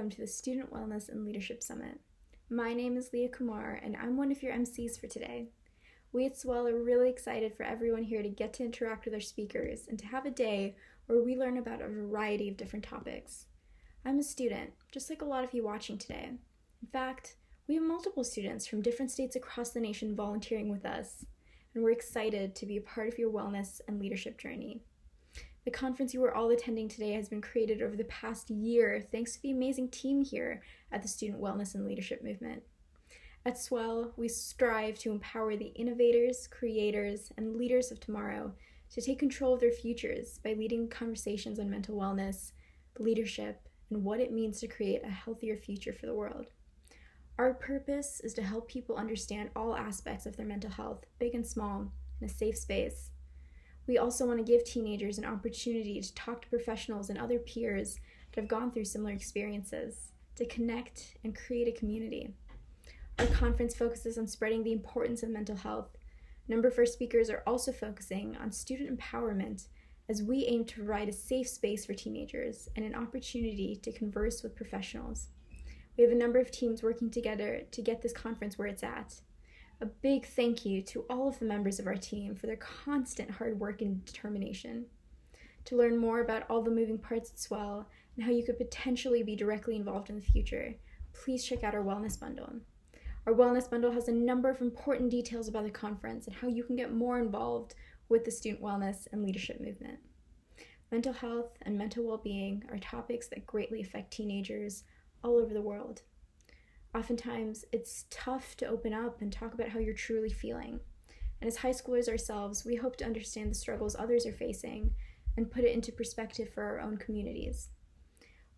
welcome to the Student Wellness and Leadership Summit. My name is Leah Kumar, and I'm one of your MCs for today. We at SWL are really excited for everyone here to get to interact with our speakers and to have a day where we learn about a variety of different topics. I'm a student, just like a lot of you watching today. In fact, we have multiple students from different states across the nation volunteering with us, and we're excited to be a part of your wellness and leadership journey. The conference you are all attending today has been created over the past year thanks to the amazing team here at the Student Wellness and Leadership Movement. At SWL, we strive to empower the innovators, creators, and leaders of tomorrow to take control of their futures by leading conversations on mental wellness, leadership, and what it means to create a healthier future for the world. Our purpose is to help people understand all aspects of their mental health, big and small, in a safe space. We also want to give teenagers an opportunity to talk to professionals and other peers that have gone through similar experiences, to connect and create a community. Our conference focuses on spreading the importance of mental health. A number of our speakers are also focusing on student empowerment as we aim to provide a safe space for teenagers and an opportunity to converse with professionals. We have a number of teams working together to get this conference where it's at. A big thank you to all of the members of our team for their constant hard work and determination. To learn more about all the moving parts at SWL and how you could potentially be directly involved in the future, please check out our Wellness Bundle. Our Wellness Bundle has a number of important details about the conference and how you can get more involved with the Student Wellness and Leadership Movement. Mental health and mental well-being are topics that greatly affect teenagers all over the world. Oftentimes, it's tough to open up and talk about how you're truly feeling. And as high schoolers ourselves, we hope to understand the struggles others are facing and put it into perspective for our own communities.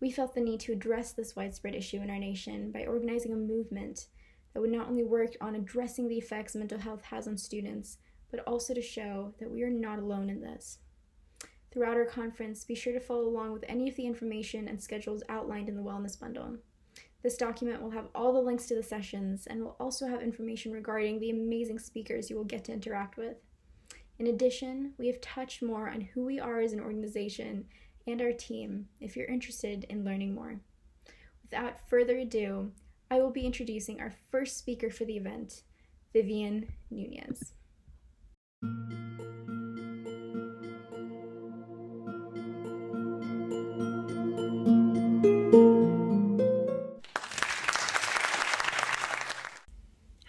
We felt the need to address this widespread issue in our nation by organizing a movement that would not only work on addressing the effects mental health has on students, but also to show that we are not alone in this. Throughout our conference, be sure to follow along with any of the information and schedules outlined in the Wellness Bundle. This document will have all the links to the sessions and will also have information regarding the amazing speakers you will get to interact with. In addition, we have touched more on who we are as an organization and our team if you're interested in learning more. Without further ado, I will be introducing our first speaker for the event, Vivian Nunez.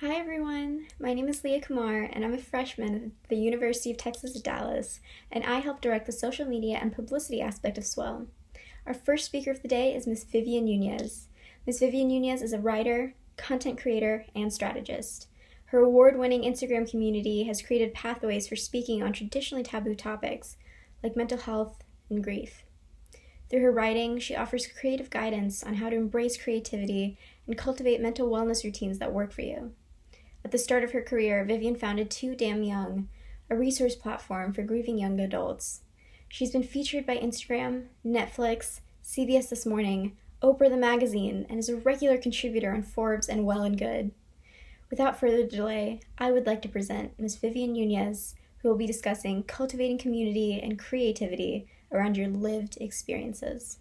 Hi everyone, my name is Leah Kumar and I'm a freshman at the University of Texas at Dallas, and I help direct the social media and publicity aspect of SWL. Our first speaker of the day is Ms. Vivian Nunez. Ms. Vivian Nunez is a writer, content creator, and strategist. Her award-winning Instagram community has created pathways for speaking on traditionally taboo topics like mental health and grief. Through her writing, she offers creative guidance on how to embrace creativity and cultivate mental wellness routines that work for you. At the start of her career, Vivian founded Too Damn Young, a resource platform for grieving young adults. She's been featured by Instagram, Netflix, CBS This Morning, Oprah the Magazine, and is a regular contributor on Forbes and Well and Good. Without further delay, I would like to present Ms. Vivian Nunez, who will be discussing cultivating community and creativity around your lived experiences.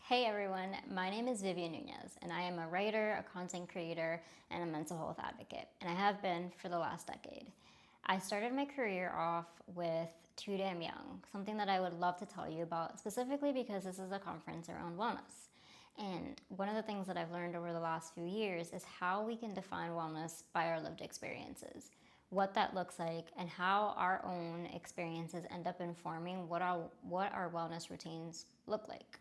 Hey everyone, my name is Vivian Nunez, and I am a writer, a content creator, and a mental health advocate, and I have been for the last decade. I started my career off with Too Damn Young, something that I would love to tell you about, specifically because this is a conference around wellness. And one of the things that I've learned over the last few years is how we can define wellness by our lived experiences, what that looks like, and how our own experiences end up informing what our wellness routines look like.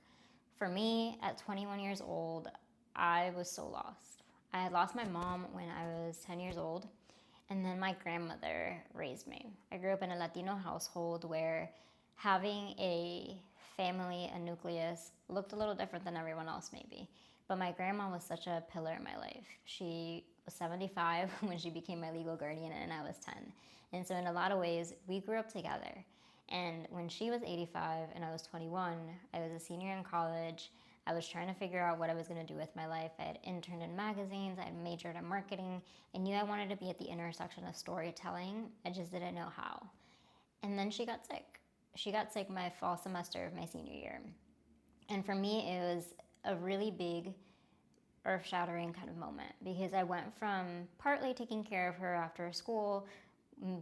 For me, at 21 years old, I was so lost. I had lost my mom when I was 10 years old, and then my grandmother raised me. I grew up in a Latino household where having a family, a nucleus, looked a little different than everyone else maybe. But my grandma was such a pillar in my life. She was 75 when she became my legal guardian, and I was 10. And so in a lot of ways, we grew up together. And when she was 85 and I was 21, I was a senior in college. I was trying to figure out what I was going to do with my life. I had interned in magazines. I had majored in marketing. I knew I wanted to be at the intersection of storytelling. I just didn't know how. And then she got sick. She got sick my fall semester of my senior year. And for me, it was a really big, earth-shattering kind of moment, because I went from partly taking care of her after school,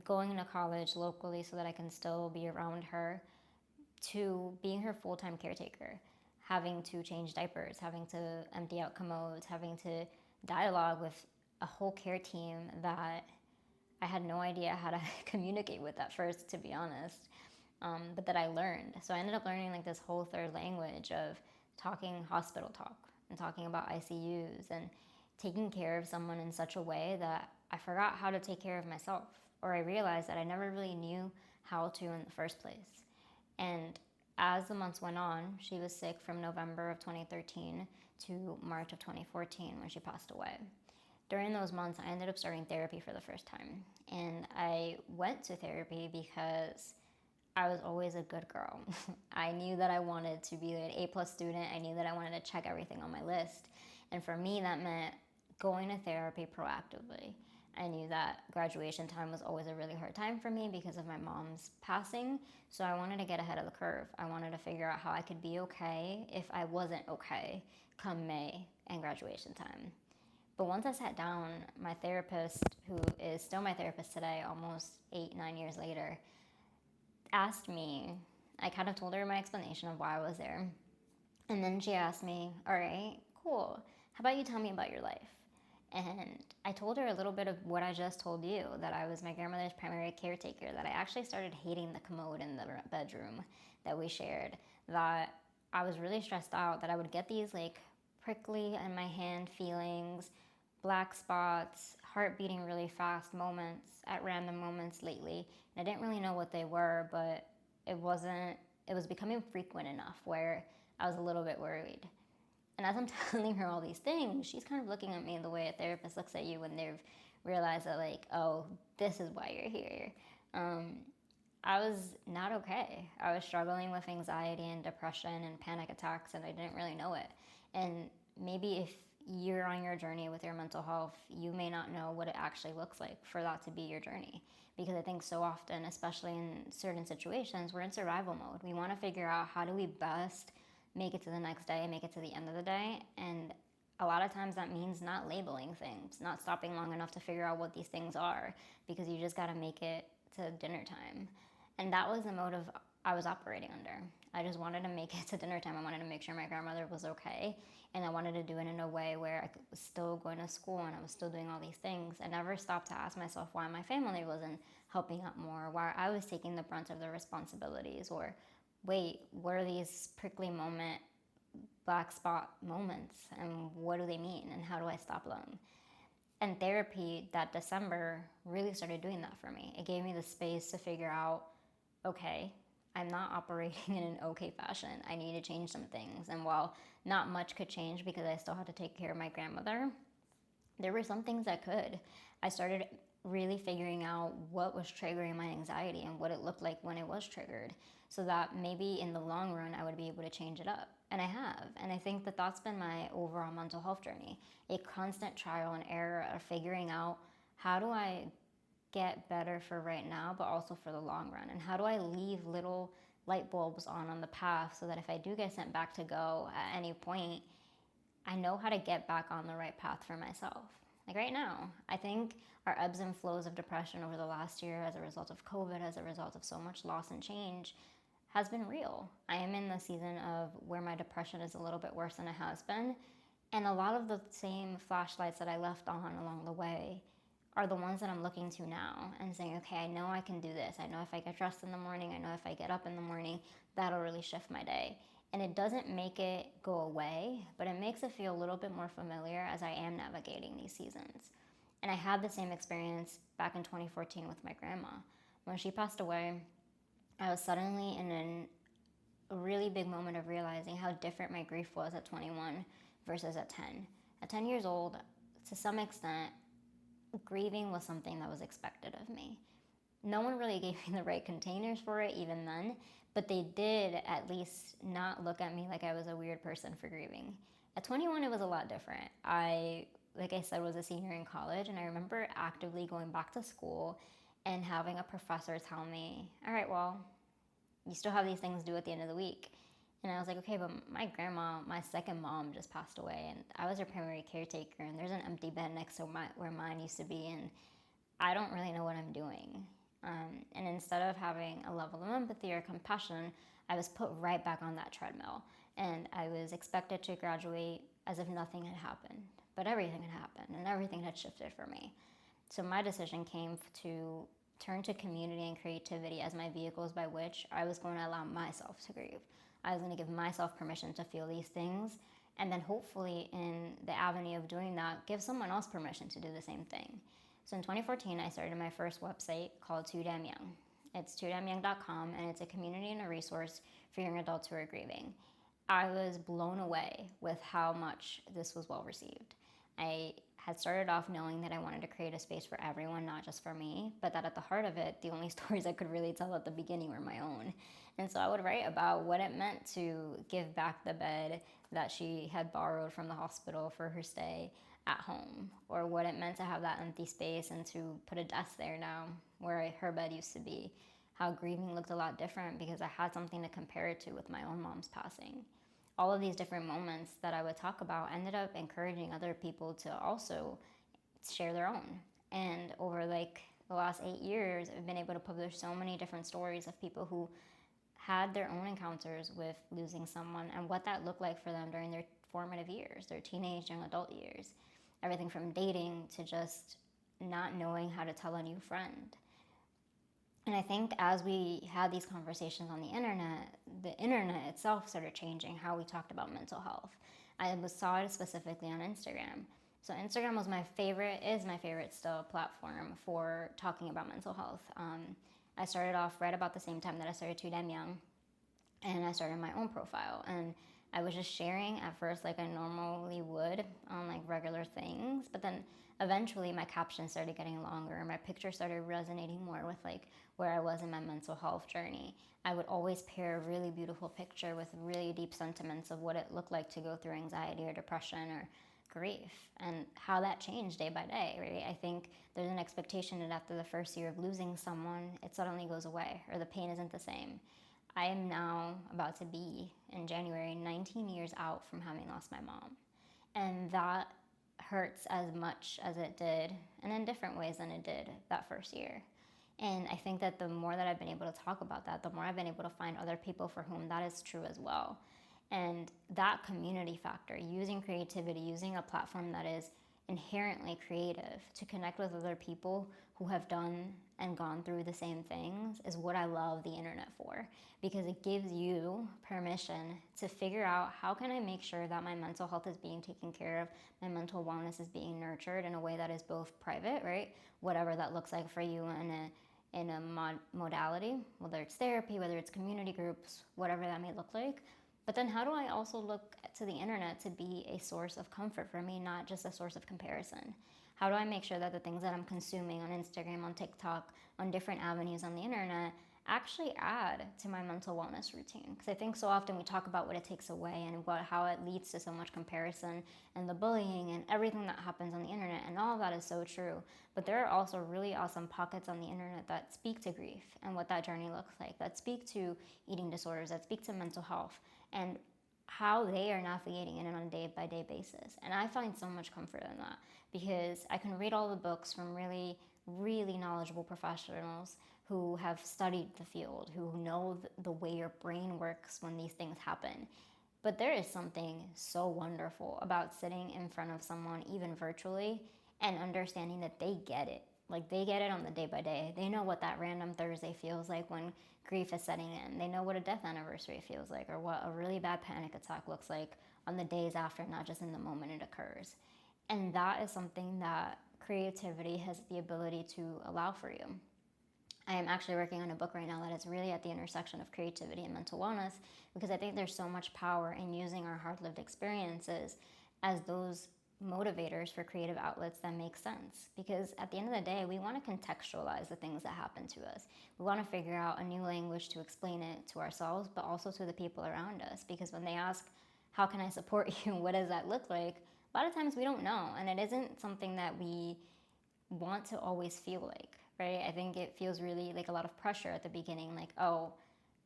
going to college locally so that I can still be around her, to being her full-time caretaker, having to change diapers, having to empty out commodes, having to dialogue with a whole care team that I had no idea how to communicate with at first, to be honest, but that I learned. So I ended up learning like this whole third language of talking hospital talk and talking about ICUs and taking care of someone in such a way that I forgot how to take care of myself, or I realized that I never really knew how to in the first place. And as the months went on, she was sick from November of 2013 to March of 2014 when she passed away. During those months, I ended up starting therapy for the first time. And I went to therapy because I was always a good girl. I knew that I wanted to be an A+ student. I knew that I wanted to check everything on my list. And for me, that meant going to therapy proactively. I knew that graduation time was always a really hard time for me because of my mom's passing. So I wanted to get ahead of the curve. I wanted to figure out how I could be okay if I wasn't okay come May and graduation time. But once I sat down, my therapist, who is still my therapist today, almost 8-9 years later, asked me, I kind of told her my explanation of why I was there. And then she asked me, all right, cool. How about you tell me about your life? And I told her a little bit of what I just told you, that I was my grandmother's primary caretaker, that I actually started hating the commode in the bedroom that we shared, that I was really stressed out, that I would get these like prickly in my hand feelings, black spots, heart beating really fast moments at random moments lately. And I didn't really know what they were, but it was becoming frequent enough where I was a little bit worried. And as I'm telling her all these things, she's kind of looking at me the way a therapist looks at you when they've realized that, like, oh, this is why you're here. I was not okay. I was struggling with anxiety and depression and panic attacks, and I didn't really know it. And maybe if you're on your journey with your mental health, you may not know what it actually looks like for that to be your journey. Because I think so often, especially in certain situations, we're in survival mode. We want to figure out how do we best make it to the next day, make it to the end of the day. And a lot of times that means not labeling things, not stopping long enough to figure out what these things are, because you just got to make it to dinner time. And that was the motive I was operating under. I just wanted to make it to dinner time. I wanted to make sure my grandmother was okay. And I wanted to do it in a way where I was still going to school and I was still doing all these things. I never stopped to ask myself why my family wasn't helping out more, why I was taking the brunt of the responsibilities, or wait, what are these prickly moment, black spot moments, and what do they mean, and how do I stop them? And therapy that December really started doing that for me. It gave me the space to figure out, okay, I'm not operating in an okay fashion. I need to change some things. And while not much could change because I still had to take care of my grandmother, there were some things that could. I started really figuring out what was triggering my anxiety and what it looked like when it was triggered, so that maybe in the long run I would be able to change it up. And I have. And I think that that's been my overall mental health journey, a constant trial and error of figuring out, how do I get better for right now, but also for the long run? And how do I leave little light bulbs on the path so that if I do get sent back to go at any point, I know how to get back on the right path for myself. Like right now, I think our ebbs and flows of depression over the last year as a result of COVID, as a result of so much loss and change, has been real. I am in the season of where my depression is a little bit worse than it has been. And a lot of the same flashlights that I left on along the way are the ones that I'm looking to now and saying, okay, I know I can do this. I know if I get dressed in the morning, I know if I get up in the morning, that'll really shift my day. And it doesn't make it go away, but it makes it feel a little bit more familiar as I am navigating these seasons. And I had the same experience back in 2014 with my grandma. When she passed away, I was suddenly in a really big moment of realizing how different my grief was at 21 versus at 10. At 10 years old, to some extent, grieving was something that was expected of me. No one really gave me the right containers for it even then, but they did at least not look at me like I was a weird person for grieving. At 21, it was a lot different. Like I said, was a senior in college, and I remember actively going back to school and having a professor tell me, all right, well, you still have these things due at the end of the week. And I was like, okay, but my grandma, my second mom, just passed away, and I was her primary caretaker, and there's an empty bed next to where mine used to be, and I don't really know what I'm doing. And instead of having a level of empathy or compassion, I was put right back on that treadmill. And I was expected to graduate as if nothing had happened. But everything had happened, and everything had shifted for me. So my decision came to turn to community and creativity as my vehicles by which I was going to allow myself to grieve. I was going to give myself permission to feel these things, and then hopefully in the avenue of doing that, give someone else permission to do the same thing. So in 2014, I started my first website called Too Damn Young. It's toodamnyoung.com, and it's a community and a resource for young adults who are grieving. I was blown away with how much this was well received. I had started off knowing that I wanted to create a space for everyone, not just for me, but that at the heart of it, the only stories I could really tell at the beginning were my own. And so I would write about what it meant to give back the bed that she had borrowed from the hospital for her stay at home, or what it meant to have that empty space and to put a desk there now where her bed used to be. How grieving looked a lot different because I had something to compare it to with my own mom's passing. All of these different moments that I would talk about ended up encouraging other people to also share their own. And over like the last 8 years, I've been able to publish so many different stories of people who had their own encounters with losing someone and what that looked like for them during their formative years, their teenage, young adult years. Everything from dating to just not knowing how to tell a new friend. And I think as we had these conversations on the internet itself started changing how we talked about mental health. I saw it specifically on Instagram. So Instagram was is my favorite still platform for talking about mental health. I started off right about the same time that I started Too Damn Young, and I started my own profile. And I was just sharing at first like I normally would on like regular things, but then eventually my captions started getting longer and my pictures started resonating more with like where I was in my mental health journey. I would always pair a really beautiful picture with really deep sentiments of what it looked like to go through anxiety or depression or grief and how that changed day by day, right? I think there's an expectation that after the first year of losing someone, it suddenly goes away or the pain isn't the same. I am now about to be, in January, 19 years out from having lost my mom. And that hurts as much as it did, and in different ways than it did that first year. And I think that the more that I've been able to talk about that, the more I've been able to find other people for whom that is true as well. And that community factor, using creativity, using a platform that is inherently creative to connect with other people who have done and gone through the same things is what I love the internet for, because it gives you permission to figure out how can I make sure that my mental health is being taken care of, my mental wellness is being nurtured in a way that is both private, right? Whatever that looks like for you in a modality, whether it's therapy, whether it's community groups, whatever that may look like. But then how do I also look to the internet to be a source of comfort for me, not just a source of comparison? How do I make sure that the things that I'm consuming on Instagram, on TikTok, on different avenues on the internet actually add to my mental wellness routine? Because I think so often we talk about what it takes away and how it leads to so much comparison and the bullying and everything that happens on the internet, and all of that is so true. But there are also really awesome pockets on the internet that speak to grief and what that journey looks like, that speak to eating disorders, that speak to mental health, and how they are navigating it on a day-by-day basis. And I find so much comfort in that because I can read all the books from really, really knowledgeable professionals who have studied the field, who know the way your brain works when these things happen. But there is something so wonderful about sitting in front of someone, even virtually, and understanding that they get it. Like, they get it on the day by day. They know what that random Thursday feels like when grief is setting in. They know what a death anniversary feels like, or what a really bad panic attack looks like on the days after, not just in the moment it occurs. And that is something that creativity has the ability to allow for you. I am actually working on a book right now that is really at the intersection of creativity and mental wellness, because I think there's so much power in using our hard-lived experiences as those motivators for creative outlets that make sense. Because at the end of the day, we want to contextualize the things that happen to us. We want to figure out a new language to explain it to ourselves, but also to the people around us. Because when they ask, how can I support you? What does that look like? A lot of times we don't know, and it isn't something that we want to always feel like, right? I think it feels really like a lot of pressure at the beginning, like, oh,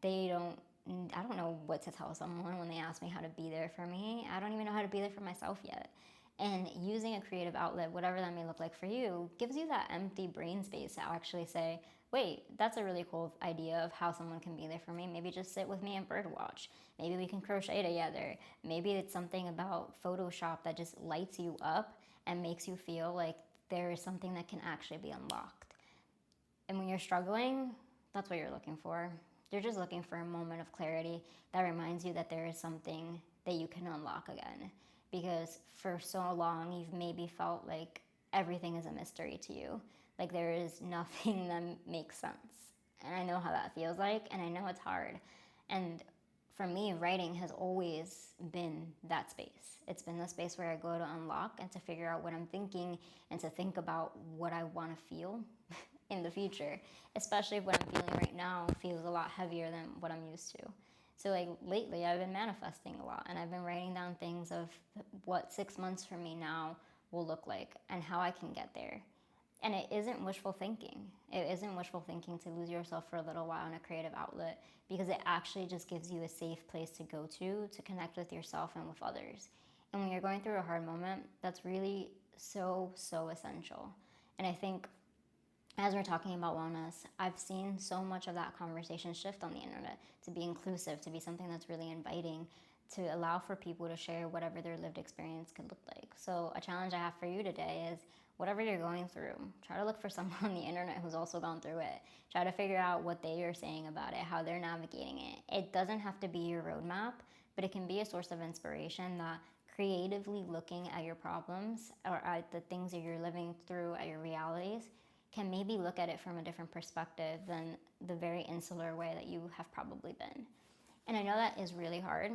they don't I don't know what to tell someone when they ask me how to be there for me. I don't even know how to be there for myself yet. And using a creative outlet, whatever that may look like for you, gives you that empty brain space to actually say, wait, that's a really cool idea of how someone can be there for me. Maybe just sit with me and birdwatch. Maybe we can crochet together. Maybe it's something about Photoshop that just lights you up and makes you feel like there is something that can actually be unlocked. And when you're struggling, that's what you're looking for. You're just looking for a moment of clarity that reminds you that there is something that you can unlock again. Because for so long, you've maybe felt like everything is a mystery to you. Like there is nothing that makes sense. And I know how that feels like, and I know it's hard. And for me, writing has always been that space. It's been the space where I go to unlock and to figure out what I'm thinking and to think about what I want to feel in the future, especially if what I'm feeling right now feels a lot heavier than what I'm used to. So like lately I've been manifesting a lot, and I've been writing down things of what 6 months from me now will look like and how I can get there. And it isn't wishful thinking. It isn't wishful thinking to lose yourself for a little while in a creative outlet, because it actually just gives you a safe place to go to connect with yourself and with others. And when you're going through a hard moment, that's really so essential. And I think as we're talking about wellness, I've seen so much of that conversation shift on the internet to be inclusive, to be something that's really inviting, to allow for people to share whatever their lived experience could look like. So a challenge I have for you today is whatever you're going through, try to look for someone on the internet who's also gone through it. Try to figure out what they are saying about it, how they're navigating it. It doesn't have to be your roadmap, but it can be a source of inspiration that creatively looking at your problems or at the things that you're living through, at your realities, can maybe look at it from a different perspective than the very insular way that you have probably been. And I know that is really hard.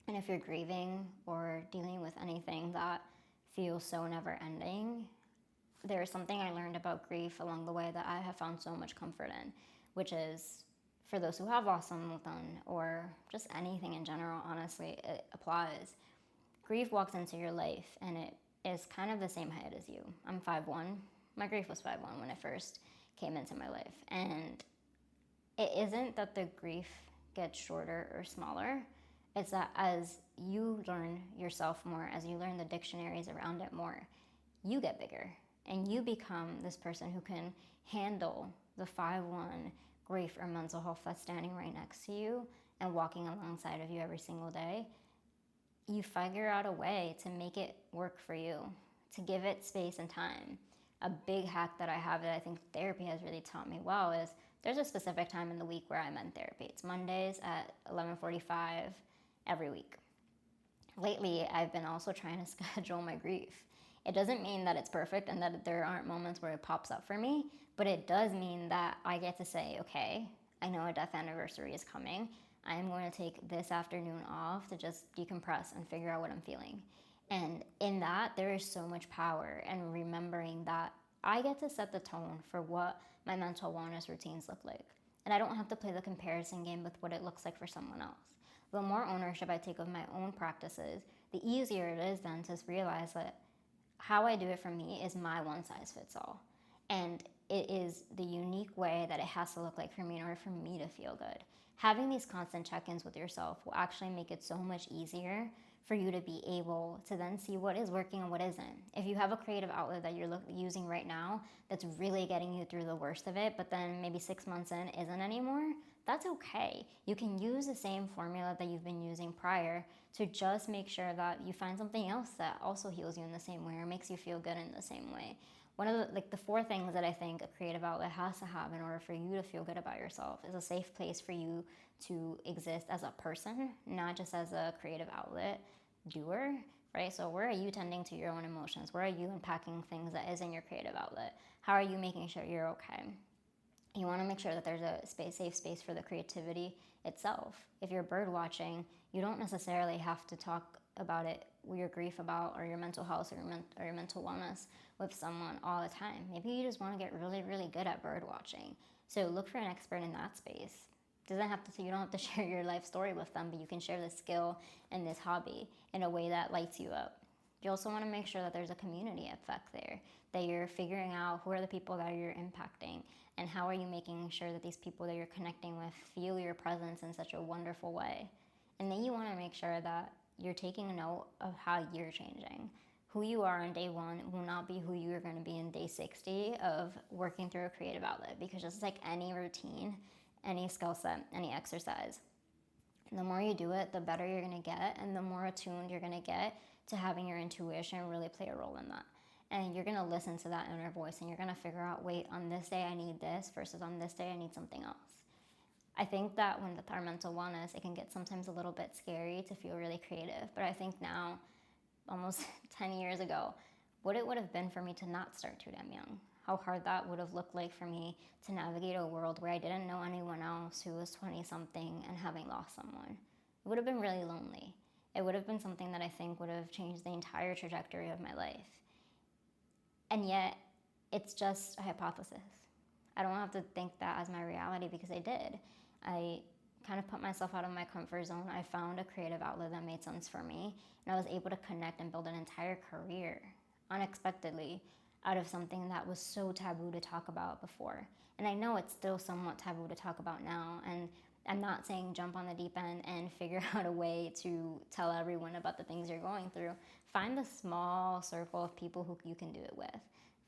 And if you're grieving or dealing with anything that feels so never ending, there is something I learned about grief along the way that I have found so much comfort in, which is for those who have lost someone or just anything in general, honestly, it applies. Grief walks into your life and it is kind of the same height as you. I'm 5'1". My grief was 5'1" when it first came into my life. And it isn't that the grief gets shorter or smaller. It's that as you learn yourself more, as you learn the dictionaries around it more, you get bigger. And you become this person who can handle the 5'1" grief or mental health that's standing right next to you and walking alongside of you every single day. You figure out a way to make it work for you, to give it space and time. A big hack that I have that I think therapy has really taught me well is there's a specific time in the week where I'm in therapy. It's Mondays at 11:45 every week. Lately, I've been also trying to schedule my grief. It doesn't mean that it's perfect and that there aren't moments where it pops up for me, but it does mean that I get to say, okay, I know a death anniversary is coming. I am going to take this afternoon off to just decompress and figure out what I'm feeling. And in that, there is so much power, and remembering that I get to set the tone for what my mental wellness routines look like. And I don't have to play the comparison game with what it looks like for someone else. The more ownership I take of my own practices, the easier it is then to realize that how I do it for me is my one size fits all. And it is the unique way that it has to look like for me in order for me to feel good. Having these constant check-ins with yourself will actually make it so much easier for you to be able to then see what is working and what isn't. If you have a creative outlet that you're using right now that's really getting you through the worst of it, but then maybe 6 months in isn't anymore, that's okay. You can use the same formula that you've been using prior to just make sure that you find something else that also heals you in the same way or makes you feel good in the same way. One of the 4 things that I think a creative outlet has to have in order for you to feel good about yourself is a safe place for you to exist as a person, not just as a creative outlet doer, right? So where are you tending to your own emotions? Where are you unpacking things that is in your creative outlet? How are you making sure you're okay? You want to make sure that there's a safe space for the creativity itself. If you're bird watching, you don't necessarily have to talk about it, your grief about, or your mental health or your mental wellness with someone all the time. Maybe you just want to get really, really good at bird watching. So look for an expert in that space. You don't have to share your life story with them, but you can share this skill and this hobby in a way that lights you up. You also want to make sure that there's a community effect there, that you're figuring out who are the people that you're impacting and how are you making sure that these people that you're connecting with feel your presence in such a wonderful way. And then you want to make sure that you're taking a note of how you're changing. Who you are on day one will not be who you're going to be in day 60 of working through a creative outlet, because just like any routine, any skill set, any exercise, the more you do it, the better you're going to get, and the more attuned you're going to get to having your intuition really play a role in that. And you're going to listen to that inner voice, and you're going to figure out, wait, on this day I need this versus on this day I need something else. I think that with our mental wellness, it can get sometimes a little bit scary to feel really creative. But I think now, almost 10 years ago, what it would have been for me to not start too damn young. How hard that would have looked like for me to navigate a world where I didn't know anyone else who was 20-something and having lost someone. It would have been really lonely. It would have been something that I think would have changed the entire trajectory of my life. And yet, it's just a hypothesis. I don't have to think that as my reality, because I did. I kind of put myself out of my comfort zone. I found a creative outlet that made sense for me, and I was able to connect and build an entire career unexpectedly out of something that was so taboo to talk about before. And I know it's still somewhat taboo to talk about now, and I'm not saying jump on the deep end and figure out a way to tell everyone about the things you're going through. Find the small circle of people who you can do it with.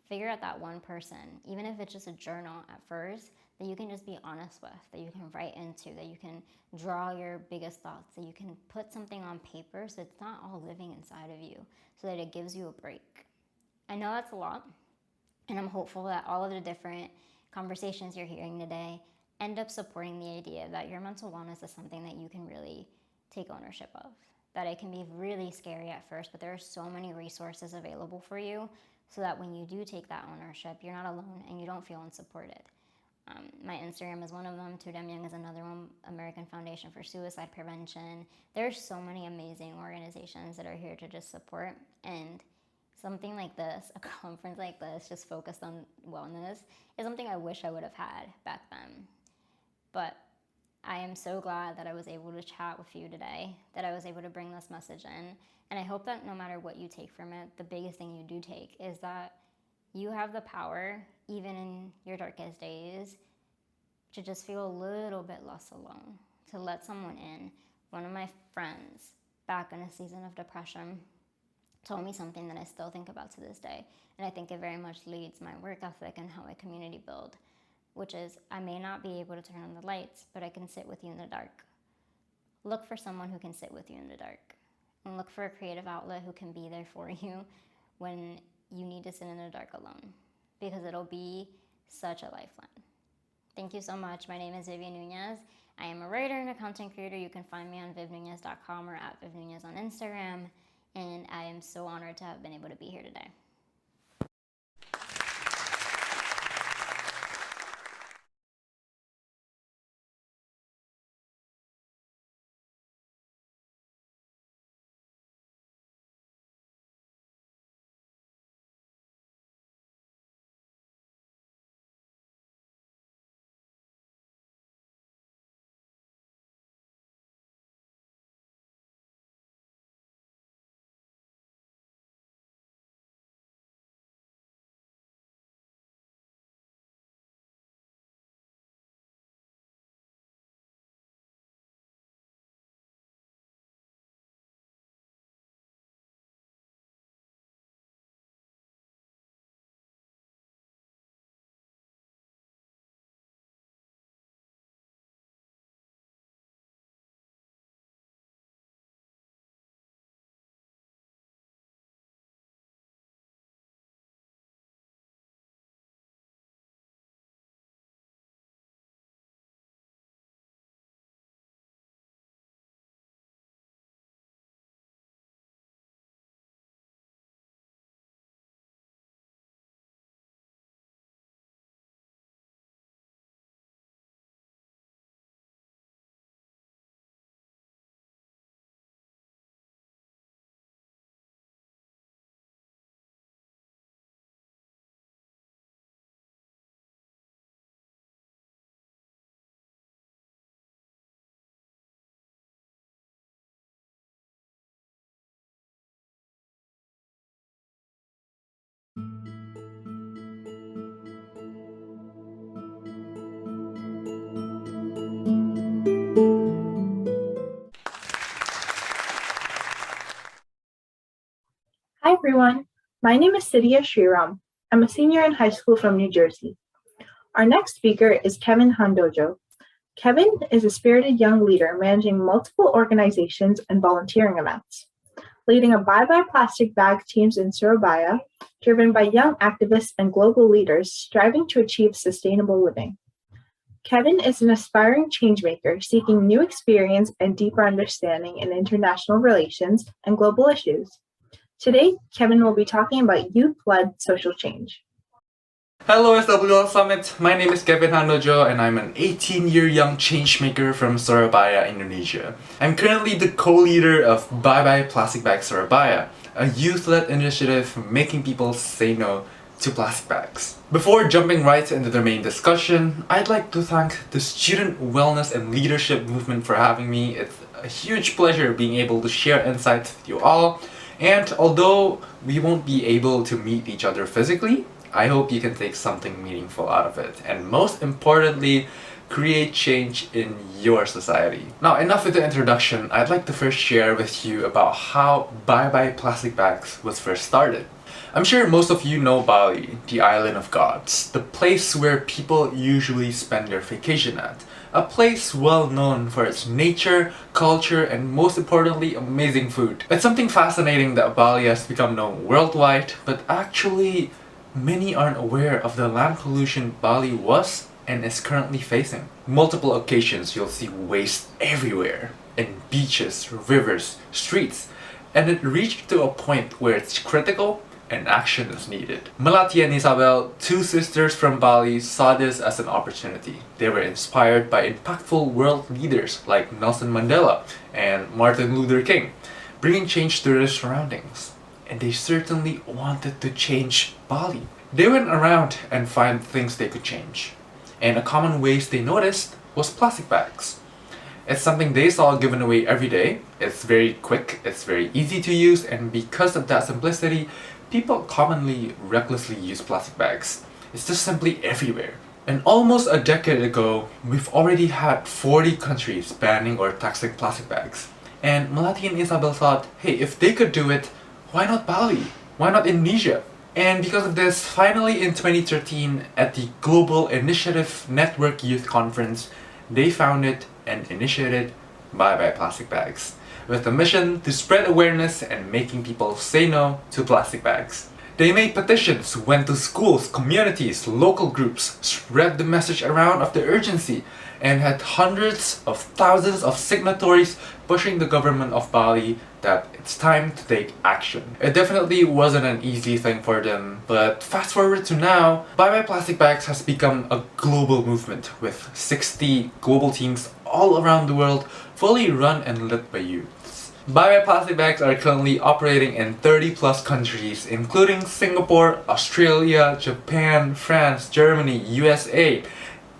Figure out that one person, even if it's just a journal at first, that you can just be honest with, that you can write into, that you can draw your biggest thoughts, that you can put something on paper so it's not all living inside of you, so that it gives you a break. I know that's a lot, and I'm hopeful that all of the different conversations you're hearing today end up supporting the idea that your mental wellness is something that you can really take ownership of. That it can be really scary at first, but there are so many resources available for you, so that when you do take that ownership, you're not alone and you don't feel unsupported. My Instagram is one of them. Too Damn Young is another one. American Foundation for Suicide Prevention. There's so many amazing organizations that are here to just support. And something like this, a conference like this, just focused on wellness, is something I wish I would have had back then. But I am so glad that I was able to chat with you today, that I was able to bring this message in. And I hope that no matter what you take from it, the biggest thing you do take is that you have the power, even in your darkest days, to just feel a little bit less alone, to let someone in. One of my friends, back in a season of depression, told me something that I still think about to this day. And I think it very much leads my work ethic and how I community build, which is, I may not be able to turn on the lights, but I can sit with you in the dark. Look for someone who can sit with you in the dark. And look for a creative outlet who can be there for you when you need to sit in the dark alone, because it'll be such a lifeline. Thank you so much. My name is Vivian Nunez. I am a writer and a content creator. You can find me on vivnunez.com or at vivnunez on Instagram. And I am so honored to have been able to be here today. everyone. My name is Sidhya Sriram. I'm a senior in high school from New Jersey. Our next speaker is Kevin Handojo. Kevin is a spirited young leader managing multiple organizations and volunteering events, leading a Bye Bye Plastic Bag teams in Surabaya, driven by young activists and global leaders striving to achieve sustainable living. Kevin is an aspiring changemaker seeking new experience and deeper understanding in international relations and global issues. Today, Kevin will be talking about youth-led social change. Hello SWL Summit, my name is Kevin Handojo and I'm an 18-year young changemaker from Surabaya, Indonesia. I'm currently the co-leader of Bye Bye Plastic Bag Surabaya, a youth-led initiative making people say no to plastic bags. Before jumping right into the main discussion, I'd like to thank the Student Wellness and Leadership Movement for having me. It's a huge pleasure being able to share insights with you all. And although we won't be able to meet each other physically, I hope you can take something meaningful out of it. And most importantly, create change in your society. Now, enough with the introduction. I'd like to first share with you about how Bye Bye Plastic Bags was first started. I'm sure most of you know Bali, the island of gods, the place where people usually spend their vacation at. A place well known for its nature, culture, and most importantly, amazing food. It's something fascinating that Bali has become known worldwide, but actually, many aren't aware of the land pollution Bali was and is currently facing. Multiple occasions you'll see waste everywhere, in beaches, rivers, streets, and it reached to a point where it's critical and action is needed. Melati and Isabel, two sisters from Bali, saw this as an opportunity. They were inspired by impactful world leaders like Nelson Mandela and Martin Luther King, bringing change to their surroundings. And they certainly wanted to change Bali. They went around and found things they could change. And a common waste they noticed was plastic bags. It's something they saw given away every day. It's very quick, it's very easy to use, and because of that simplicity, people commonly recklessly use plastic bags. It's just simply everywhere. And almost a decade ago, we've already had 40 countries banning or taxing plastic bags. And Melati and Isabel thought, hey, if they could do it, why not Bali? Why not Indonesia? And because of this, finally in 2013, at the Global Initiative Network Youth Conference, they founded and initiated Bye Bye Plastic Bags, with a mission to spread awareness and making people say no to plastic bags. They made petitions, went to schools, communities, local groups, spread the message around of the urgency, and had hundreds of thousands of signatories pushing the government of Bali that it's time to take action. It definitely wasn't an easy thing for them, but fast forward to now, Bye Bye Plastic Bags has become a global movement with 60 global teams all around the world, fully run and led by youths. Bye Bye Plastic Bags are currently operating in 30 plus countries, including Singapore, Australia, Japan, France, Germany, USA,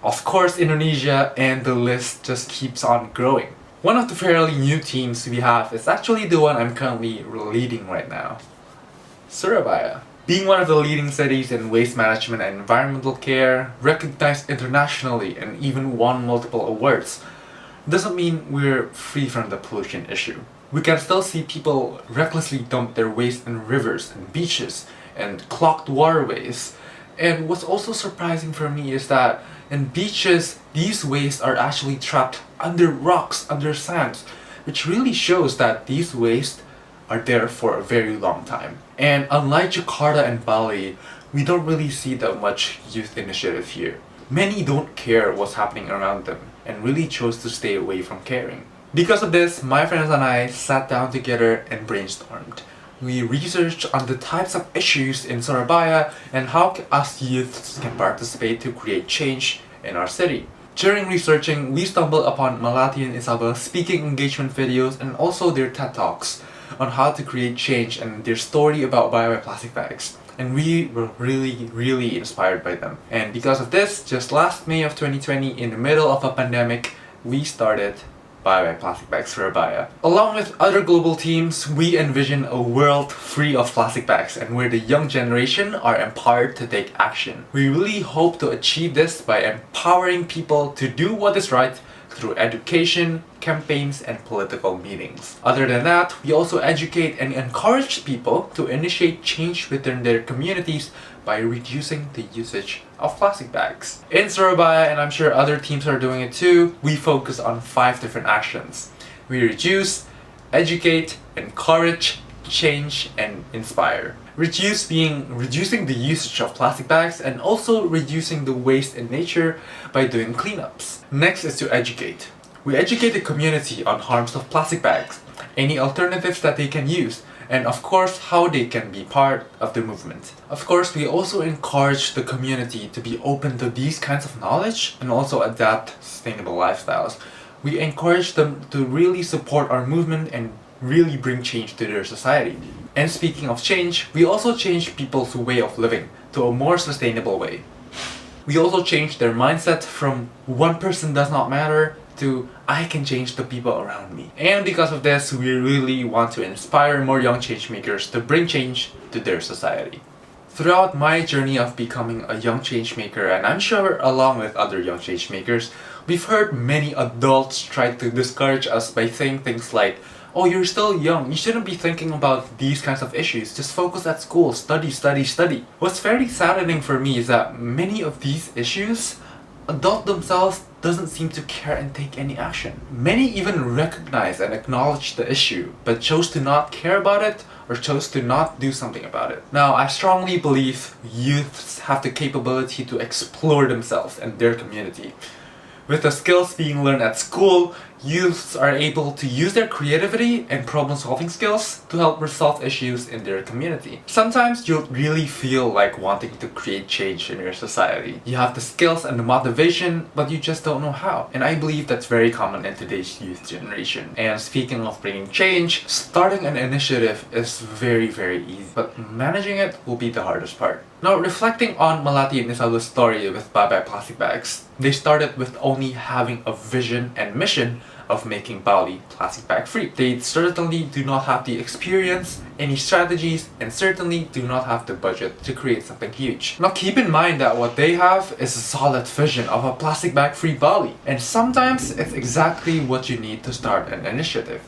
of course Indonesia, and the list just keeps on growing. One of the fairly new teams we have is actually the one I'm currently leading right now. Surabaya. Being one of the leading cities in waste management and environmental care, recognized internationally and even won multiple awards, doesn't mean we're free from the pollution issue. We can still see people recklessly dump their waste in rivers and beaches and clogged waterways. And what's also surprising for me is that in beaches, these wastes are actually trapped under rocks, under sands, which really shows that these wastes are there for a very long time. And unlike Jakarta and Bali, we don't really see that much youth initiative here. Many don't care what's happening around them and really chose to stay away from caring. Because of this, my friends and I sat down together and brainstormed. We researched on the types of issues in Surabaya and how us youths can participate to create change in our city. During researching, we stumbled upon Melati and Isabel's speaking engagement videos and also their TED Talks on how to create change and their story about Bye Bye Plastic Bags. And we were really inspired by them. And because of this, just last May of 2020, in the middle of a pandemic, we started Bye Bye Plastic Bags Surabaya. Along with other global teams, we envision a world free of plastic bags and where the young generation are empowered to take action. We really hope to achieve this by empowering people to do what is right, through education, campaigns, and political meetings. Other than that, we also educate and encourage people to initiate change within their communities by reducing the usage of plastic bags. In Surabaya, and I'm sure other teams are doing it too, we focus on 5 different actions. We reduce, educate, encourage, change, and inspire. Reduce being reducing the usage of plastic bags and also reducing the waste in nature by doing cleanups. Next is to educate. We educate the community on harms of plastic bags, any alternatives that they can use, and of course how they can be part of the movement. Of course, we also encourage the community to be open to these kinds of knowledge and also adapt sustainable lifestyles. We encourage them to really support our movement and really bring change to their society. And speaking of change, we also change people's way of living to a more sustainable way. We also change their mindset from one person does not matter to I can change the people around me. And because of this, we really want to inspire more young change makers to bring change to their society. Throughout my journey of becoming a young change maker, and I'm sure along with other young change makers, we've heard many adults try to discourage us by saying things like, oh, you're still young, you shouldn't be thinking about these kinds of issues, just focus at school, study, study, study. What's very saddening for me is that many of these issues, adults themselves doesn't seem to care and take any action. Many even recognize and acknowledge the issue, but chose to not care about it or chose to not do something about it. Now, I strongly believe youths have the capability to explore themselves and their community. With the skills being learned at school, youths are able to use their creativity and problem-solving skills to help resolve issues in their community. Sometimes you'll really feel like wanting to create change in your society. You have the skills and the motivation, but you just don't know how. And I believe that's very common in today's youth generation. And speaking of bringing change, starting an initiative is very, very easy, but managing it will be the hardest part. Now, reflecting on Melati and Isalu's story with Bye Bye Plastic Bags, they started with only having a vision and mission of making Bali plastic bag free. They certainly do not have the experience, any strategies, and certainly do not have the budget to create something huge. Now keep in mind that what they have is a solid vision of a plastic bag free Bali, and sometimes it's exactly what you need to start an initiative.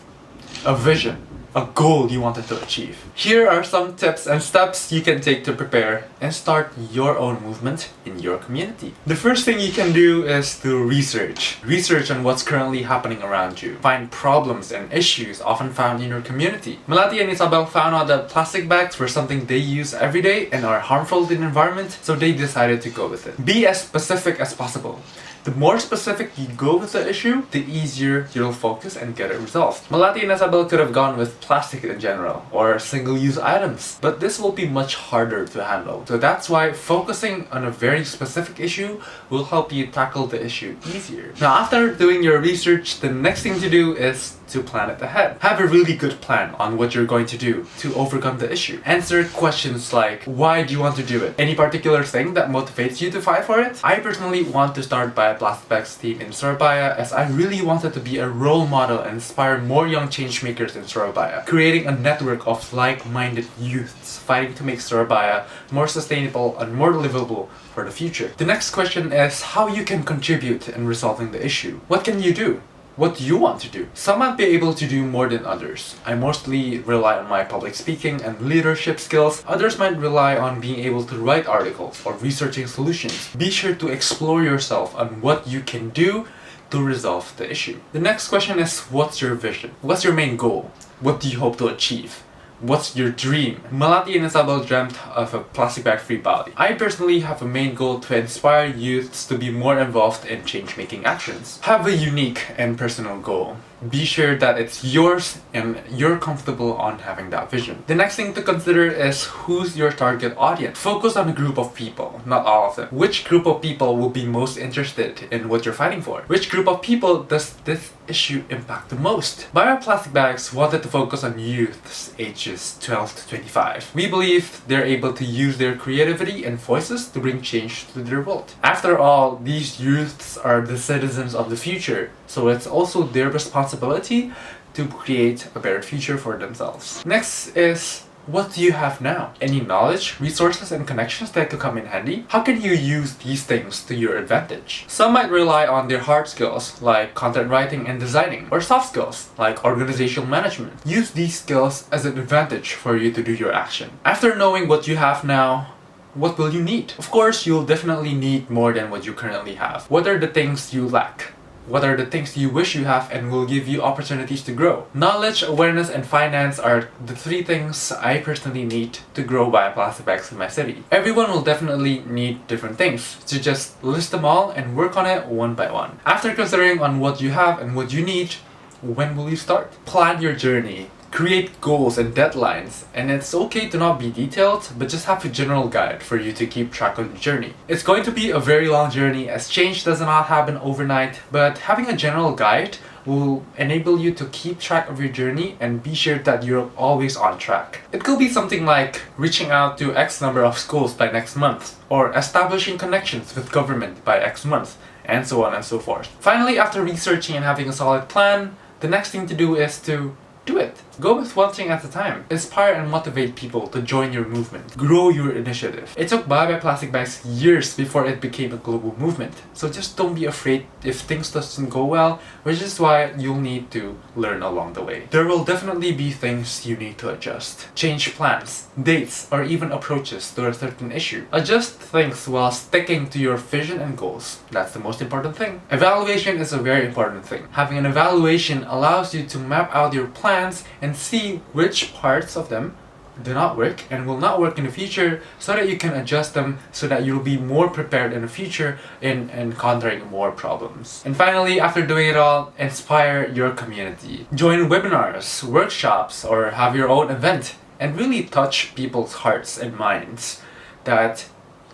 A vision. A goal you wanted to achieve. Here are some tips and steps you can take to prepare and start your own movement in your community. The first thing you can do is to research. Research on what's currently happening around you. Find problems and issues often found in your community. Melati and Isabel found out that plastic bags were something they use every day and are harmful to the environment, so they decided to go with it. Be as specific as possible. The more specific you go with the issue, the easier you'll focus and get it resolved. Melati and Isabel could have gone with plastic in general, or single-use items, but this will be much harder to handle. So that's why focusing on a very specific issue will help you tackle the issue easier. Now, after doing your research, the next thing to do is to plan it ahead. Have a really good plan on what you're going to do to overcome the issue. Answer questions like, why do you want to do it? Any particular thing that motivates you to fight for it? I personally want to start Bye Bye Plastic Bags Team in Surabaya, as I really wanted to be a role model and inspire more young change makers in Surabaya, creating a network of like-minded youths fighting to make Surabaya more sustainable and more livable for the future. The next question is how you can contribute in resolving the issue. What can you do? What do you want to do? Some might be able to do more than others. I mostly rely on my public speaking and leadership skills. Others might rely on being able to write articles or researching solutions. Be sure to explore yourself on what you can do to resolve the issue. The next question is, what's your vision? What's your main goal? What do you hope to achieve? What's your dream? Melati and Isabel dreamt of a plastic bag-free Bali. I personally have a main goal to inspire youths to be more involved in change-making actions. Have a unique and personal goal. Be sure that it's yours and you're comfortable on having that vision. The next thing to consider is who's your target audience. Focus on a group of people, not all of them. Which group of people will be most interested in what you're fighting for? Which group of people does this issue impact the most? Bye Bye Plastic Bags wanted to focus on youths ages 12 to 25. We believe they're able to use their creativity and voices to bring change to their world. After all, these youths are the citizens of the future, so it's also their responsibility to create a better future for themselves. Next is What do you have now? Any knowledge, resources, and connections that could come in handy? How can you use these things to your advantage? Some might rely on their hard skills, like content writing and designing, or soft skills, like organizational management. Use these skills as an advantage for you to do your action. After knowing what you have now, what will you need? Of course, you'll definitely need more than what you currently have. What are the things you lack? What are the things you wish you have and will give you opportunities to grow? Knowledge, awareness, and finance are the 3 things I personally need to grow bioplastic bags in my city. Everyone will definitely need different things, so just list them all and work on it one by one. After considering on what you have and what you need, when will you start? Plan your journey. Create goals and deadlines, and it's okay to not be detailed, but just have a general guide for you to keep track of the journey. It's going to be a very long journey as change does not happen overnight, but having a general guide will enable you to keep track of your journey and be sure that you're always on track. It could be something like reaching out to X number of schools by next month, or establishing connections with government by X month, and so on and so forth. Finally, after researching and having a solid plan, the next thing to do is to do it. Go with one thing at a time. Inspire and motivate people to join your movement. Grow your initiative. It took Bye Bye Plastic Bags years before it became a global movement. So just don't be afraid if things doesn't go well, which is why you'll need to learn along the way. There will definitely be things you need to adjust. Change plans, dates, or even approaches to a certain issue. Adjust things while sticking to your vision and goals. That's the most important thing. Evaluation is a very important thing. Having an evaluation allows you to map out your plans and see which parts of them do not work and will not work in the future, so that you can adjust them so that you'll be more prepared in the future in encountering more problems. And finally, after doing it all, inspire your community. Join webinars, workshops, or have your own event and really touch people's hearts and minds that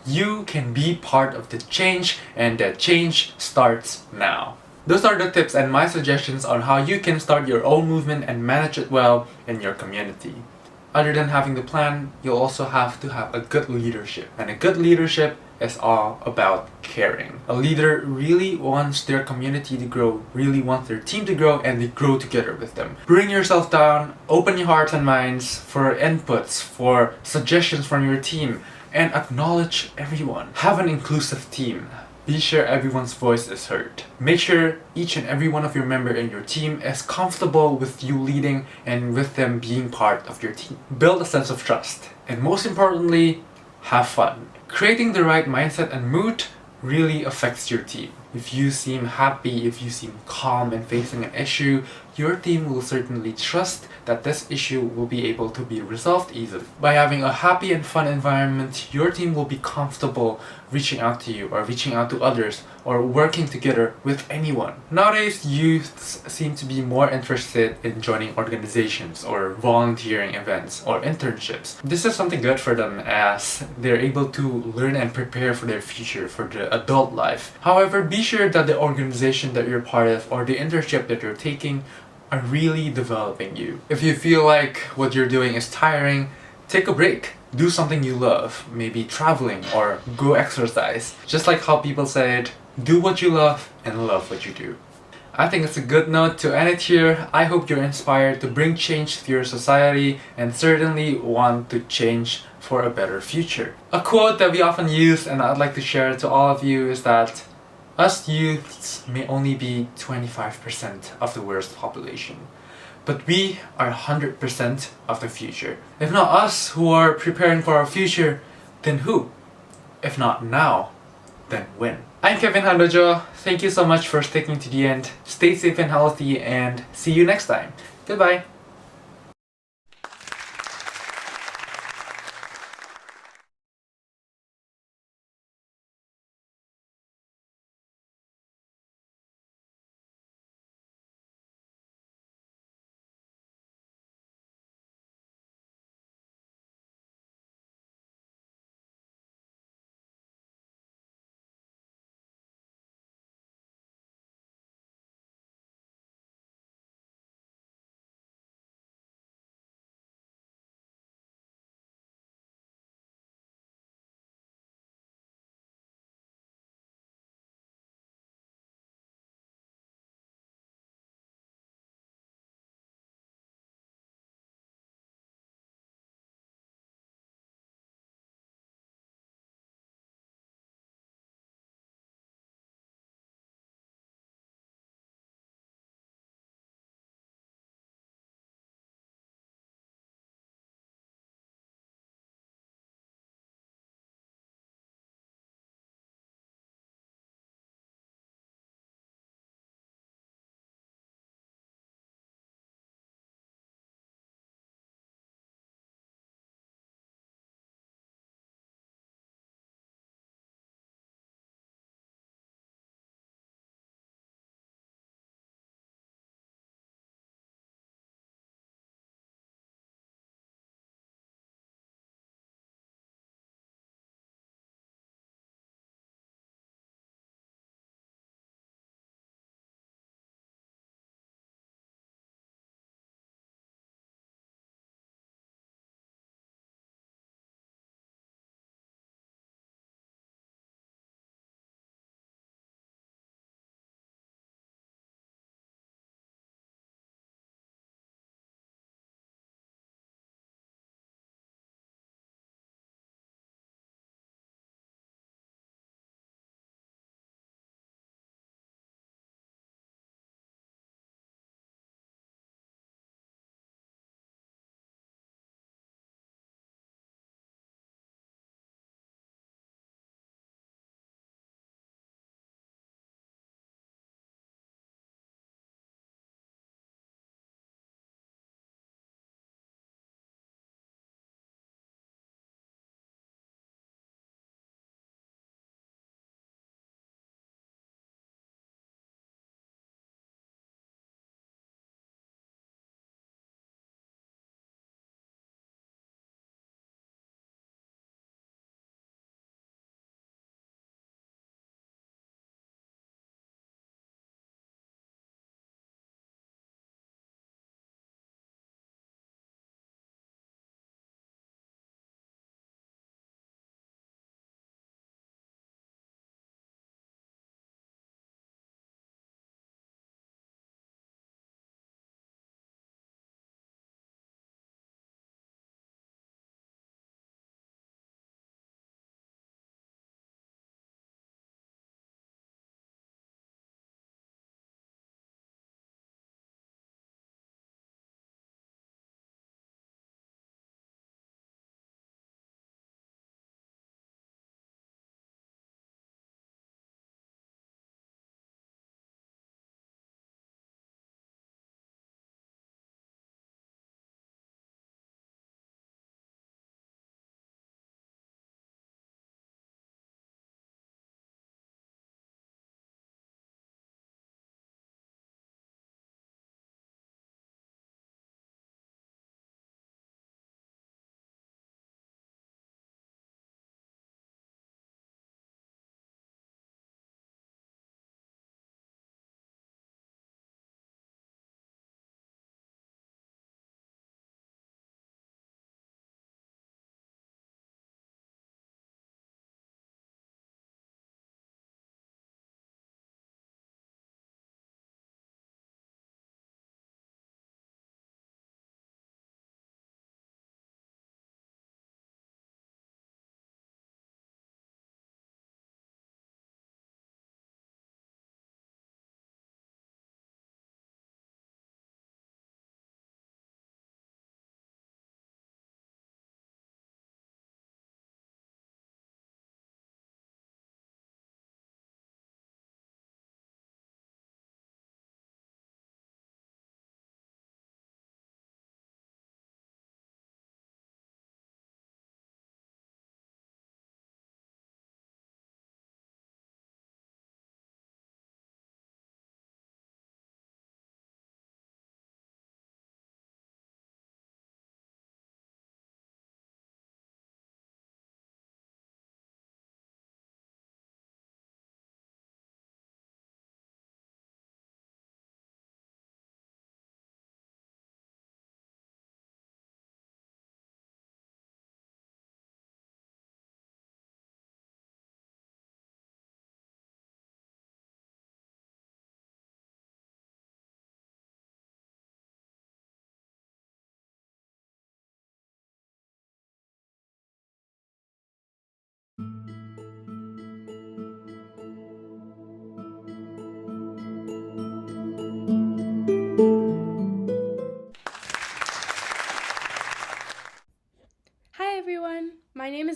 you can be part of the change and that change starts now. Those are the tips and my suggestions on how you can start your own movement and manage it well in your community. Other than having the plan, you'll also have to have a good leadership. And a good leadership is all about caring. A leader really wants their community to grow, really wants their team to grow, and they grow together with them. Bring yourself down, open your hearts and minds for inputs, for suggestions from your team, and acknowledge everyone. Have an inclusive team. Be sure everyone's voice is heard. Make sure each and every one of your member in your team is comfortable with you leading and with them being part of your team. Build a sense of trust. And most importantly, have fun. Creating the right mindset and mood really affects your team. If you seem happy, if you seem calm and facing an issue, your team will certainly trust that this issue will be able to be resolved easily. By having a happy and fun environment, your team will be comfortable reaching out to you or reaching out to others or working together with anyone. Nowadays, youths seem to be more interested in joining organizations or volunteering events or internships. This is something good for them as they're able to learn and prepare for their future, for the adult life. However, be sure that the organization that you're part of or the internship that you're taking are really developing you. If you feel like what you're doing is tiring, take a break. Do something you love, maybe traveling or go exercise. Just like how people said, do what you love and love what you do. I think it's a good note to end it here. I hope you're inspired to bring change to your society and certainly want to change for a better future. A quote that we often use and I'd like to share to all of you is that us youths may only be 25% of the world's population, but we are 100% of the future. If not us who are preparing for our future, then who? If not now, then when? I'm Kevin Handojo. Thank you so much for sticking to the end. Stay safe and healthy and see you next time. Goodbye.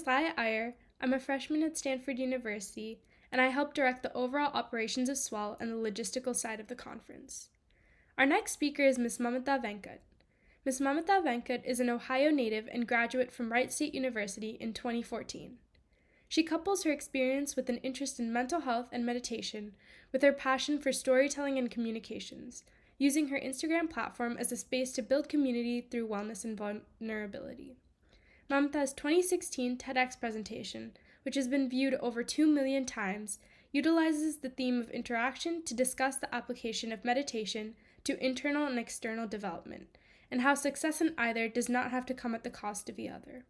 is Laya Iyer. I'm a freshman at Stanford University, and I help direct the overall operations of SWL and the logistical side of the conference. Our next speaker is Ms. Mamata Venkat. Ms. Mamata Venkat is an Ohio native and graduate from Wright State University in 2014. She couples her experience with an interest in mental health and meditation with her passion for storytelling and communications, using her Instagram platform as a space to build community through wellness and vulnerability. Mamata's 2016 TEDx presentation, which has been viewed over 2 million times, utilizes the theme of interaction to discuss the application of meditation to internal and external development, and how success in either does not have to come at the cost of the other.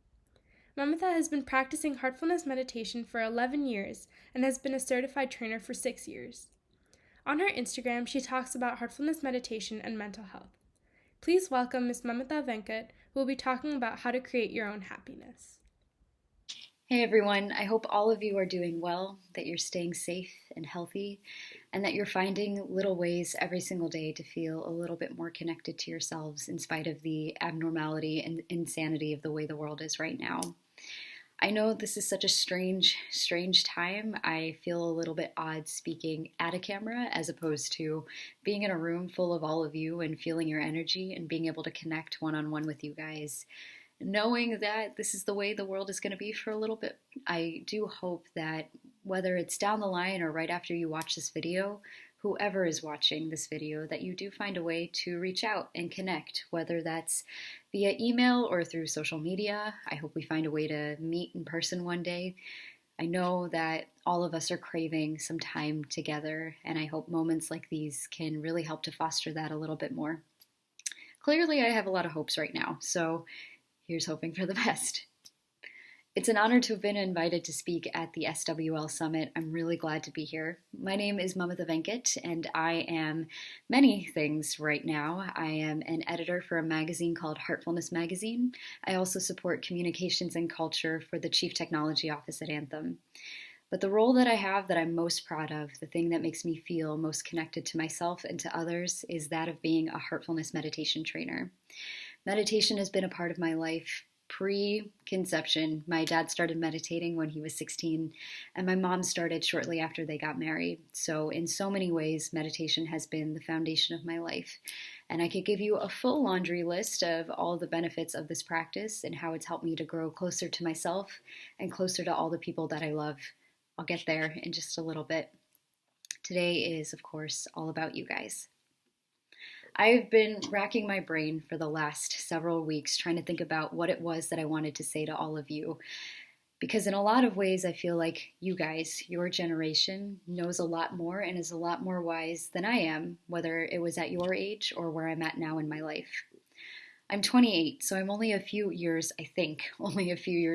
Mamata has been practicing heartfulness meditation for 11 years and has been a certified trainer for 6 years. On her Instagram, she talks about heartfulness meditation and mental health. Please welcome Ms. Mamata Venkat, who will be talking about how to create your own happiness. Hey everyone, I hope all of you are doing well, that you're staying safe and healthy, and that you're finding little ways every single day to feel a little bit more connected to yourselves in spite of the abnormality and insanity of the way the world is right now. I know this is such a strange time. I feel a little bit odd speaking at a camera as opposed to being in a room full of all of you and feeling your energy and being able to connect one-on-one with you guys. Knowing that this is the way the world is going to be for a little bit, I do hope that whether it's down the line or right after you watch this video, whoever is watching this video, that you do find a way to reach out and connect, whether that's via email or through social media. I hope we find a way to meet in person one day. I know that all of us are craving some time together, and I hope moments like these can really help to foster that a little bit more. Clearly, I have a lot of hopes right now, so here's hoping for the best. It's an honor to have been invited to speak at the SWL Summit. I'm really glad to be here. My name is Mamata Venkat, and I am many things right now. I am an editor for a magazine called Heartfulness Magazine. I also support communications and culture for the Chief Technology Office at Anthem. But the role that I have that I'm most proud of, the thing that makes me feel most connected to myself and to others, is that of being a heartfulness meditation trainer. Meditation has been a part of my life pre-conception. My dad started meditating when he was 16, and my mom started shortly after they got married. So in so many ways, meditation has been the foundation of my life. And I could give you a full laundry list of all the benefits of this practice and how it's helped me to grow closer to myself and closer to all the people that I love. I'll get there in just a little bit. Today is, of course, all about you guys. I've been racking my brain for the last several weeks trying to think about what it was that I wanted to say to all of you. Because in a lot of ways, I feel like you guys, your generation, knows a lot more and is a lot more wise than I am, whether it was at your age or where I'm at now in my life. I'm 28, so I'm only a few years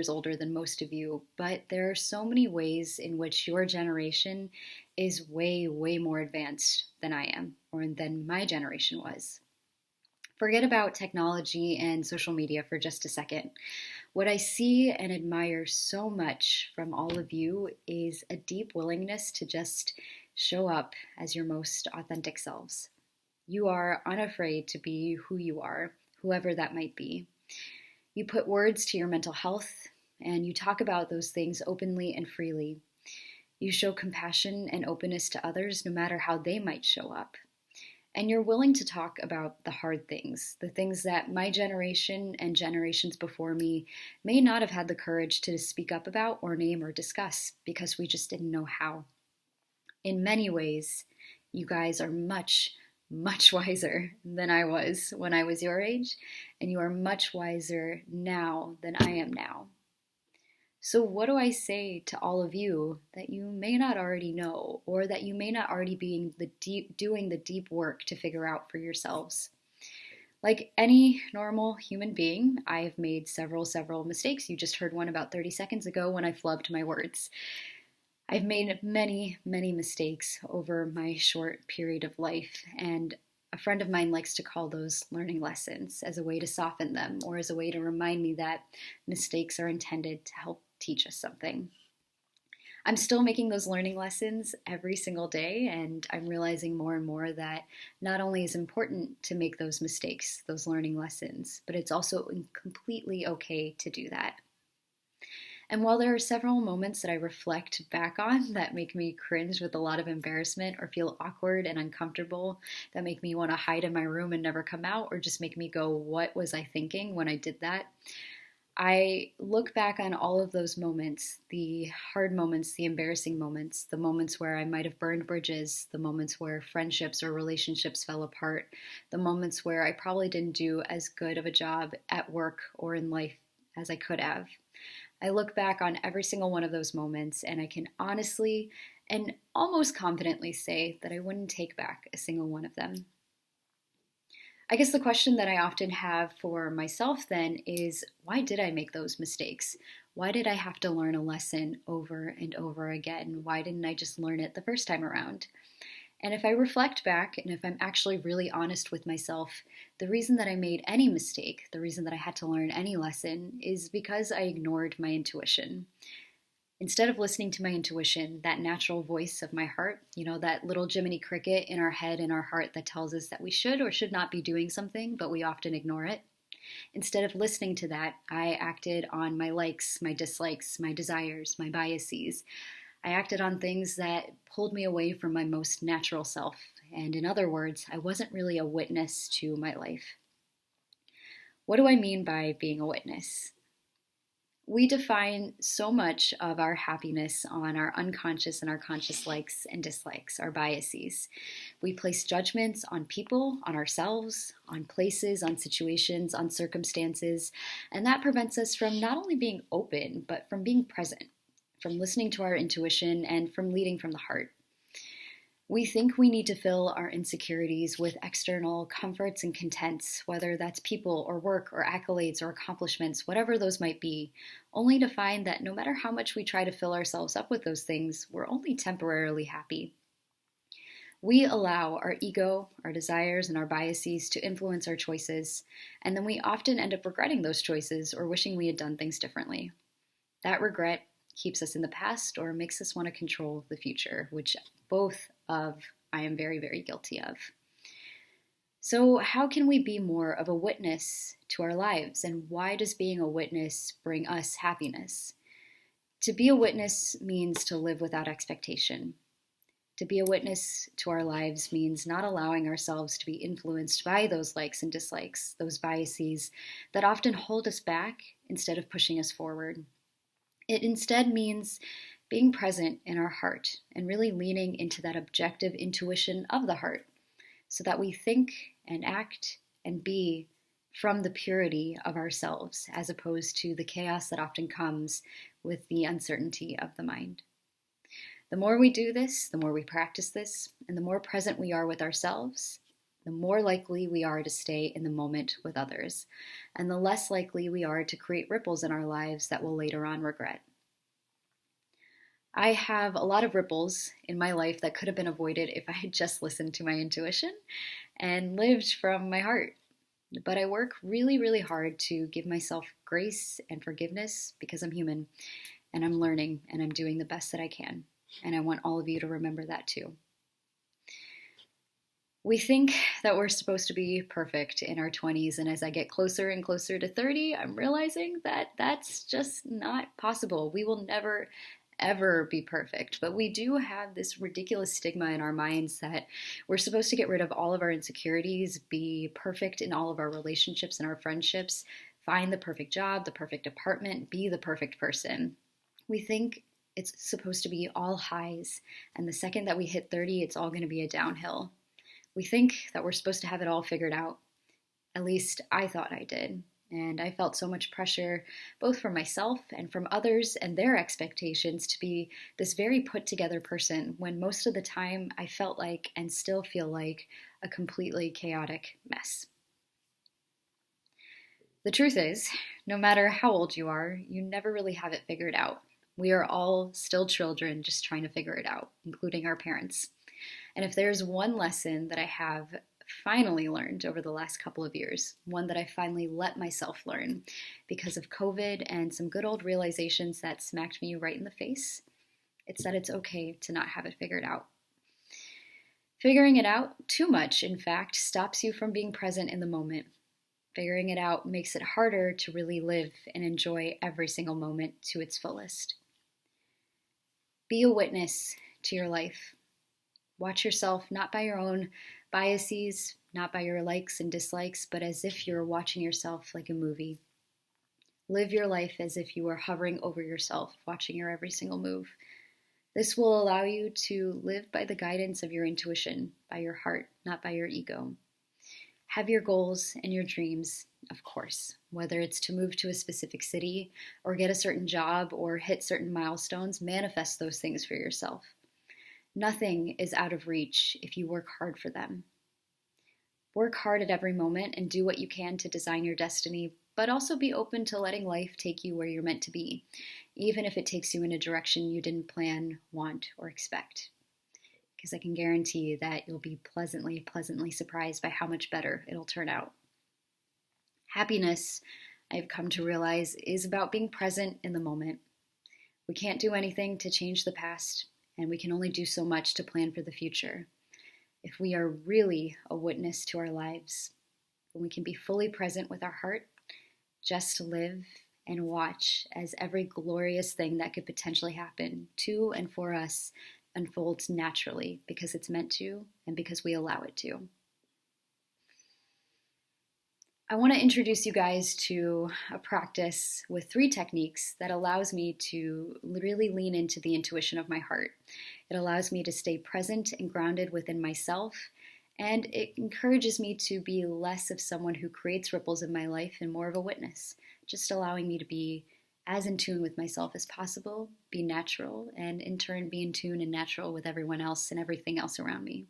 older than most of you, but there are so many ways in which your generation is way, way more advanced than I am, or than my generation was. Forget about technology and social media for just a second. What I see and admire so much from all of you is a deep willingness to just show up as your most authentic selves. You are unafraid to be who you are, whoever that might be. You put words to your mental health, and you talk about those things openly and freely. You show compassion and openness to others, no matter how they might show up. And you're willing to talk about the hard things, the things that my generation and generations before me may not have had the courage to speak up about or name or discuss because we just didn't know how. In many ways, you guys are much wiser than I was when I was your age, and you are much wiser now than I am now. So what do I say to all of you that you may not already know, or that you may not already be doing the deep work to figure out for yourselves? Like any normal human being, I have made several mistakes. You just heard one about 30 seconds ago when I flubbed my words. I've made many mistakes over my short period of life, and a friend of mine likes to call those learning lessons as a way to soften them or as a way to remind me that mistakes are intended to help teach us something. I'm still making those learning lessons every single day, and I'm realizing more and more that not only is it important to make those mistakes, those learning lessons, but it's also completely okay to do that. And while there are several moments that I reflect back on that make me cringe with a lot of embarrassment or feel awkward and uncomfortable, that make me want to hide in my room and never come out, or just make me go, what was I thinking when I did that? I look back on all of those moments, the hard moments, the embarrassing moments, the moments where I might have burned bridges, the moments where friendships or relationships fell apart, the moments where I probably didn't do as good of a job at work or in life as I could have. I look back on every single one of those moments and I can honestly and almost confidently say that I wouldn't take back a single one of them. I guess the question that I often have for myself then is, why did I make those mistakes? Why did I have to learn a lesson over and over again? Why didn't I just learn it the first time around? And if I reflect back and if I'm actually really honest with myself, the reason that I made any mistake, the reason that I had to learn any lesson is because I ignored my intuition. Instead of listening to my intuition, that natural voice of my heart, that little Jiminy Cricket in our head and our heart that tells us that we should or should not be doing something, but we often ignore it. Instead of listening to that, I acted on my likes, my dislikes, my desires, my biases. I acted on things that pulled me away from my most natural self. And in other words, I wasn't really a witness to my life. What do I mean by being a witness? We define so much of our happiness on our unconscious and our conscious likes and dislikes, our biases. We place judgments on people, on ourselves, on places, on situations, on circumstances, and that prevents us from not only being open, but from being present, from listening to our intuition, and from leading from the heart. We think we need to fill our insecurities with external comforts and contents, whether that's people or work or accolades or accomplishments, whatever those might be, only to find that no matter how much we try to fill ourselves up with those things, we're only temporarily happy. We allow our ego, our desires, and our biases to influence our choices, and then we often end up regretting those choices or wishing we had done things differently. That regret keeps us in the past or makes us want to control the future, which both of I am very, very guilty of. So how can we be more of a witness to our lives, and why does being a witness bring us happiness? To be a witness means to live without expectation. To be a witness to our lives means not allowing ourselves to be influenced by those likes and dislikes, those biases that often hold us back instead of pushing us forward. It instead means being present in our heart and really leaning into that objective intuition of the heart so that we think and act and be from the purity of ourselves as opposed to the chaos that often comes with the uncertainty of the mind. The more we do this, the more we practice this, and the more present we are with ourselves, the more likely we are to stay in the moment with others, and the less likely we are to create ripples in our lives that we'll later on regret. I have a lot of ripples in my life that could have been avoided if I had just listened to my intuition and lived from my heart. But I work really, really hard to give myself grace and forgiveness because I'm human and I'm learning and I'm doing the best that I can. And I want all of you to remember that too. We think that we're supposed to be perfect in our 20s, and as I get closer and closer to 30, I'm realizing that that's just not possible. We will never ever be perfect, but we do have this ridiculous stigma in our minds that we're supposed to get rid of all of our insecurities, be perfect in all of our relationships and our friendships, find the perfect job, the perfect apartment, be the perfect person. We think it's supposed to be all highs, and the second that we hit 30, it's all going to be a downhill. We think that we're supposed to have it all figured out. At least I thought I did. And I felt so much pressure, both from myself and from others and their expectations to be this very put together person, when most of the time I felt like and still feel like a completely chaotic mess. The truth is, no matter how old you are, you never really have it figured out. We are all still children just trying to figure it out, including our parents. And if there's one lesson that I have finally learned over the last couple of years, one that I finally let myself learn because of COVID and some good old realizations that smacked me right in the face, it's that it's okay to not have it figured out. Figuring it out too much, in fact, stops you from being present in the moment. Figuring it out makes it harder to really live and enjoy every single moment to its fullest. Be a witness to your life. Watch yourself not by your own biases, not by your likes and dislikes, but as if you're watching yourself like a movie. Live your life as if you were hovering over yourself, watching your every single move. This will allow you to live by the guidance of your intuition, by your heart, not by your ego. Have your goals and your dreams, of course, whether it's to move to a specific city or get a certain job or hit certain milestones, manifest those things for yourself. Nothing is out of reach if you work hard for them. Work hard at every moment and do what you can to design your destiny, but also be open to letting life take you where you're meant to be, even if it takes you in a direction you didn't plan, want, or expect. Because I can guarantee you that you'll be pleasantly surprised by how much better it'll turn out. Happiness, I've come to realize, is about being present in the moment. We can't do anything to change the past, and we can only do so much to plan for the future. If we are really a witness to our lives, then we can be fully present with our heart, just to live and watch as every glorious thing that could potentially happen to and for us unfolds naturally because it's meant to and because we allow it to. I want to introduce you guys to a practice with 3 techniques that allows me to really lean into the intuition of my heart. It allows me to stay present and grounded within myself, and it encourages me to be less of someone who creates ripples in my life and more of a witness, just allowing me to be as in tune with myself as possible, be natural, and in turn be in tune and natural with everyone else and everything else around me.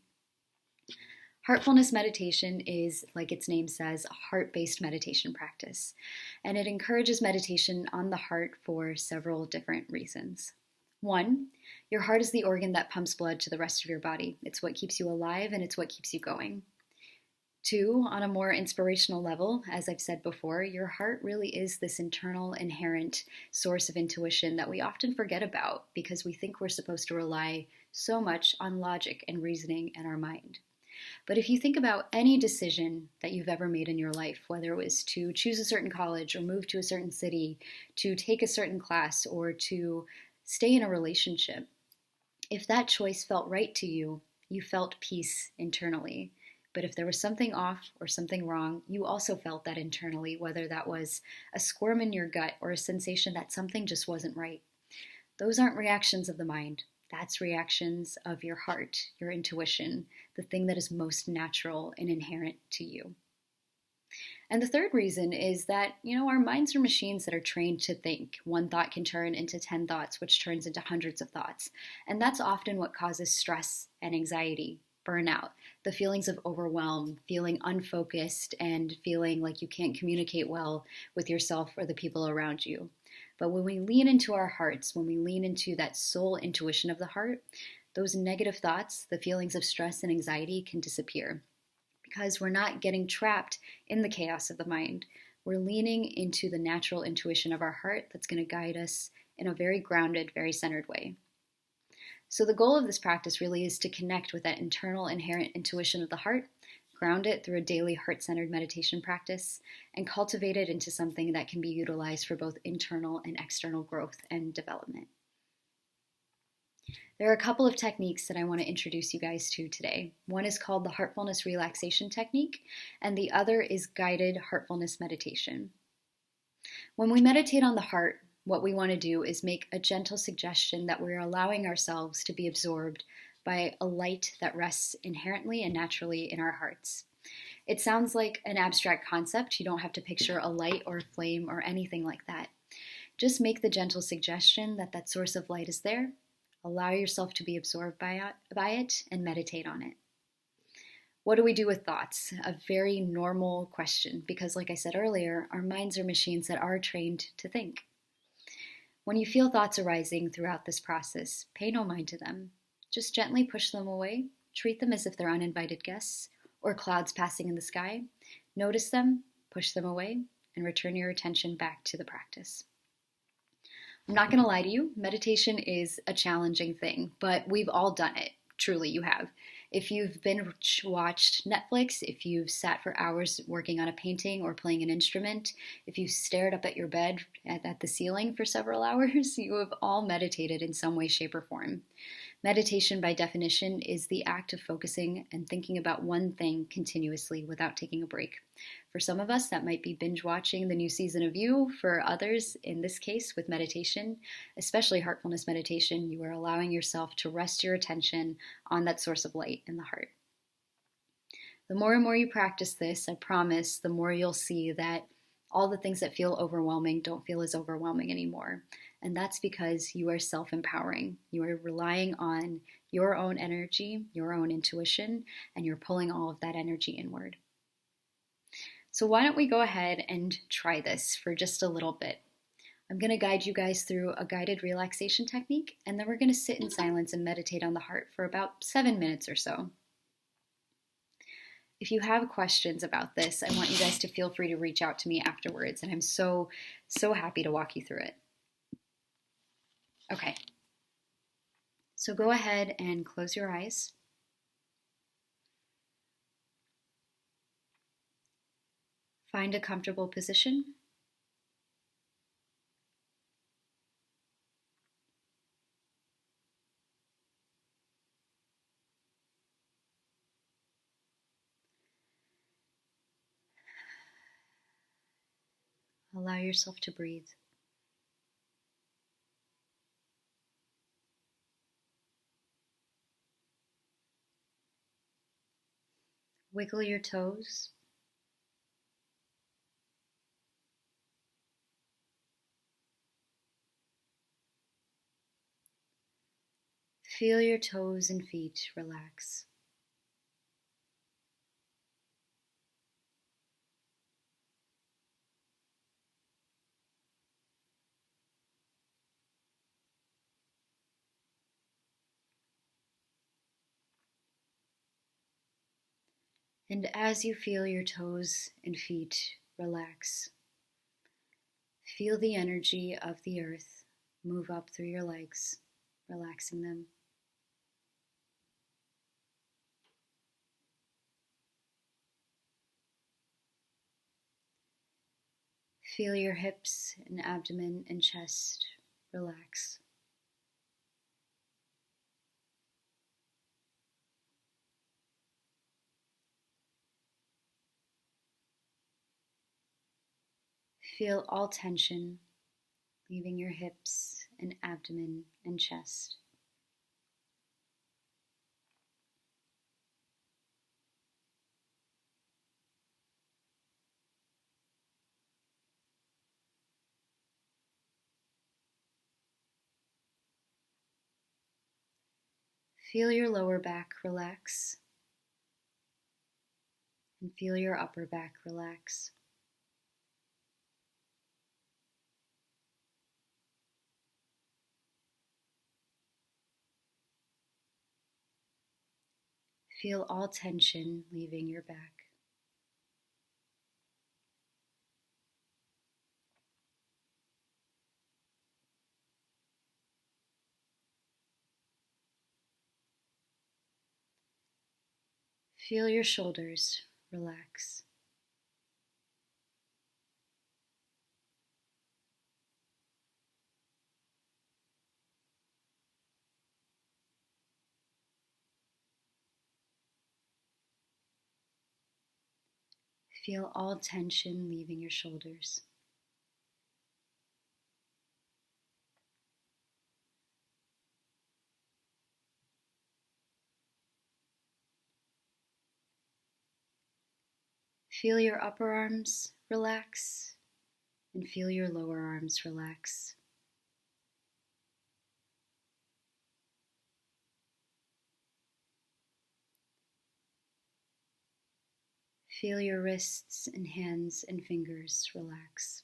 Heartfulness meditation is, like its name says, a heart-based meditation practice, and it encourages meditation on the heart for several different reasons. 1, your heart is the organ that pumps blood to the rest of your body. It's what keeps you alive and it's what keeps you going. 2, on a more inspirational level, as I've said before, your heart really is this internal, inherent source of intuition that we often forget about because we think we're supposed to rely so much on logic and reasoning and our mind. But if you think about any decision that you've ever made in your life, whether it was to choose a certain college or move to a certain city, to take a certain class, or to stay in a relationship, if that choice felt right to you, you felt peace internally. But if there was something off or something wrong, you also felt that internally, whether that was a squirm in your gut or a sensation that something just wasn't right. Those aren't reactions of the mind. That's reactions of your heart, your intuition, the thing that is most natural and inherent to you. And the third reason is that, our minds are machines that are trained to think. One thought can turn into 10 thoughts, which turns into hundreds of thoughts. And that's often what causes stress and anxiety, burnout, the feelings of overwhelm, feeling unfocused, and feeling like you can't communicate well with yourself or the people around you. But when we lean into our hearts, when we lean into that soul intuition of the heart, those negative thoughts, the feelings of stress and anxiety can disappear because we're not getting trapped in the chaos of the mind. We're leaning into the natural intuition of our heart that's going to guide us in a very grounded, very centered way. So the goal of this practice really is to connect with that internal, inherent intuition of the heart, ground it through a daily heart-centered meditation practice, and cultivate it into something that can be utilized for both internal and external growth and development. There are a couple of techniques that I want to introduce you guys to today. One is called the Heartfulness Relaxation Technique, and the other is Guided Heartfulness Meditation. When we meditate on the heart, what we want to do is make a gentle suggestion that we're allowing ourselves to be absorbed by a light that rests inherently and naturally in our hearts. It sounds like an abstract concept. You don't have to picture a light or a flame or anything like that. Just make the gentle suggestion that that source of light is there. Allow yourself to be absorbed by it and meditate on it. What do we do with thoughts? A very normal question because, like I said earlier, our minds are machines that are trained to think. When you feel thoughts arising throughout this process, pay no mind to them. Just gently push them away, treat them as if they're uninvited guests or clouds passing in the sky. Notice them, push them away, and return your attention back to the practice. I'm not going to lie to you, meditation is a challenging thing, but we've all done it. Truly, you have. If you've binge watched Netflix, if you've sat for hours working on a painting or playing an instrument, if you stared up at your bed at the ceiling for several hours, you have all meditated in some way, shape, or form. Meditation, by definition, is the act of focusing and thinking about one thing continuously without taking a break. For some of us, that might be binge watching the new season of You. For others, in this case, with meditation, especially heartfulness meditation, you are allowing yourself to rest your attention on that source of light in the heart. The more and more you practice this, I promise, the more you'll see that all the things that feel overwhelming don't feel as overwhelming anymore. And that's because you are self-empowering. You are relying on your own energy, your own intuition, and you're pulling all of that energy inward. So why don't we go ahead and try this for just a little bit. I'm going to guide you guys through a guided relaxation technique, and then we're going to sit in silence and meditate on the heart for about 7 minutes or so. If you have questions about this, I want you guys to feel free to reach out to me afterwards, and I'm so happy to walk you through it. Okay, so go ahead and close your eyes. Find a comfortable position. Allow yourself to breathe. Wiggle your toes. Feel your toes and feet relax. And as you feel your toes and feet relax, feel the energy of the earth move up through your legs, relaxing them. Feel your hips and abdomen and chest relax. Feel all tension leaving your hips and abdomen and chest. Feel your lower back relax and feel your upper back relax. Feel all tension leaving your back. Feel your shoulders relax. Feel all tension leaving your shoulders. Feel your upper arms relax and feel your lower arms relax. Feel your wrists and hands and fingers relax.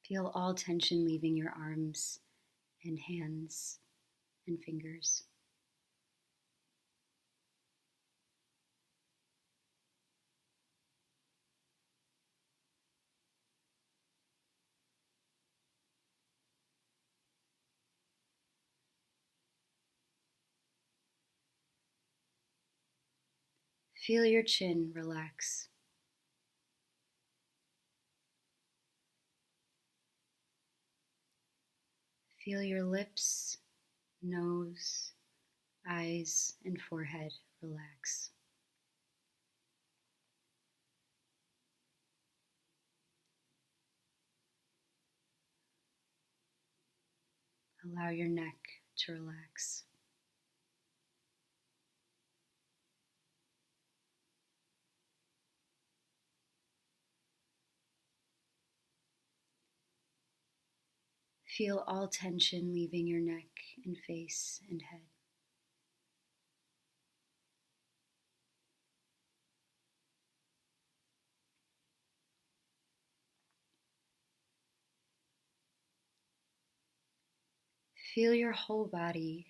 Feel all tension leaving your arms and hands and fingers. Feel your chin relax. Feel your lips, nose, eyes, and forehead relax. Allow your neck to relax. Feel all tension leaving your neck and face and head. Feel your whole body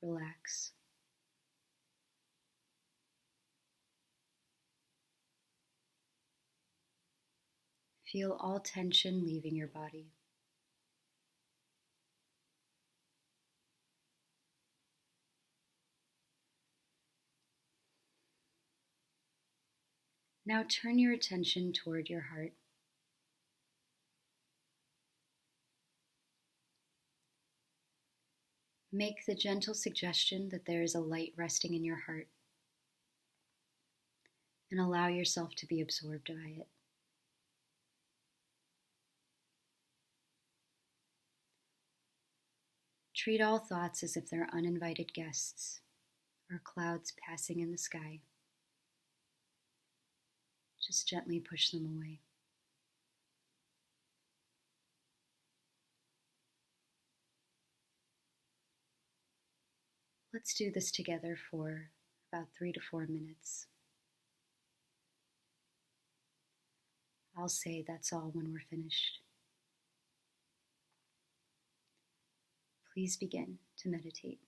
relax. Feel all tension leaving your body. Now turn your attention toward your heart. Make the gentle suggestion that there is a light resting in your heart, and allow yourself to be absorbed by it. Treat all thoughts as if they're uninvited guests or clouds passing in the sky. Just gently push them away. Let's do this together for about 3 to 4 minutes. I'll say that's all when we're finished. Please begin to meditate.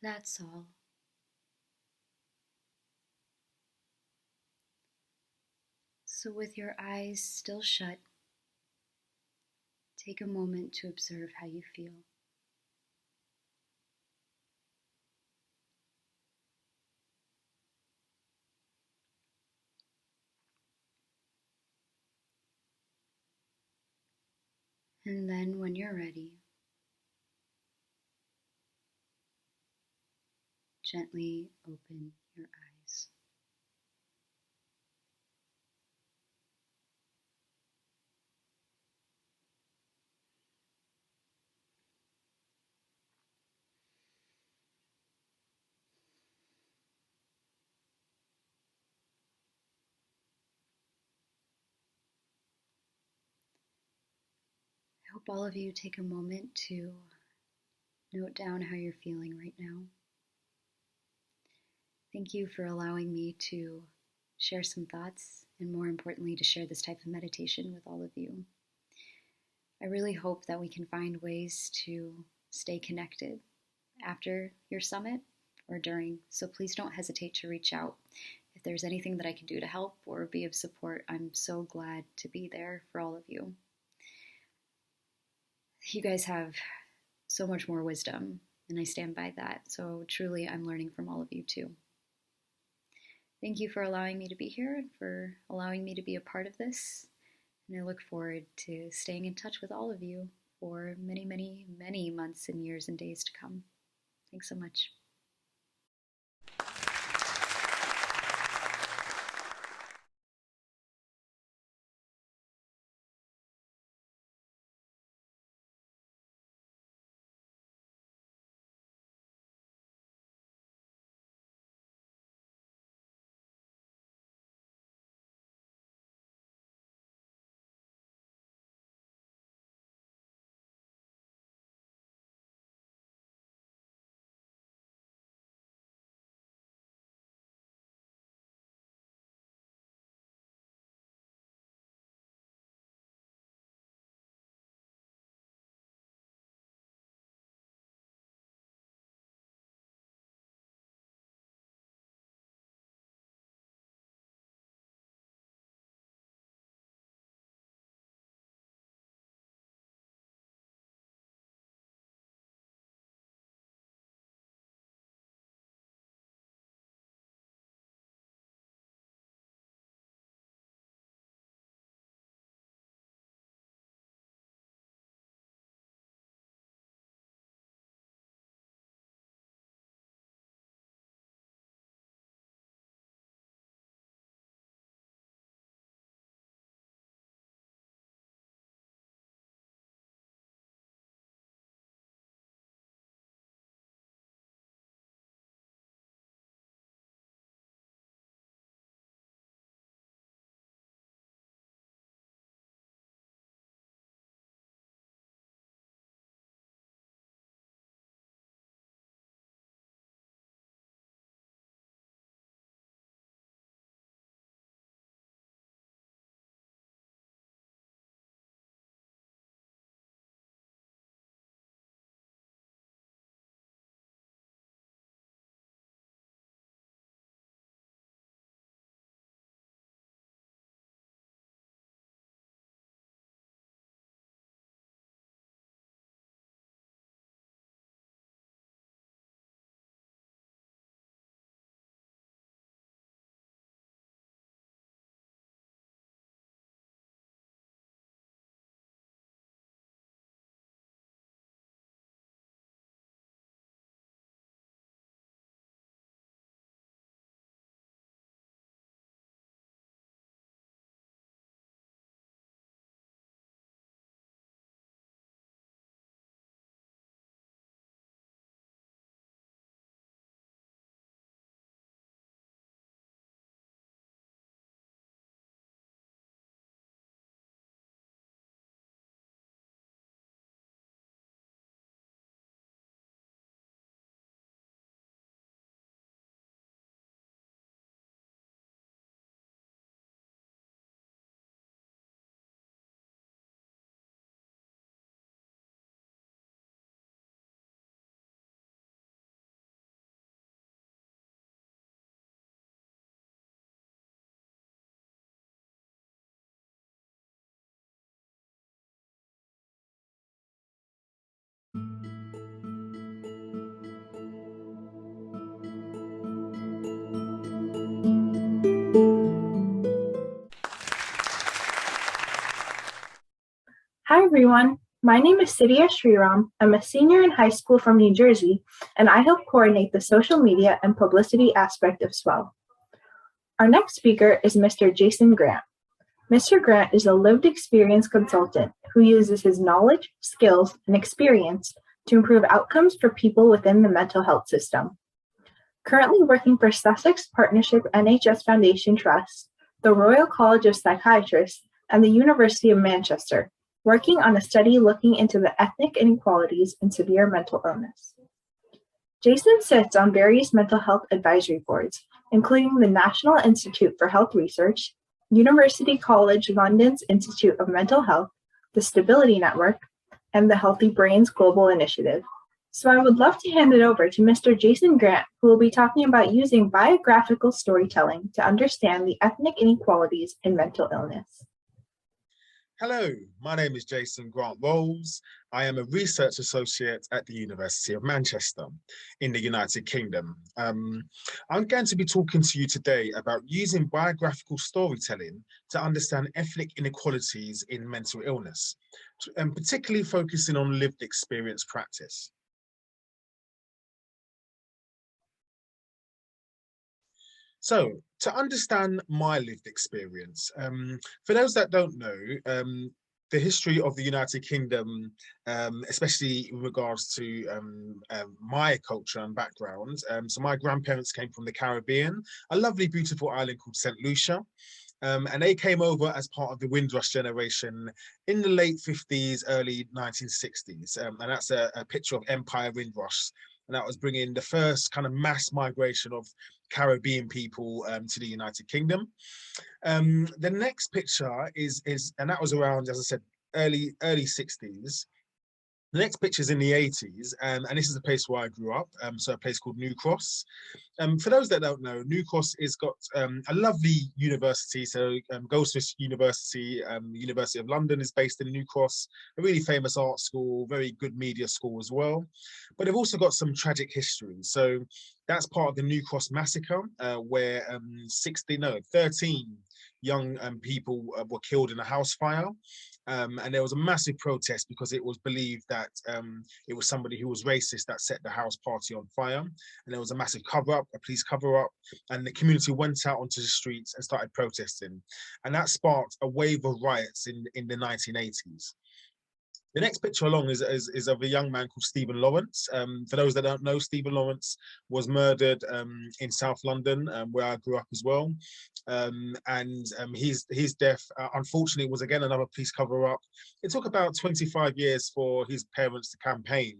That's all. So with your eyes still shut, take a moment to observe how you feel. And then when you're ready, gently open your eyes. hope all of you take a moment to note down how you're feeling right now. Thank you for allowing me to share some thoughts, and more importantly, to share this type of meditation with all of you. I really hope that we can find ways to stay connected after your summit or during, so please don't hesitate to reach out. If there's anything that I can do to help or be of support, I'm so glad to be there for all of you. You guys have so much more wisdom, and I stand by that. So truly, I'm learning from all of you too. Thank you for allowing me to be here and for allowing me to be a part of this. And I look forward to staying in touch with all of you for many, many, many months and years and days to come. Thanks so much. Hi everyone, my name is Sidhya Sriram. I'm a senior in high school from New Jersey, and I help coordinate the social media and publicity aspect of SWL. Our next speaker is Mr. Jason Grant. Mr. Grant is a lived experience consultant who uses his knowledge, skills, and experience to improve outcomes for people within the mental health system. Currently working for Sussex Partnership NHS Foundation Trust, the Royal College of Psychiatrists, and the University of Manchester, working on a study looking into the ethnic inequalities in severe mental illness. Jason sits on various mental health advisory boards, including the National Institute for Health Research, University College London's Institute of Mental Health, the Stability Network, and the Healthy Brains Global Initiative. So I would love to hand it over to Mr. Jason Grant, who will be talking about using biographical storytelling to understand the ethnic inequalities in mental illness. Hello, my name is Jason Grant Rolls. I am a research associate at the University of Manchester in the United Kingdom. I'm going to be talking to you today about using biographical storytelling to understand ethnic inequalities in mental illness, and particularly focusing on lived experience practice. So, to understand my lived experience, for those that don't know, the history of the United Kingdom, especially in regards to my culture and background. So my grandparents came from the Caribbean, a lovely, beautiful island called St. Lucia. And they came over as part of the Windrush generation in the late 50s, early 1960s. And that's a picture of Empire Windrush. And that was bringing the first kind of mass migration of Caribbean people to the United Kingdom. The next picture is, and that was around, as I said, early 60s. The next picture is in the 80s, and this is a place where I grew up, so a place called New Cross. For those that don't know, New Cross has got a lovely university, so Goldsmiths University, the University of London is based in New Cross, a really famous art school, very good media school as well. But they've also got some tragic history. So that's part of the New Cross massacre, where 13 young people were killed in a house fire. And there was a massive protest because it was believed that it was somebody who was racist that set the house party on fire. And there was a massive cover-up, a police cover-up, and the community went out onto the streets and started protesting. And that sparked a wave of riots in the 1980s. The next picture along is of a young man called Stephen Lawrence. For those that don't know, Stephen Lawrence was murdered in South London, where I grew up as well. His death, unfortunately, was again another police cover-up. It took about 25 years for his parents to campaign,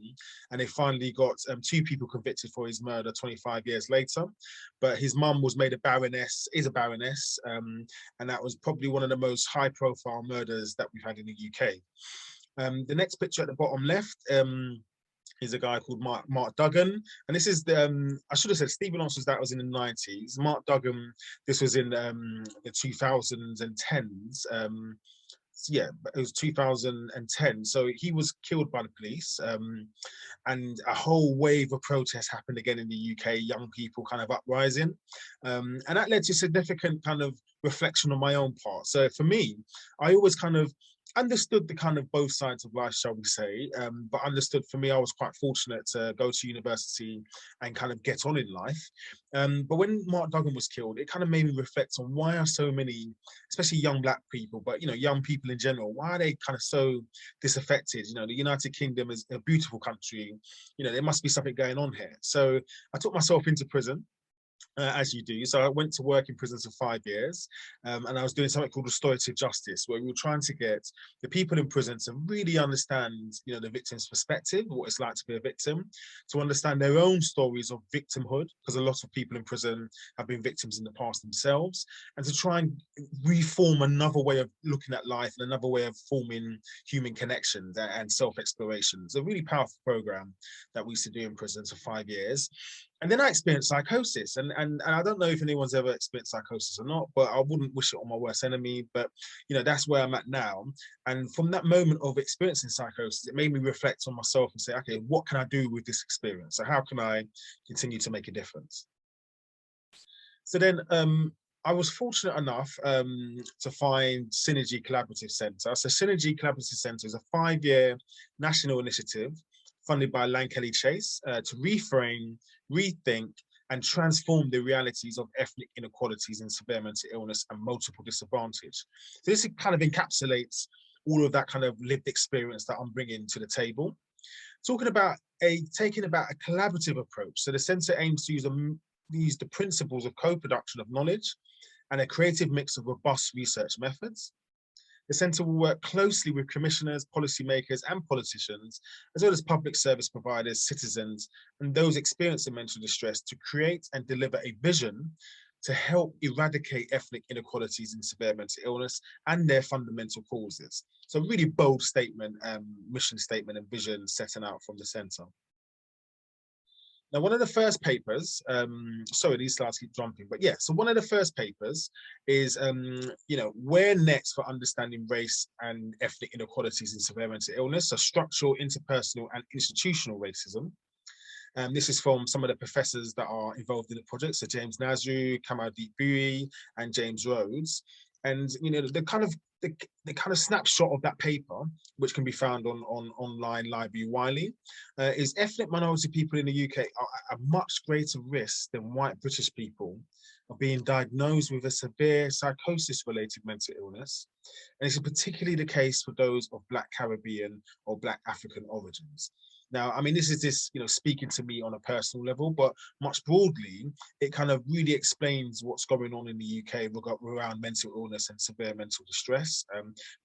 and they finally got 2 people convicted for his murder 25 years later. But his mum was made a baroness, and that was probably one of the most high-profile murders that we've had in the UK. The next picture at the bottom left is a guy called Mark Duggan, and this is the I should have said Stephen Lawrence was in the 90s. Mark Duggan, this was in the 2010s. Yeah, it was 2010. So he was killed by the police, and a whole wave of protests happened again in the UK. Young people kind of uprising, and that led to significant kind of reflection on my own part. So for me, I always kind of understood the kind of both sides of life, shall we say, but understood for me, I was quite fortunate to go to university and kind of get on in life. But when Mark Duggan was killed, it kind of made me reflect on why are so many, especially young Black people, but young people in general, why are they kind of so disaffected? The United Kingdom is a beautiful country. There must be something going on here. So I took myself into prison. As you do. So I went to work in prisons for 5 years, and I was doing something called restorative justice, where we were trying to get the people in prison to really understand, the victim's perspective, what it's like to be a victim, to understand their own stories of victimhood, because a lot of people in prison have been victims in the past themselves, and to try and reform another way of looking at life and another way of forming human connections and self-exploration. It's a really powerful program that we used to do in prison for 5 years. And then I experienced psychosis, and I don't know if anyone's ever experienced psychosis or not, but I wouldn't wish it on my worst enemy. But that's where I'm at now. And from that moment of experiencing psychosis, it made me reflect on myself and say, okay, what can I do with this experience? So how can I continue to make a difference? So then I was fortunate enough to find Synergy Collaborative Centre. So Synergy Collaborative Centre is a 5-year national initiative funded by Lankelly Chase to reframe, rethink, and transform the realities of ethnic inequalities in severe mental illness and multiple disadvantage. So this kind of encapsulates all of that kind of lived experience that I'm bringing to the table. Taking about a collaborative approach. So the centre aims to use the principles of co-production of knowledge and a creative mix of robust research methods. The centre will work closely with commissioners, policymakers and politicians, as well as public service providers, citizens, and those experiencing mental distress to create and deliver a vision to help eradicate ethnic inequalities in severe mental illness and their fundamental causes. So really bold statement, mission statement and vision setting out from the centre. Now, one of the first papers, sorry, these slides keep jumping, but yeah, so one of the first papers is, where next for understanding race and ethnic inequalities in severe mental illness, so structural, interpersonal and institutional racism. This is from some of the professors that are involved in the project, so James Nazru, Kamaldeep Bui, and James Rhodes. And the kind of snapshot of that paper, which can be found on online Library Wiley, is ethnic minority people in the UK are at a much greater risk than white British people of being diagnosed with a severe psychosis-related mental illness. And this is particularly the case for those of Black Caribbean or Black African origins. Now, I mean, this is speaking to me on a personal level, but much broadly, it kind of really explains what's going on in the UK around mental illness and severe mental distress,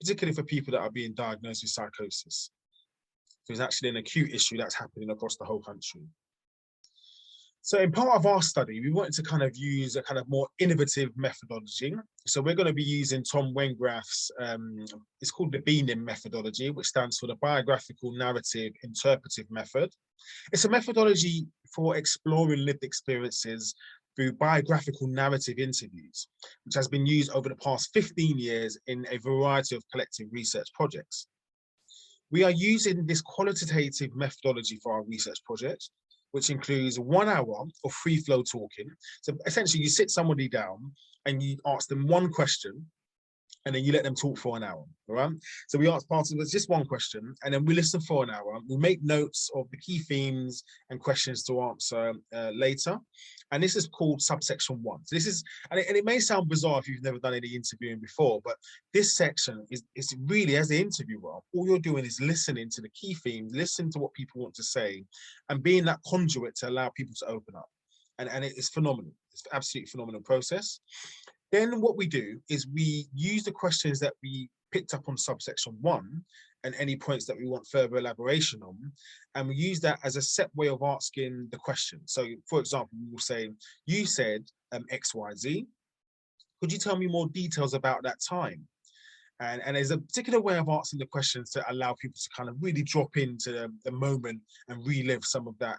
particularly for people that are being diagnosed with psychosis. So it's actually an acute issue that's happening across the whole country. So in part of our study, we wanted to kind of use a kind of more innovative methodology. So we're going to be using Tom Wengraf's, it's called the BNIM methodology, which stands for the Biographical Narrative Interpretive Method. It's a methodology for exploring lived experiences through biographical narrative interviews, which has been used over the past 15 years in a variety of collective research projects. We are using this qualitative methodology for our research project, which includes 1 hour of free flow talking. So essentially you sit somebody down and you ask them one question and then you let them talk for an hour, all right? So we ask participants just one question and then we listen for an hour. We'll make notes of the key themes and questions to answer later. And this is called subsection 1. So this is, and it may sound bizarre if you've never done any interviewing before, but this section is really, as the interviewer, all you're doing is listening to the key themes, listen to what people want to say, and being that conduit to allow people to open up. And it's phenomenal. It's an absolutely phenomenal process. Then what we do is we use the questions that we picked up on subsection 1 and any points that we want further elaboration on, and we use that as a set way of asking the question. So for example, we will say, you said X, Y, Z. Could you tell me more details about that time? And there's a particular way of asking the questions to allow people to kind of really drop into the moment and relive some of that,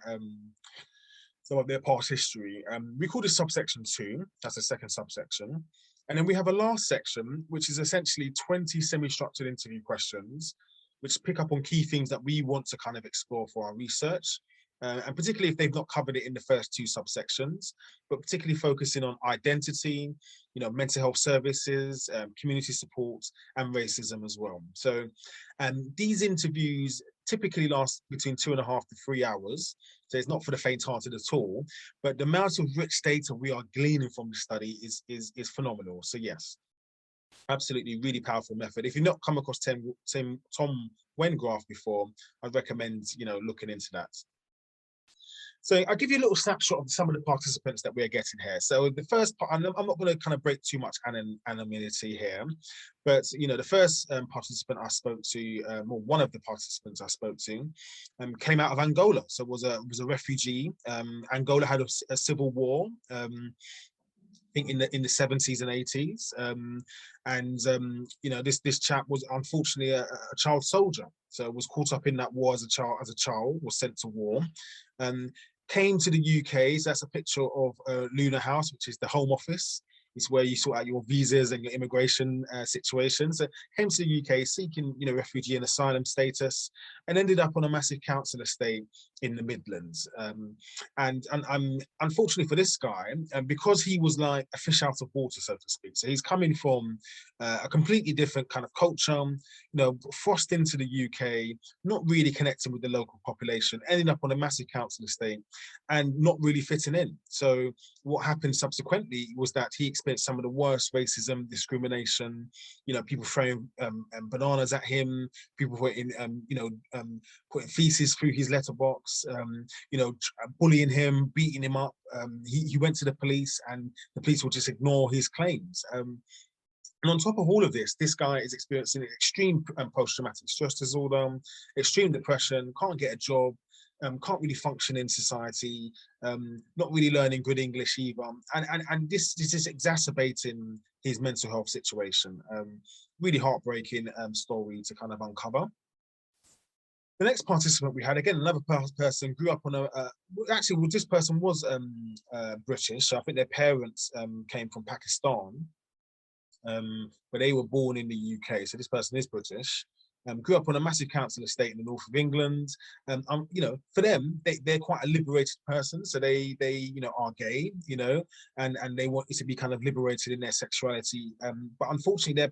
some of their past history. We call this subsection 2, that's the second subsection. And then we have a last section, which is essentially 20 semi-structured interview questions, which pick up on key things that we want to kind of explore for our research. And particularly if they've not covered it in the first 2 subsections, but particularly focusing on identity, mental health services, community support, and racism as well. So these interviews typically last between 2.5 to 3 hours. So it's not for the faint-hearted at all, but the amount of rich data we are gleaning from the study is phenomenal. So yes, absolutely really powerful method. If you've not come across Tom Wengraf before, I'd recommend, looking into that. So I'll give you a little snapshot of some of the participants that we're getting here. So the first part, I'm not going to kind of break too much anonymity here, but the first participant I spoke to, or one of the participants I spoke to, came out of Angola. So was a refugee. Angola had a civil war. I think in the 70s and 80s, this chap was unfortunately a child soldier, so was caught up in that war as a child, was sent to war. Came to the UK, so that's a picture of Luna House, which is the Home Office. It's where you sort out your visas and your immigration situations. So came to the UK seeking, refugee and asylum status, and ended up on a massive council estate in the Midlands. And unfortunately for this guy, because he was like a fish out of water, so to speak. So he's coming from a completely different kind of culture, thrust into the UK, not really connecting with the local population, ending up on a massive council estate and not really fitting in. So what happened subsequently was that he experienced some of the worst racism, discrimination, people throwing bananas at him, people putting, putting feces through his letterbox, bullying him, beating him up. He went to the police and the police would just ignore his claims. And on top of all of this guy is experiencing extreme post-traumatic stress disorder, extreme depression, can't get a job, can't really function in society, not really learning good English either. And this is exacerbating his mental health situation. Really heartbreaking story to kind of uncover. The next participant we had, again, another person grew up on actually, well, this person was British. So I think their parents came from Pakistan, but they were born in the UK. So this person is British. Grew up on a massive council estate in the north of England. You know, for them, they're quite a liberated person. So they you know, are gay, you know, and they want to be kind of liberated in their sexuality. But unfortunately,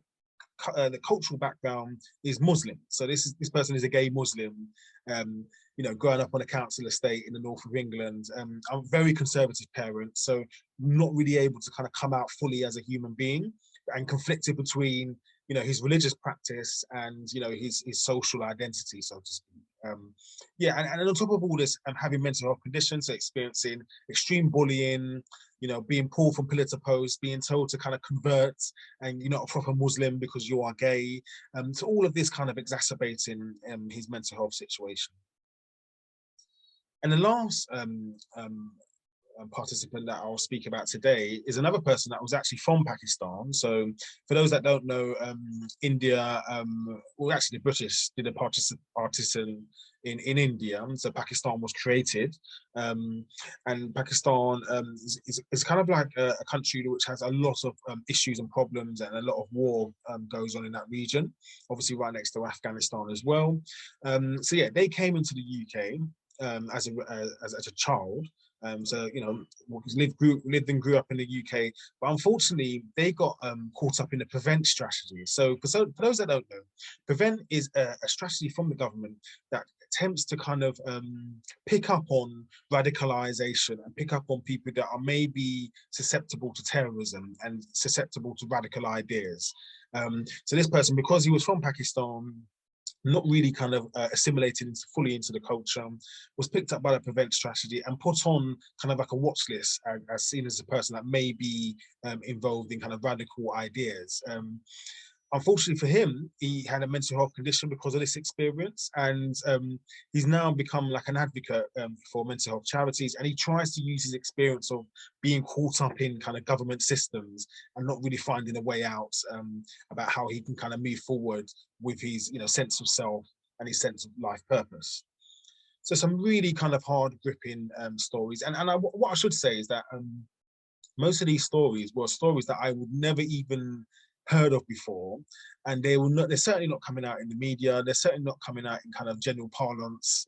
the cultural background is Muslim. So this person is a gay Muslim, you know, growing up on a council estate in the north of England. I'm a very conservative parent, so not really able to kind of come out fully as a human being, and conflicted between, you know, his religious practice and, you know, his social identity, so to speak. Yeah, and on top of all this, having mental health conditions, so experiencing extreme bullying, you know, being pulled from pillar to post, being told to kind of convert and you're not a proper Muslim because you are gay. So all of this kind of exacerbating his mental health situation. And the last participant that I'll speak about today is another person that was actually from Pakistan. So for those that don't know, India, well, actually the British did a partition in India. So Pakistan was created, and Pakistan is kind of like a country which has a lot of issues and problems, and a lot of war goes on in that region, obviously right next to Afghanistan as well. So yeah, they came into the UK as a child. So, you know, lived and grew up in the UK, but unfortunately they got caught up in the PREVENT strategy. So for those that don't know, PREVENT is a strategy from the government that attempts to kind of pick up on radicalization and pick up on people that are maybe susceptible to terrorism and susceptible to radical ideas. So this person, because he was from Pakistan, not really kind of assimilated fully into the culture, was picked up by the PREVENT strategy and put on kind of like a watch list as seen as a person that may be involved in kind of radical ideas. Unfortunately for him, he had a mental health condition because of this experience, and he's now become like an advocate for mental health charities, and he tries to use his experience of being caught up in kind of government systems and not really finding a way out, about how he can kind of move forward with his, you know, sense of self and his sense of life purpose. So some really kind of hard gripping stories, and what I should say is that most of these stories were stories that I would never even heard of before, and they're certainly not coming out in the media. They're certainly not coming out in kind of general parlance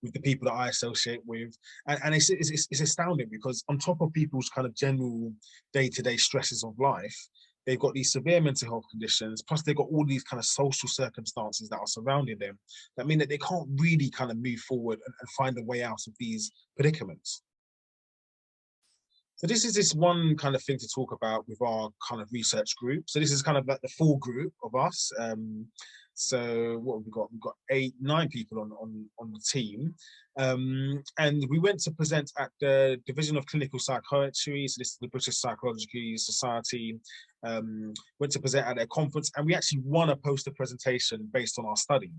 with the people that I associate with, and it's astounding, because on top of people's kind of general day-to-day stresses of life, they've got these severe mental health conditions, plus they've got all these kind of social circumstances that are surrounding them that mean that they can't really kind of move forward and find a way out of these predicaments. So this is this one kind of thing to talk about with our kind of research group. So this is kind of like the full group of us. So what have we got? We've got 9 people on the team. And we went to present at the Division of Clinical Psychiatry. So this is the British Psychological Society. Went to present at their conference, and we actually won a poster presentation based on our study.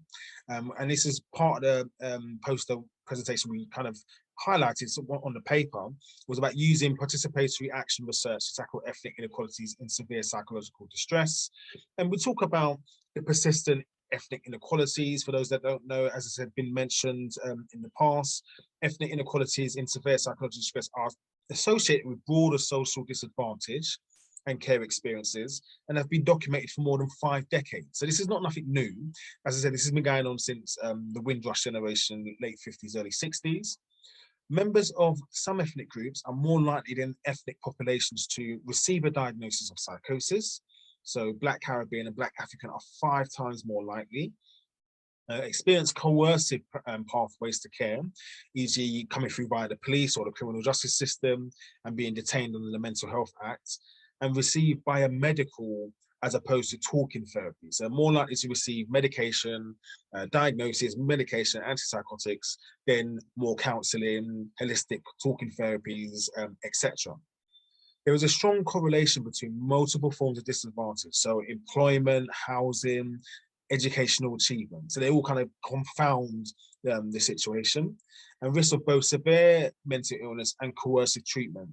And this is part of the poster presentation we kind of highlighted on the paper, was about using participatory action research to tackle ethnic inequalities in severe psychological distress. And we talk about the persistent ethnic inequalities. For those that don't know, as I said, been mentioned in the past, ethnic inequalities in severe psychological distress are associated with broader social disadvantage and care experiences, and have been documented for more than 5 decades. So this is not nothing new. As I said, this has been going on since the Windrush generation, late 50s, early 60s. Members of some ethnic groups are more likely than ethnic populations to receive a diagnosis of psychosis. So Black Caribbean and Black African are 5 times more likely. Experience coercive pathways to care, e.g. coming through via the police or the criminal justice system and being detained under the Mental Health Act, and receive biomedical as opposed to talking therapy. So more likely to receive medication, diagnosis, medication, antipsychotics, then more counseling, holistic talking therapies, etc. there is a strong correlation between multiple forms of disadvantage. So employment, housing, educational achievement. So they all kind of confound the situation and risk of both severe mental illness and coercive treatment.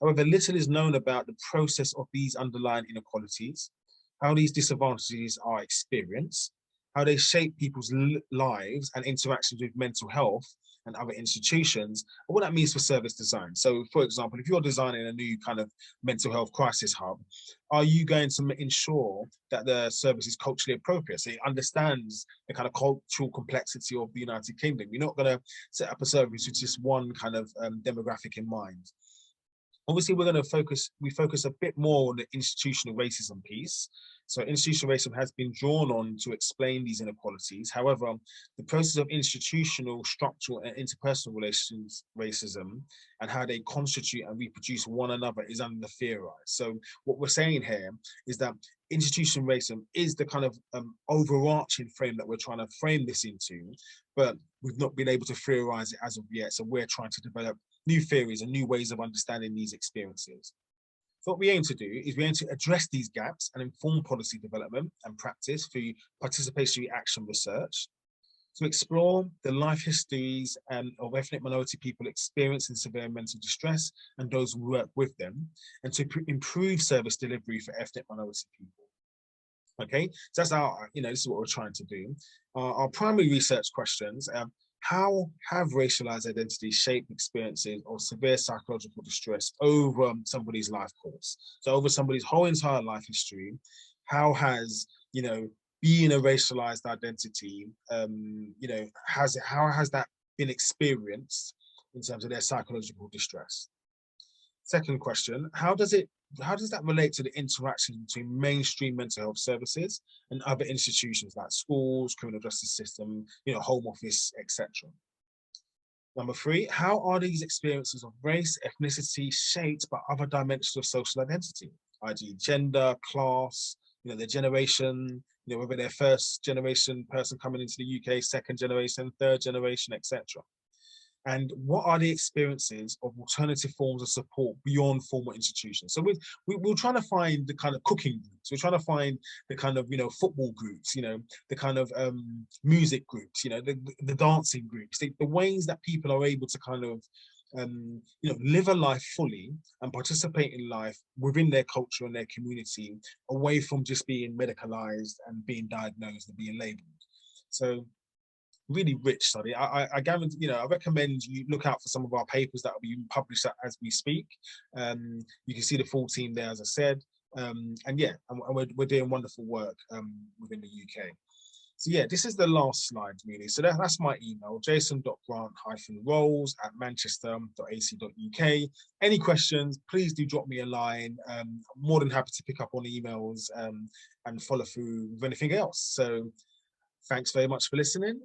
However, little is known about the process of these underlying inequalities, how these disadvantages are experienced, how they shape people's lives and interactions with mental health and other institutions, and what that means for service design. So, for example, if you're designing a new kind of mental health crisis hub, are you going to ensure that the service is culturally appropriate, so it understands the kind of cultural complexity of the United Kingdom? You're not going to set up a service with just one kind of demographic in mind. Obviously, we focus a bit more on the institutional racism piece. So institutional racism has been drawn on to explain these inequalities. However, the process of institutional, structural, and interpersonal relations racism and how they constitute and reproduce one another is under theorized. So what we're saying here is that institutional racism is the kind of overarching frame that we're trying to frame this into, but we've not been able to theorize it as of yet. So we're trying to develop new theories and new ways of understanding these experiences. So what we aim to do is we aim to address these gaps and inform policy development and practice through participatory action research, to explore the life histories of ethnic minority people experiencing severe mental distress and those who work with them, and to improve service delivery for ethnic minority people. Okay, so that's our, this is what we're trying to do. Our primary research questions: how have racialized identities shaped experiences of severe psychological distress over somebody's life course? So over somebody's whole entire life history, how has, being a racialized identity, how has that been experienced in terms of their psychological distress? Second question, how does that relate to the interaction between mainstream mental health services and other institutions like schools, criminal justice system, home office, etc.? Number three, how are these experiences of race, ethnicity shaped by other dimensions of social identity, i.e. gender, class, their generation, whether they're first generation person coming into the UK, second generation, third generation, etc. And what are the experiences of alternative forms of support beyond formal institutions? So we're trying to find the kind of cooking groups, we're trying to find the kind of, football groups, the kind of music groups, the dancing groups, the ways that people are able to kind of, live a life fully and participate in life within their culture and their community, away from just being medicalized and being diagnosed and being labeled. So really rich study. I guarantee, I recommend you look out for some of our papers that will be published as we speak. You can see the full team there, as I said. And we're doing wonderful work within the UK. So yeah, this is the last slide really. So that's my email, jason.grant-rolls@manchester.ac.uk. Any questions, please do drop me a line. I'm more than happy to pick up on emails and follow through with anything else. So thanks very much for listening.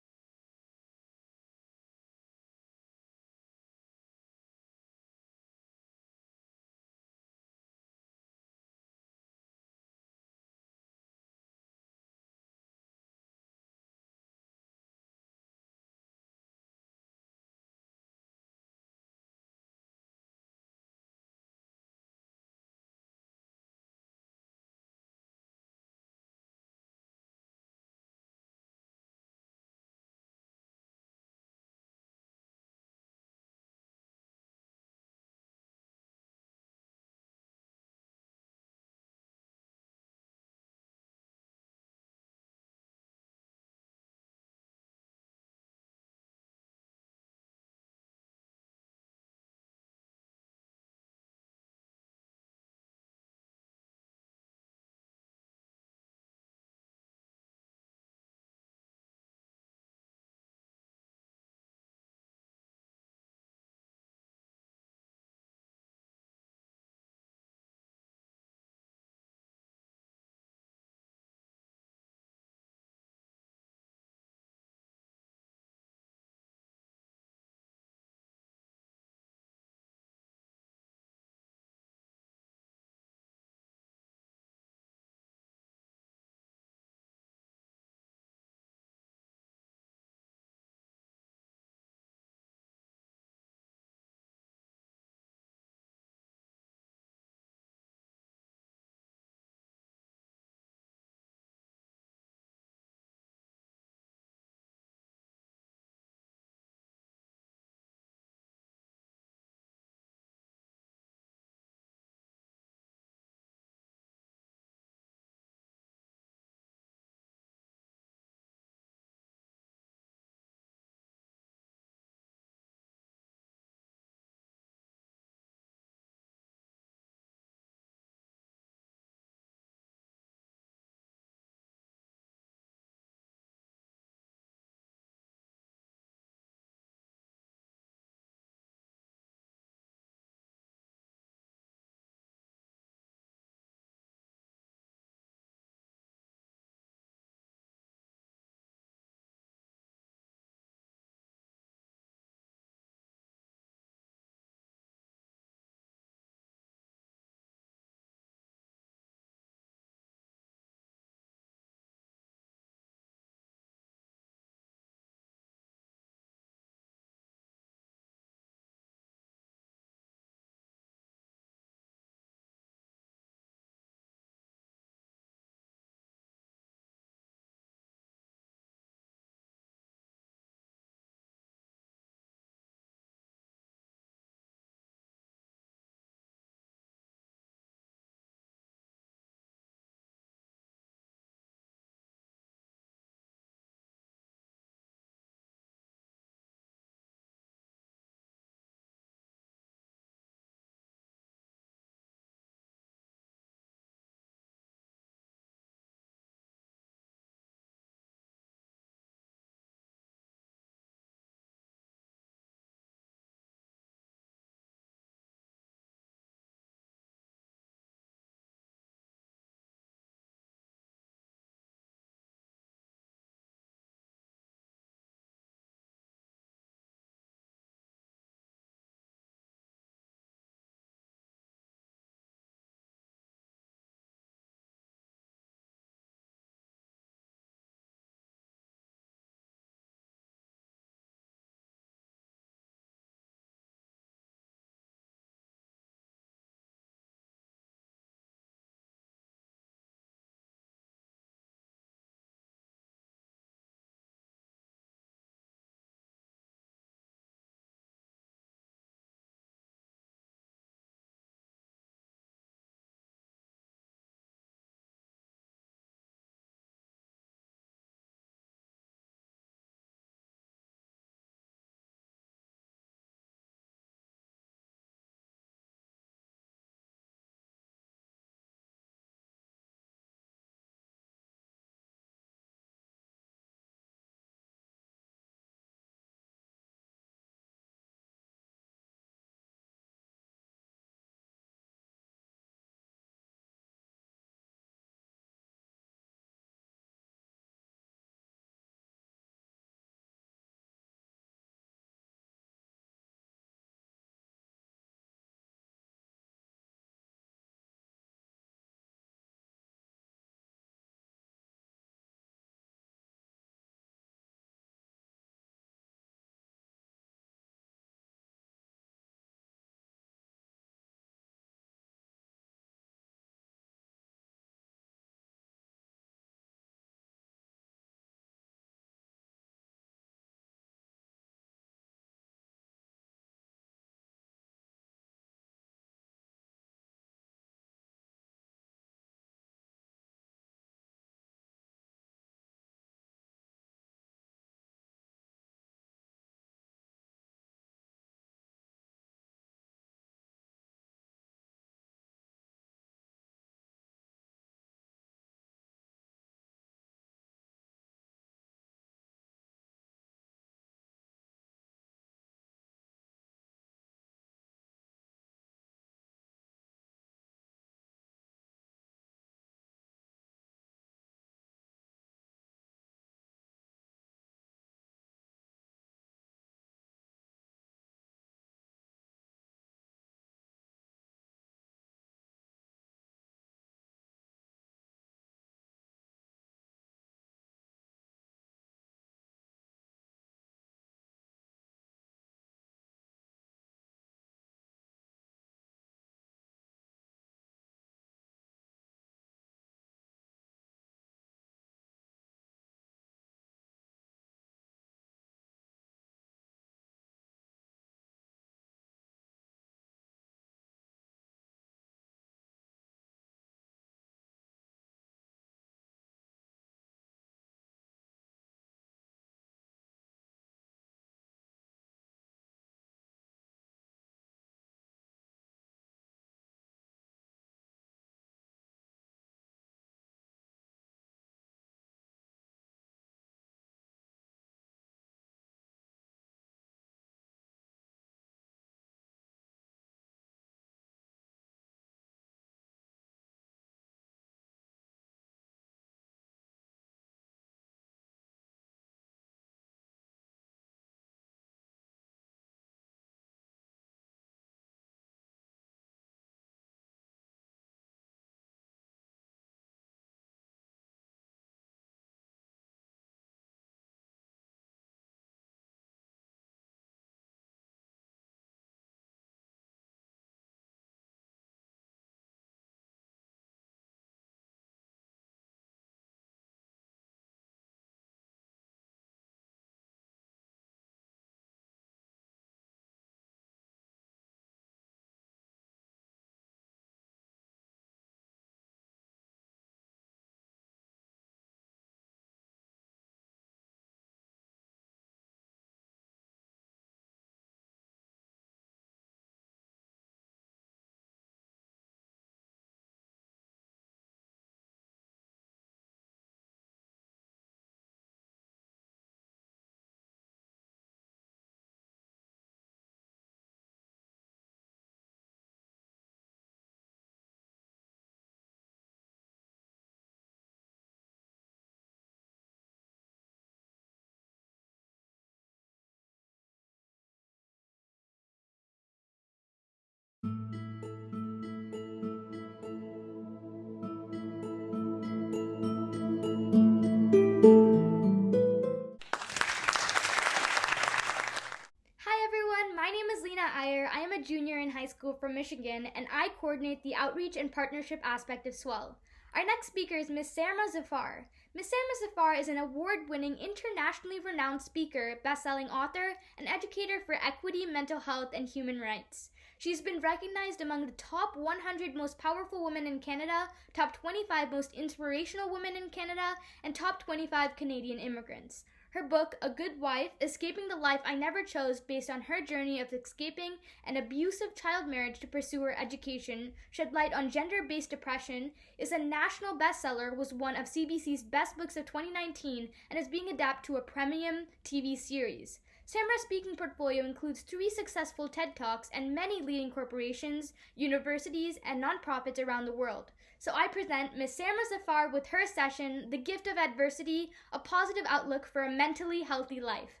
Taylor. I am a junior in high school from Michigan, and I coordinate the outreach and partnership aspect of SWL. Our next speaker is Ms. Sarma Zafar. Ms. Sarma Zafar is an award-winning, internationally renowned speaker, best-selling author, and educator for equity, mental health, and human rights. She's been recognized among the top 100 most powerful women in Canada, top 25 most inspirational women in Canada, and top 25 Canadian immigrants. Her book, A Good Wife, Escaping the Life I Never Chose, based on her journey of escaping an abusive child marriage to pursue her education, shed light on gender-based depression, is a national bestseller, was one of CBC's best books of 2019, and is being adapted to a premium TV series. Samra's speaking portfolio includes 3 successful TED Talks and many leading corporations, universities, and nonprofits around the world. So I present Ms. Sarma Zafar with her session, The Gift of Adversity, a Positive Outlook for a Mentally Healthy Life.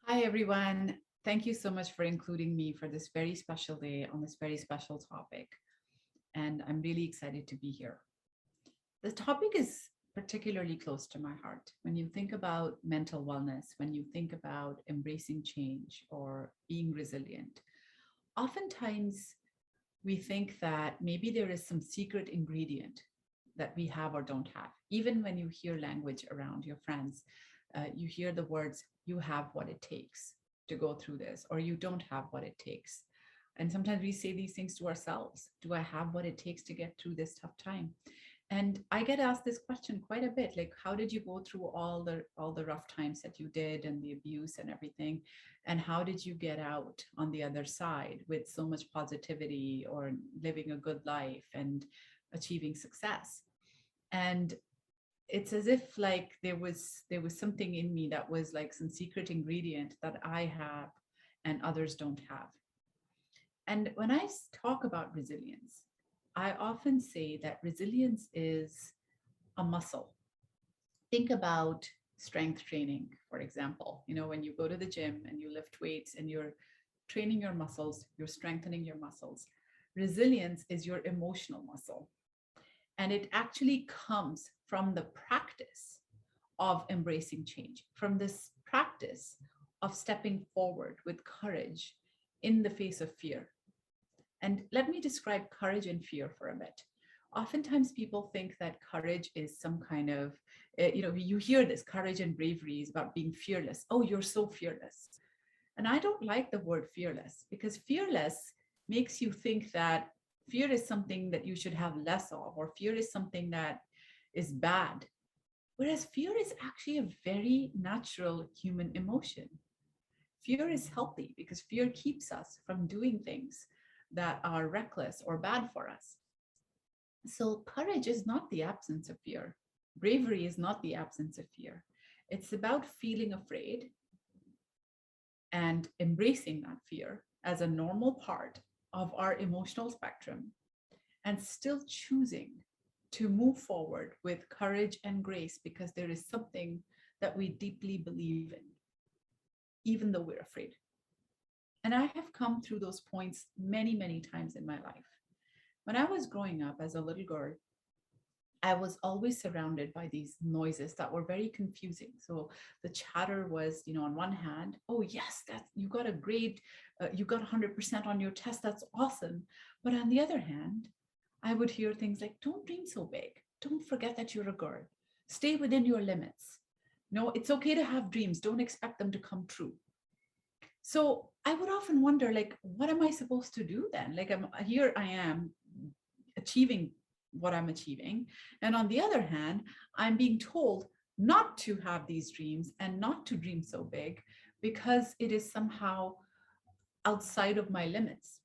Hi, everyone. Thank you so much for including me for this very special day on this very special topic. And I'm really excited to be here. The topic is particularly close to my heart. When you think about mental wellness, when you think about embracing change or being resilient, oftentimes we think that maybe there is some secret ingredient that we have or don't have. Even when you hear language around your friends, you hear the words, you have what it takes to go through this, or you don't have what it takes. And sometimes we say these things to ourselves. Do I have what it takes to get through this tough time? And I get asked this question quite a bit, like, how did you go through all the rough times that you did and the abuse and everything? And how did you get out on the other side with so much positivity or living a good life and achieving success? And it's as if like there was something in me that was like some secret ingredient that I have and others don't have. And when I talk about resilience, I often say that resilience is a muscle. Think about strength training, for example. You know, when you go to the gym and you lift weights and you're training your muscles, you're strengthening your muscles. Resilience is your emotional muscle. And it actually comes from the practice of embracing change, from this practice of stepping forward with courage in the face of fear. And let me describe courage and fear for a bit. Oftentimes people think that courage is some kind of, you hear this, courage and bravery is about being fearless. Oh, you're so fearless. And I don't like the word fearless, because fearless makes you think that fear is something that you should have less of, or fear is something that is bad. Whereas fear is actually a very natural human emotion. Fear is healthy because fear keeps us from doing things that are reckless or bad for us. So courage is not the absence of fear. Bravery is not the absence of fear. It's about feeling afraid and embracing that fear as a normal part of our emotional spectrum, and still choosing to move forward with courage and grace because there is something that we deeply believe in, even though we're afraid. And I have come through those points many, many times in my life. When I was growing up as a little girl, I was always surrounded by these noises that were very confusing. So the chatter was, on one hand, oh yes, you got a grade, you got 100% on your test, that's awesome. But on the other hand, I would hear things like, don't dream so big. Don't forget that you're a girl. Stay within your limits. No, it's okay to have dreams. Don't expect them to come true. So I would often wonder, like, what am I supposed to do then? Like, here I am achieving what I'm achieving. And on the other hand, I'm being told not to have these dreams and not to dream so big because it is somehow outside of my limits.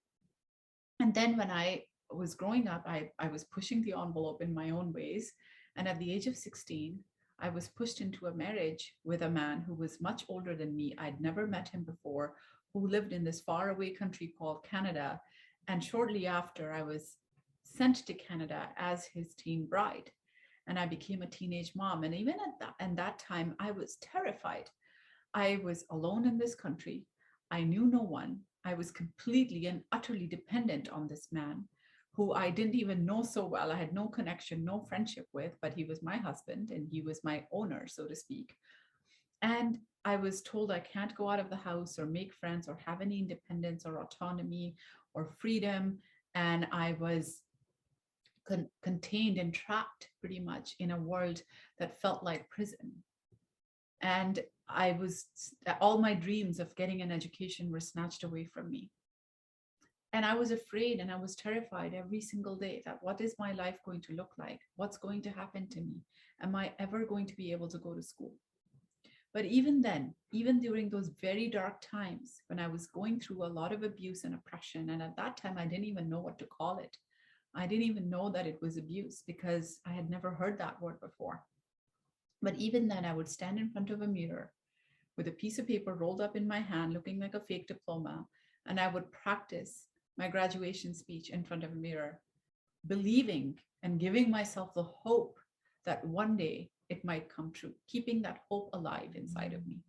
And then when I was growing up, I was pushing the envelope in my own ways. And at the age of 16, I was pushed into a marriage with a man who was much older than me. I'd never met him before, who lived in this faraway country called Canada. And shortly after, I was sent to Canada as his teen bride. And I became a teenage mom. And even at that time, I was terrified. I was alone in this country. I knew no one. I was completely and utterly dependent on this man who I didn't even know so well. I had no connection, no friendship with, but he was my husband and he was my owner, so to speak. And I was told I can't go out of the house or make friends or have any independence or autonomy or freedom. And I was contained and trapped pretty much in a world that felt like prison. And all my dreams of getting an education were snatched away from me. And I was afraid and I was terrified every single day that what is my life going to look like? What's going to happen to me? Am I ever going to be able to go to school? But even then, even during those very dark times when I was going through a lot of abuse and oppression, and at that time, I didn't even know what to call it. I didn't even know that it was abuse because I had never heard that word before. But even then, I would stand in front of a mirror with a piece of paper rolled up in my hand, looking like a fake diploma, and I would practice my graduation speech in front of a mirror, believing and giving myself the hope that one day it might come true, keeping that hope alive inside of me.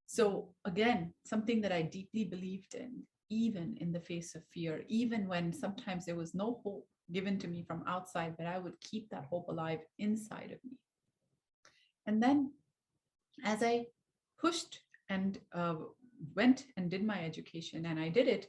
So again, something that I deeply believed in, even in the face of fear, even when sometimes there was no hope given to me from outside, but I would keep that hope alive inside of me. And then as I pushed and went and did my education, and I did it,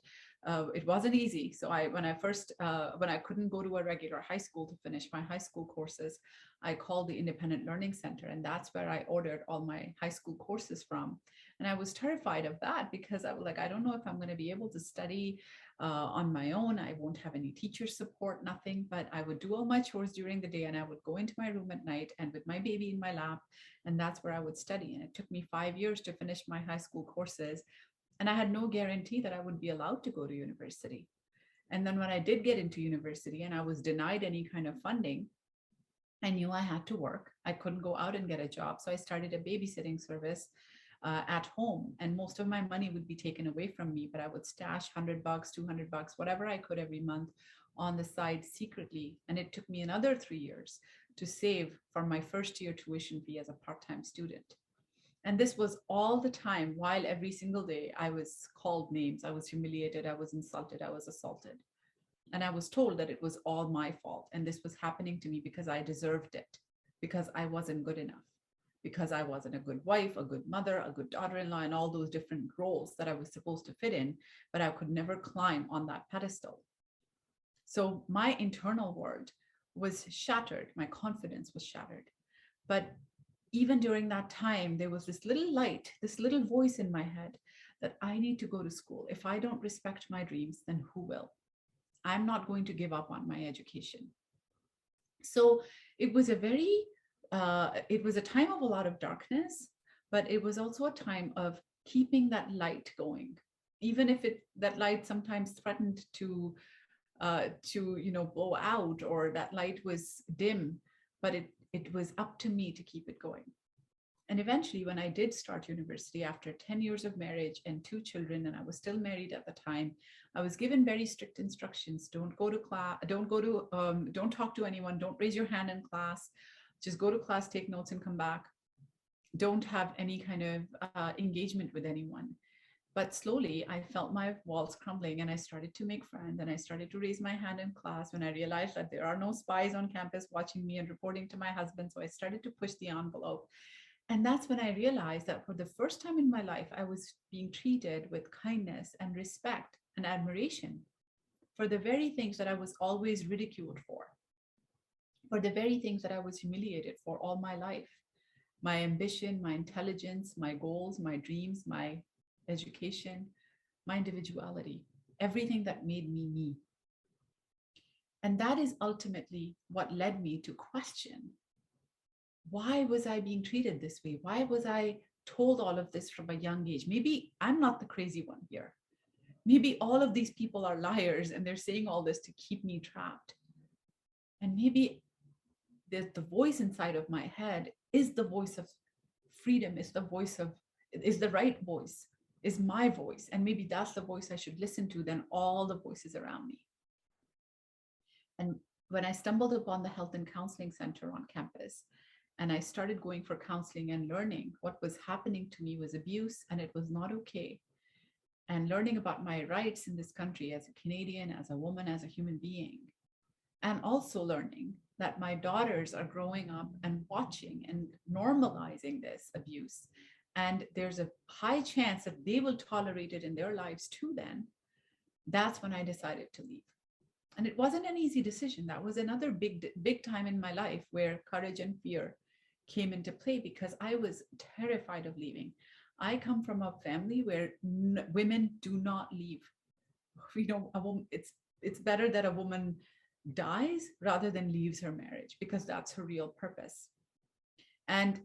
it wasn't easy. So when I couldn't go to a regular high school to finish my high school courses, I called the Independent Learning Center, and that's where I ordered all my high school courses from. And I was terrified of that because I was like, I don't know if I'm going to be able to study on my own. I won't have any teacher support, nothing, but I would do all my chores during the day and I would go into my room at night and with my baby in my lap, and that's where I would study. And it took me 5 years to finish my high school courses. And I had no guarantee that I would be allowed to go to university. And then when I did get into university and I was denied any kind of funding, I knew I had to work. I couldn't go out and get a job. So I started a babysitting service at home, and most of my money would be taken away from me, but I would stash $100, $200, whatever I could every month on the side secretly. And it took me another 3 years to save for my first year tuition fee as a part-time student. And this was all the time while every single day I was called names, I was humiliated, I was insulted, I was assaulted. And I was told that it was all my fault. And this was happening to me because I deserved it, because I wasn't good enough, because I wasn't a good wife, a good mother, a good daughter-in-law, and all those different roles that I was supposed to fit in, but I could never climb on that pedestal. So my internal world was shattered. My confidence was shattered. But even during that time, there was this little light, this little voice in my head that I need to go to school. If I don't respect my dreams, then who will? I'm not going to give up on my education. So it was it was a time of a lot of darkness, but it was also a time of keeping that light going, even if that light sometimes threatened to blow out, or that light was dim, but it was up to me to keep it going. And eventually, when I did start university after 10 years of marriage and 2 children, and I was still married at the time, I was given very strict instructions. Don't go to class, don't talk to anyone, don't raise your hand in class, just go to class, take notes and come back. Don't have any kind of engagement with anyone. But slowly I felt my walls crumbling, and I started to make friends, and I started to raise my hand in class when I realized that there are no spies on campus watching me and reporting to my husband. So I started to push the envelope. And that's when I realized that for the first time in my life, I was being treated with kindness and respect and admiration for the very things that I was always ridiculed for the very things that I was humiliated for all my life. My ambition, my intelligence, my goals, my dreams, my education, my individuality, everything that made me me. And that is ultimately what led me to question, why was I being treated this way? Why was I told all of this from a young age? Maybe I'm not the crazy one here. Maybe all of these people are liars and they're saying all this to keep me trapped. And maybe the voice inside of my head is the voice of freedom, is the right voice, is my voice. And maybe that's the voice I should listen to than all the voices around me. And when I stumbled upon the Health and Counseling Center on campus, and I started going for counseling and learning what was happening to me was abuse, and it was not okay. And learning about my rights in this country as a Canadian, as a woman, as a human being, and also learning that my daughters are growing up and watching and normalizing this abuse. And there's a high chance that they will tolerate it in their lives too, then that's when I decided to leave. And it wasn't an easy decision. That was another big time in my life where courage and fear came into play, because I was terrified of leaving. I come from a family where women do not leave. A woman, it's better that a woman dies rather than leaves her marriage, because that's her real purpose. And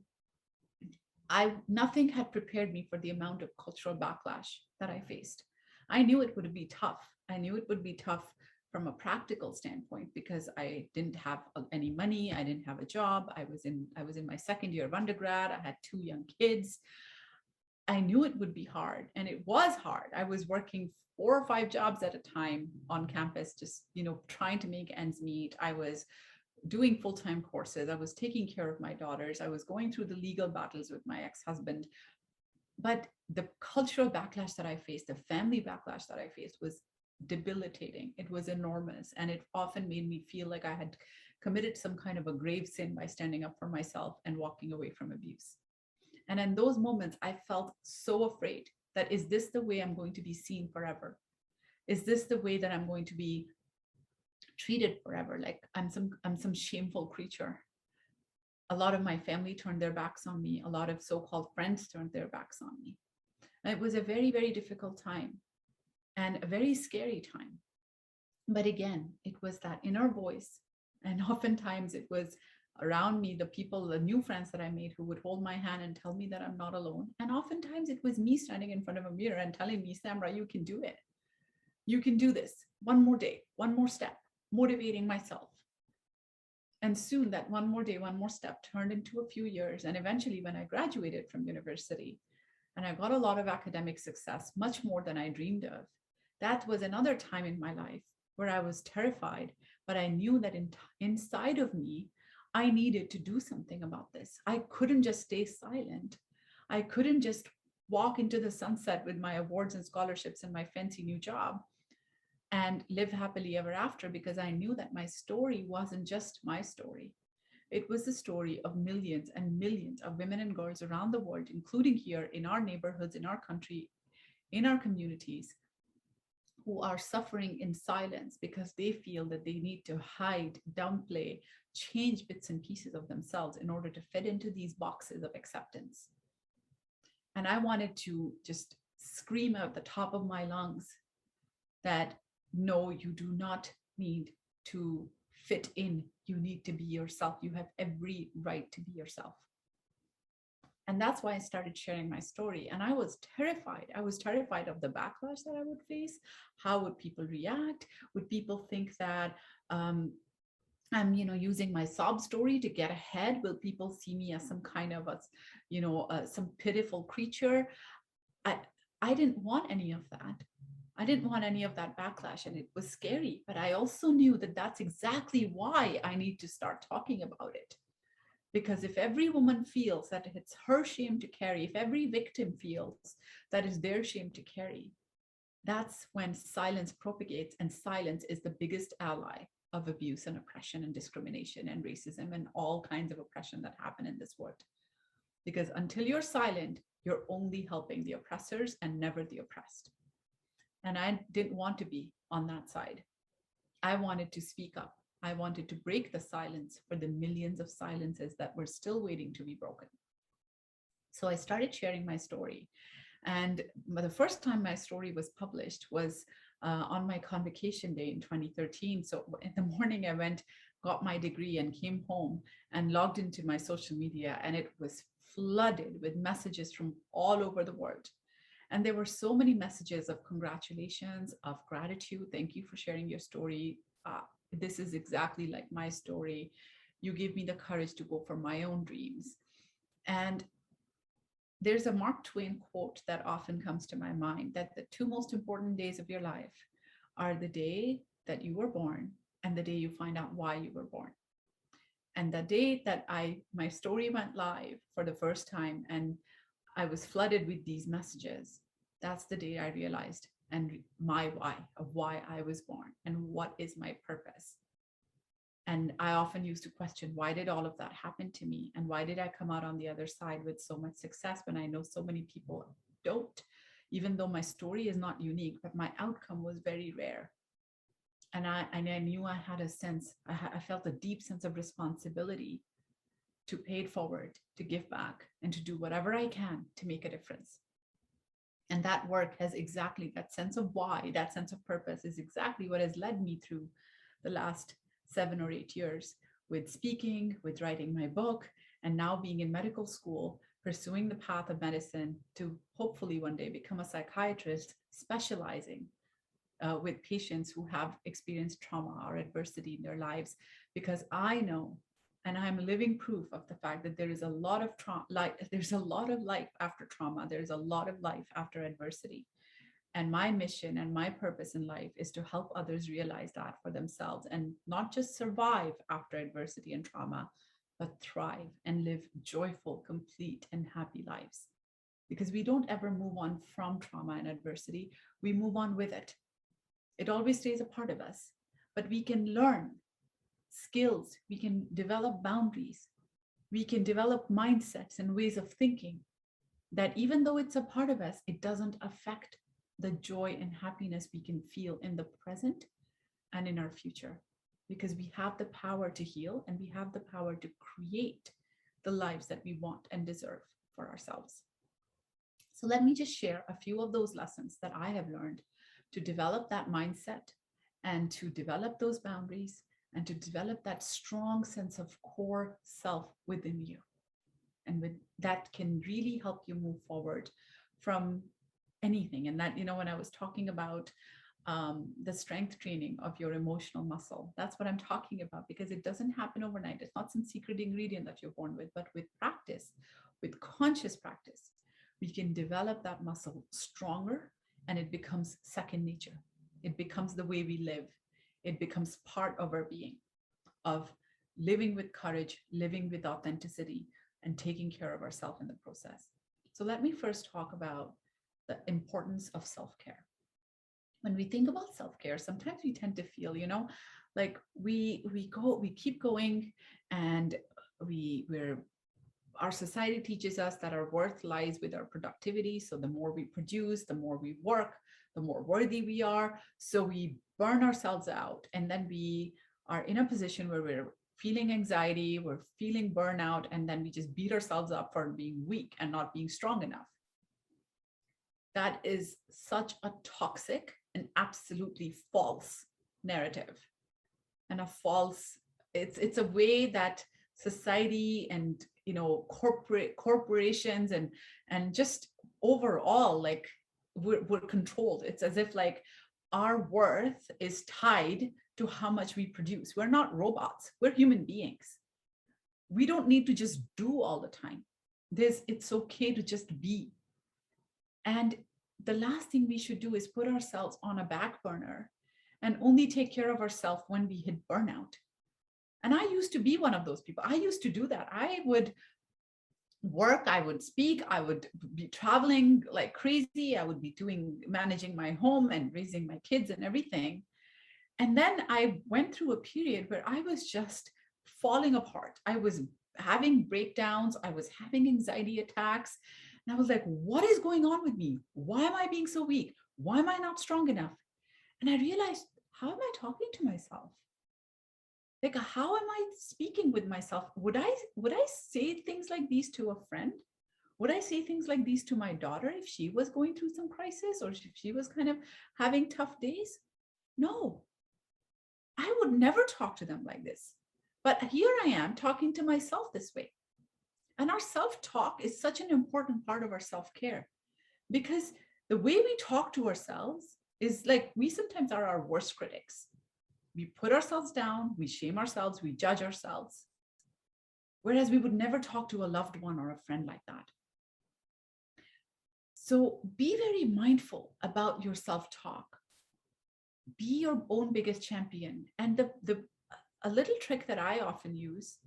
nothing had prepared me for the amount of cultural backlash that I faced. I knew it would be tough. I knew it would be tough from a practical standpoint, because I didn't have any money. I didn't have a job. I was in my second year of undergrad. I had 2 young kids. I knew it would be hard, and it was hard. I was working 4 or 5 jobs at a time on campus, just, trying to make ends meet. I was doing full-time courses. I was taking care of my daughters. I was going through the legal battles with my ex-husband. But the cultural backlash that I faced, the family backlash that I faced, was debilitating. It was enormous. And it often made me feel like I had committed some kind of a grave sin by standing up for myself and walking away from abuse. And in those moments, I felt so afraid that, is this the way I'm going to be seen forever? Is this the way that I'm going to be treated forever? Like I'm some shameful creature. A lot of my family turned their backs on me. A lot of so-called friends turned their backs on me. And it was a very, very difficult time and a very scary time. But again, it was that inner voice. And oftentimes it was around me, the people, the new friends that I made, who would hold my hand and tell me that I'm not alone. And oftentimes it was me standing in front of a mirror and telling me, Samra, you can do it. You can do this. One more day, one more step, motivating myself. And soon that one more day, one more step turned into a few years. And eventually when I graduated from university and I got a lot of academic success, much more than I dreamed of, that was another time in my life where I was terrified, but I knew that inside of me, I needed to do something about this. I couldn't just stay silent. I couldn't just walk into the sunset with my awards and scholarships and my fancy new job and live happily ever after, because I knew that my story wasn't just my story. It was the story of millions and millions of women and girls around the world, including here in our neighborhoods, in our country, in our communities, who are suffering in silence because they feel that they need to hide, downplay, change bits and pieces of themselves in order to fit into these boxes of acceptance. And I wanted to just scream out the top of my lungs that no, you do not need to fit in. You need to be yourself. You have every right to be yourself. And that's why I started sharing my story. And I was terrified. I was terrified of the backlash that I would face. How would people react? Would people think that I'm, using my sob story to get ahead? Will people see me as some kind of some pitiful creature? I didn't want any of that. I didn't want any of that backlash, and it was scary. But I also knew that that's exactly why I need to start talking about it. Because if every woman feels that it's her shame to carry, if every victim feels that it's their shame to carry, that's when silence propagates, and silence is the biggest ally of abuse and oppression and discrimination and racism and all kinds of oppression that happen in this world. Because until you're silent, you're only helping the oppressors and never the oppressed. And I didn't want to be on that side. I wanted to speak up. I wanted to break the silence for the millions of silences that were still waiting to be broken. So I started sharing my story. And the first time my story was published was on my convocation day in 2013. So in the morning, I went, got my degree and came home and logged into my social media, and it was flooded with messages from all over the world. And there were so many messages of congratulations, of gratitude. Thank you for sharing your story. This is exactly like my story. You gave me the courage to go for my own dreams. And there's a Mark Twain quote that often comes to my mind, that the 2 most important days of your life are the day that you were born and the day you find out why you were born. And the day that my story went live for the first time and I was flooded with these messages, that's the day I realized and my why, of why I was born and what is my purpose. And I often used to question, why did all of that happen to me? And why did I come out on the other side with so much success when I know so many people don't? Even though my story is not unique, but my outcome was very rare. And I knew I had a sense, I felt a deep sense of responsibility to pay it forward, to give back, and to do whatever I can to make a difference. And that work has exactly that sense of why, that sense of purpose is exactly what has led me through the last 7 or 8 years with speaking, with writing my book, and now being in medical school, pursuing the path of medicine to hopefully one day become a psychiatrist specializing with patients who have experienced trauma or adversity in their lives. Because I know, and I'm living proof of the fact that there is a lot of there's a lot of life after trauma. There's a lot of life after adversity. And my mission and my purpose in life is to help others realize that for themselves and not just survive after adversity and trauma, but thrive and live joyful, complete, and happy lives. Because we don't ever move on from trauma and adversity, we move on with it. It always stays a part of us, but we can learn skills, we can develop boundaries, we can develop mindsets and ways of thinking that even though it's a part of us, it doesn't affect the joy and happiness we can feel in the present and in our future, because we have the power to heal and we have the power to create the lives that we want and deserve for ourselves. So let me just share a few of those lessons that I have learned to develop that mindset and to develop those boundaries and to develop that strong sense of core self within you. And with that can really help you move forward from anything. And that, when I was talking about the strength training of your emotional muscle, that's what I'm talking about, because it doesn't happen overnight. It's not some secret ingredient that you're born with, but with practice, with conscious practice, we can develop that muscle stronger and it becomes second nature. It becomes the way we live. It becomes part of our being, of living with courage, living with authenticity, and taking care of ourselves in the process. So let me first talk about the importance of self-care. When we think about self-care, sometimes we tend to feel, like we keep going, and our society teaches us that our worth lies with our productivity. So the more we produce, the more we work, the more worthy we are. So we burn ourselves out, and then we are in a position where we're feeling anxiety, we're feeling burnout, and then we just beat ourselves up for being weak and not being strong enough. That is such a toxic and absolutely false narrative, and it's a way that society and corporations and just overall, like, we're controlled. It's as if like our worth is tied to how much we produce. We're not robots, we're human beings. We don't need to just do all the time. It's okay to just be. And the last thing we should do is put ourselves on a back burner and only take care of ourselves when we hit burnout. And I used to be one of those people. I used to do that. I would work, I would speak, I would be traveling like crazy. I would be managing my home and raising my kids and everything. And then I went through a period where I was just falling apart. I was having breakdowns. I was having anxiety attacks. And I was like, what is going on with me? Why am I being so weak? Why am I not strong enough? And I realized, how am I talking to myself? Like, how am I speaking with myself? Would I say things like these to a friend? Would I say things like these to my daughter if she was going through some crisis or if she was kind of having tough days? No, I would never talk to them like this. But here I am talking to myself this way. And our self-talk is such an important part of our self-care, because the way we talk to ourselves is like, we sometimes are our worst critics. We put ourselves down, we shame ourselves, we judge ourselves. Whereas we would never talk to a loved one or a friend like that. So be very mindful about your self-talk. Be your own biggest champion. And a little trick that I often use,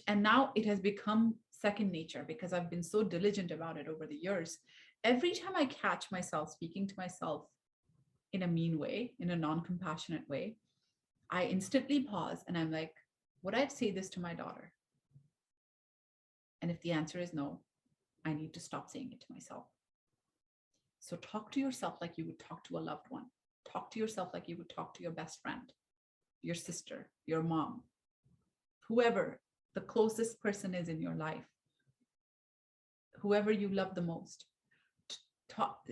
and now it has become second nature because I've been so diligent about it over the years. Every time I catch myself speaking to myself in a mean way, in a non-compassionate way, I instantly pause and I'm like, Would I say this to my daughter? And if the answer is no, I need to stop saying it to myself. So talk to yourself like you would talk to a loved one. Talk to yourself like you would talk to your best friend, your sister, your mom, whoever the closest person is in your life, whoever you love the most.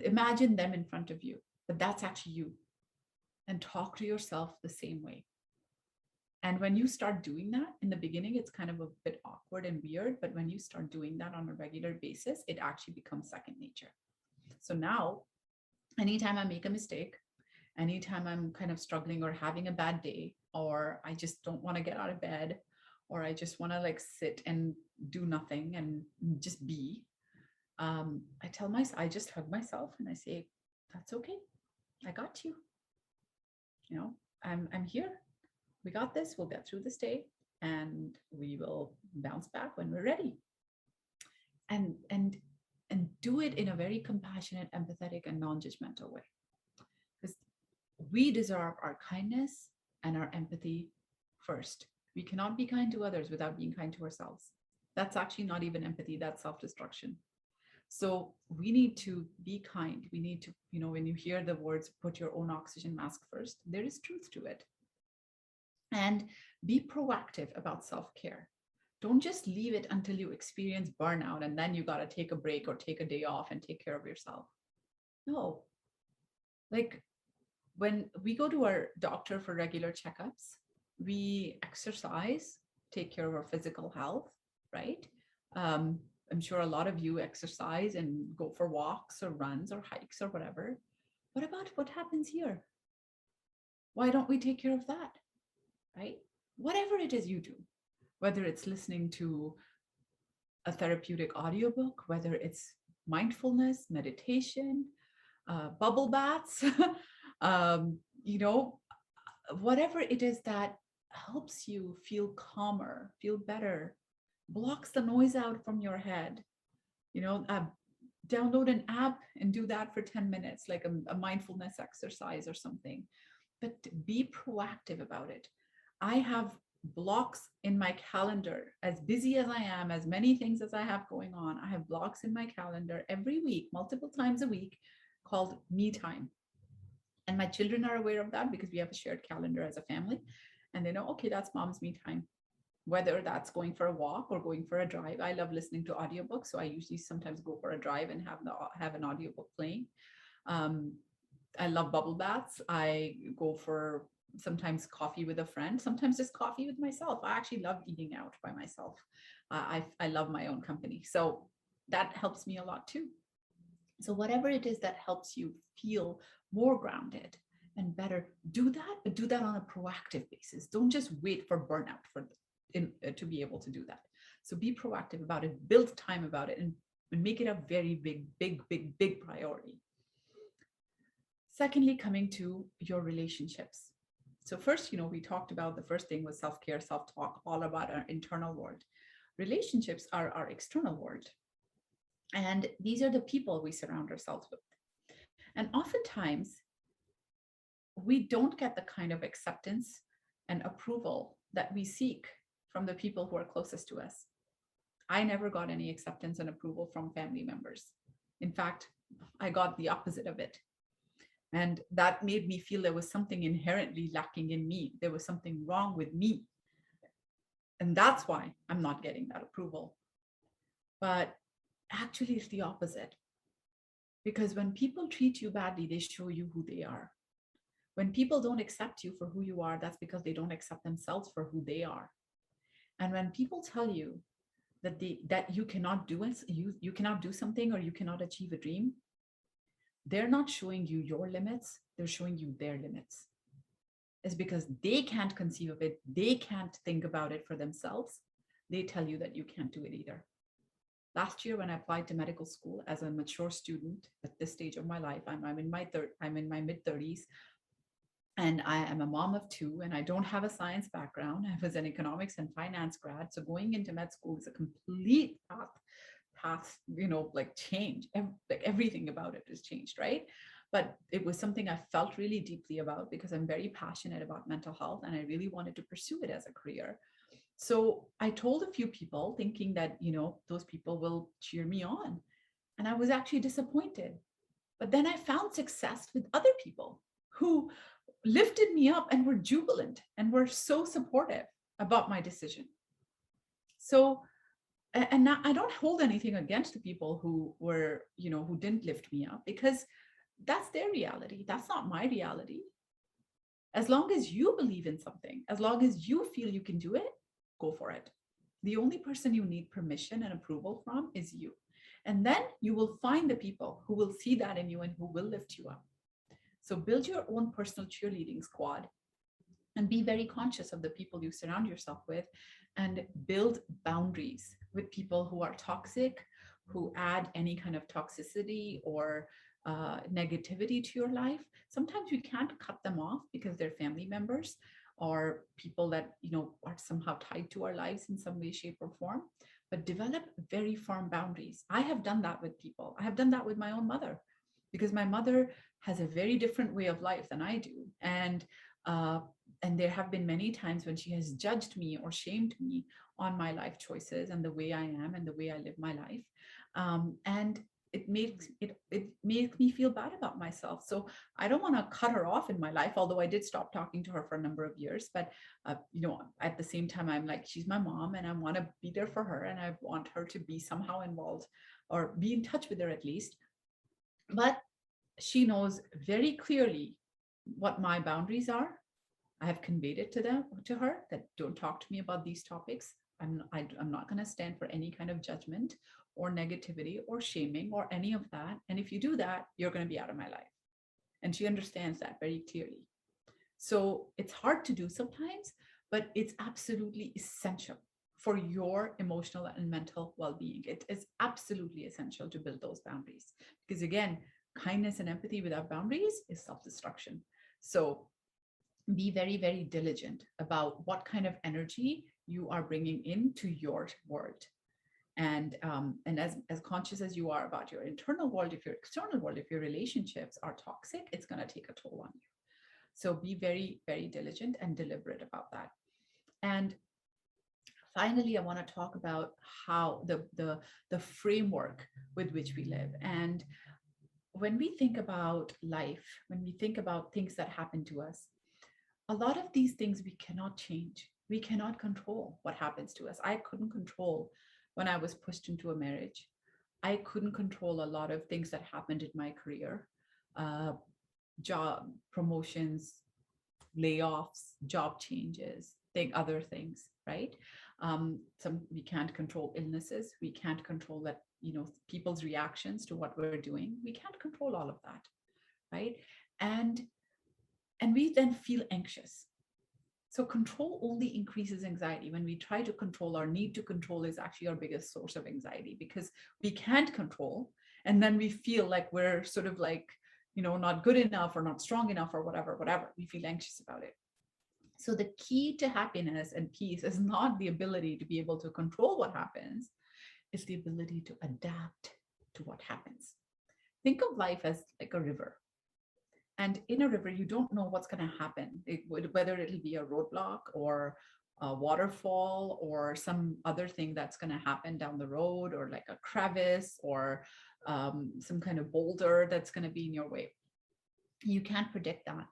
Imagine them in front of you, but that's actually you. And talk to yourself the same way. And when you start doing that, in the beginning, it's kind of a bit awkward and weird, but when you start doing that on a regular basis, it actually becomes second nature. So now, anytime I make a mistake, anytime I'm kind of struggling or having a bad day, or I just don't want to get out of bed, or I just want to like sit and do nothing and just be, I tell myself, I just hug myself and I say, that's okay. I got you. You know, I'm here. We got this. We'll get through this day and we will bounce back when we're ready. And do it in a very compassionate, empathetic, and non-judgmental way. Because we deserve our kindness and our empathy first. We cannot be kind to others without being kind to ourselves. That's actually not even empathy, that's self-destruction. So we need to be kind. We need to, you know, when you hear the words, put your own oxygen mask first, there is truth to it. And be proactive about self-care. Don't just leave it until you experience burnout and then you got to take a break or take a day off and take care of yourself. No. Like when we go to our doctor for regular checkups, we exercise, take care of our physical health, right? I'm sure a lot of you exercise and go for walks or runs or hikes or whatever. What about what happens here? Why don't we take care of that? Right? Whatever it is you do, whether it's listening to a therapeutic audiobook, whether it's mindfulness, meditation, bubble baths, you know, whatever it is that helps you feel calmer, feel better, blocks the noise out from your head. You know, download an app and do that for 10 minutes, like a mindfulness exercise or something. But be proactive about it. I have blocks in my calendar, as busy as I am, as many things as I have going on. I have blocks in my calendar every week, multiple times a week, called me time. And my children are aware of that because we have a shared calendar as a family. And they know, okay, that's mom's me time. Whether that's going for a walk or going for a drive. I love listening to audiobooks. So I usually sometimes go for a drive and have an audiobook playing. I love bubble baths. I go for sometimes coffee with a friend, sometimes just coffee with myself. I actually love eating out by myself. I love my own company. So that helps me a lot too. So whatever it is that helps you feel more grounded and better, do that, but do that on a proactive basis. Don't just wait for burnout to be able to do that. So be proactive about it, build time about it, and make it a very big priority. Secondly, coming to your relationships. So first, you know, we talked about the first thing was self-care, self-talk, all about our internal world. Relationships are our external world. And these are the people we surround ourselves with. And oftentimes, we don't get the kind of acceptance and approval that we seek from the people who are closest to us. I never got any acceptance and approval from family members. In fact, I got the opposite of it. And that made me feel there was something inherently lacking in me. There was something wrong with me. And that's why I'm not getting that approval. But actually, it's the opposite. Because when people treat you badly, they show you who they are. When people don't accept you for who you are, that's because they don't accept themselves for who they are. And when people tell you that you cannot do it, you cannot do something or you cannot achieve a dream, they're not showing you your limits, they're showing you their limits. It's because they can't conceive of it, they can't think about it for themselves. They tell you that you can't do it either. Last year, when I applied to medical school as a mature student at this stage of my life, I'm in my mid-30s, and I am a mom of two, and I don't have a science background. I was an economics and finance grad, so going into med school is a complete path, you know, like change. Like everything about it has changed, right? But it was something I felt really deeply about because I'm very passionate about mental health, and I really wanted to pursue it as a career. So I told a few people thinking that, those people will cheer me on. And I was actually disappointed. But then I found success with other people who lifted me up and were jubilant and were so supportive about my decision. So, and now I don't hold anything against the people who were, who didn't lift me up, because that's their reality. That's not my reality. As long as you believe in something, as long as you feel you can do it, go for it. The only person you need permission and approval from is you. And then you will find the people who will see that in you and who will lift you up. So build your own personal cheerleading squad and be very conscious of the people you surround yourself with, and build boundaries with people who are toxic, who add any kind of toxicity or negativity to your life. Sometimes you can't cut them off because they're family members or people that are somehow tied to our lives in some way, shape, or form. But develop very firm boundaries. I have done that with people. I have done that with my own mother, because my mother has a very different way of life than I do. And there have been many times when she has judged me or shamed me on my life choices and the way I am and the way I live my life. And it makes me feel bad about myself. So I don't want to cut her off in my life, although I did stop talking to her for a number of years. But at the same time, I'm like, she's my mom and I want to be there for her, and I want her to be somehow involved or be in touch with her at least. But she knows very clearly what my boundaries are. I have conveyed it to her that don't talk to me about these topics. I'm not going to stand for any kind of judgment or negativity or shaming or any of that. And if you do that, you're going to be out of my life. And she understands that very clearly. So it's hard to do sometimes, but it's absolutely essential for your emotional and mental well-being. It is absolutely essential to build those boundaries, because again, kindness and empathy without boundaries is self-destruction. So be very, very diligent about what kind of energy you are bringing into your world. And as conscious as you are about your internal world, if your external world, if your relationships are toxic, it's going to take a toll on you. So be very, very diligent and deliberate about that. And finally, I want to talk about how the framework with which we live. And when we think about life, when we think about things that happen to us, a lot of these things we cannot change. We cannot control what happens to us. I couldn't control when I was pushed into a marriage. I couldn't control a lot of things that happened in my career, job promotions, layoffs, job changes, other things, right? We can't control illnesses. We can't control that, people's reactions to what we're doing. We can't control all of that, right? And we then feel anxious. So control only increases anxiety. When we try to control, our need to control is actually our biggest source of anxiety, because we can't control. And then we feel like we're sort of like, not good enough or not strong enough or whatever. We feel anxious about it. So the key to happiness and peace is not the ability to be able to control what happens, it's the ability to adapt to what happens. Think of life as like a river. And in a river, you don't know what's going to happen, whether it'll be a roadblock or a waterfall or some other thing that's going to happen down the road, or like a crevice or some kind of boulder that's going to be in your way. You can't predict that.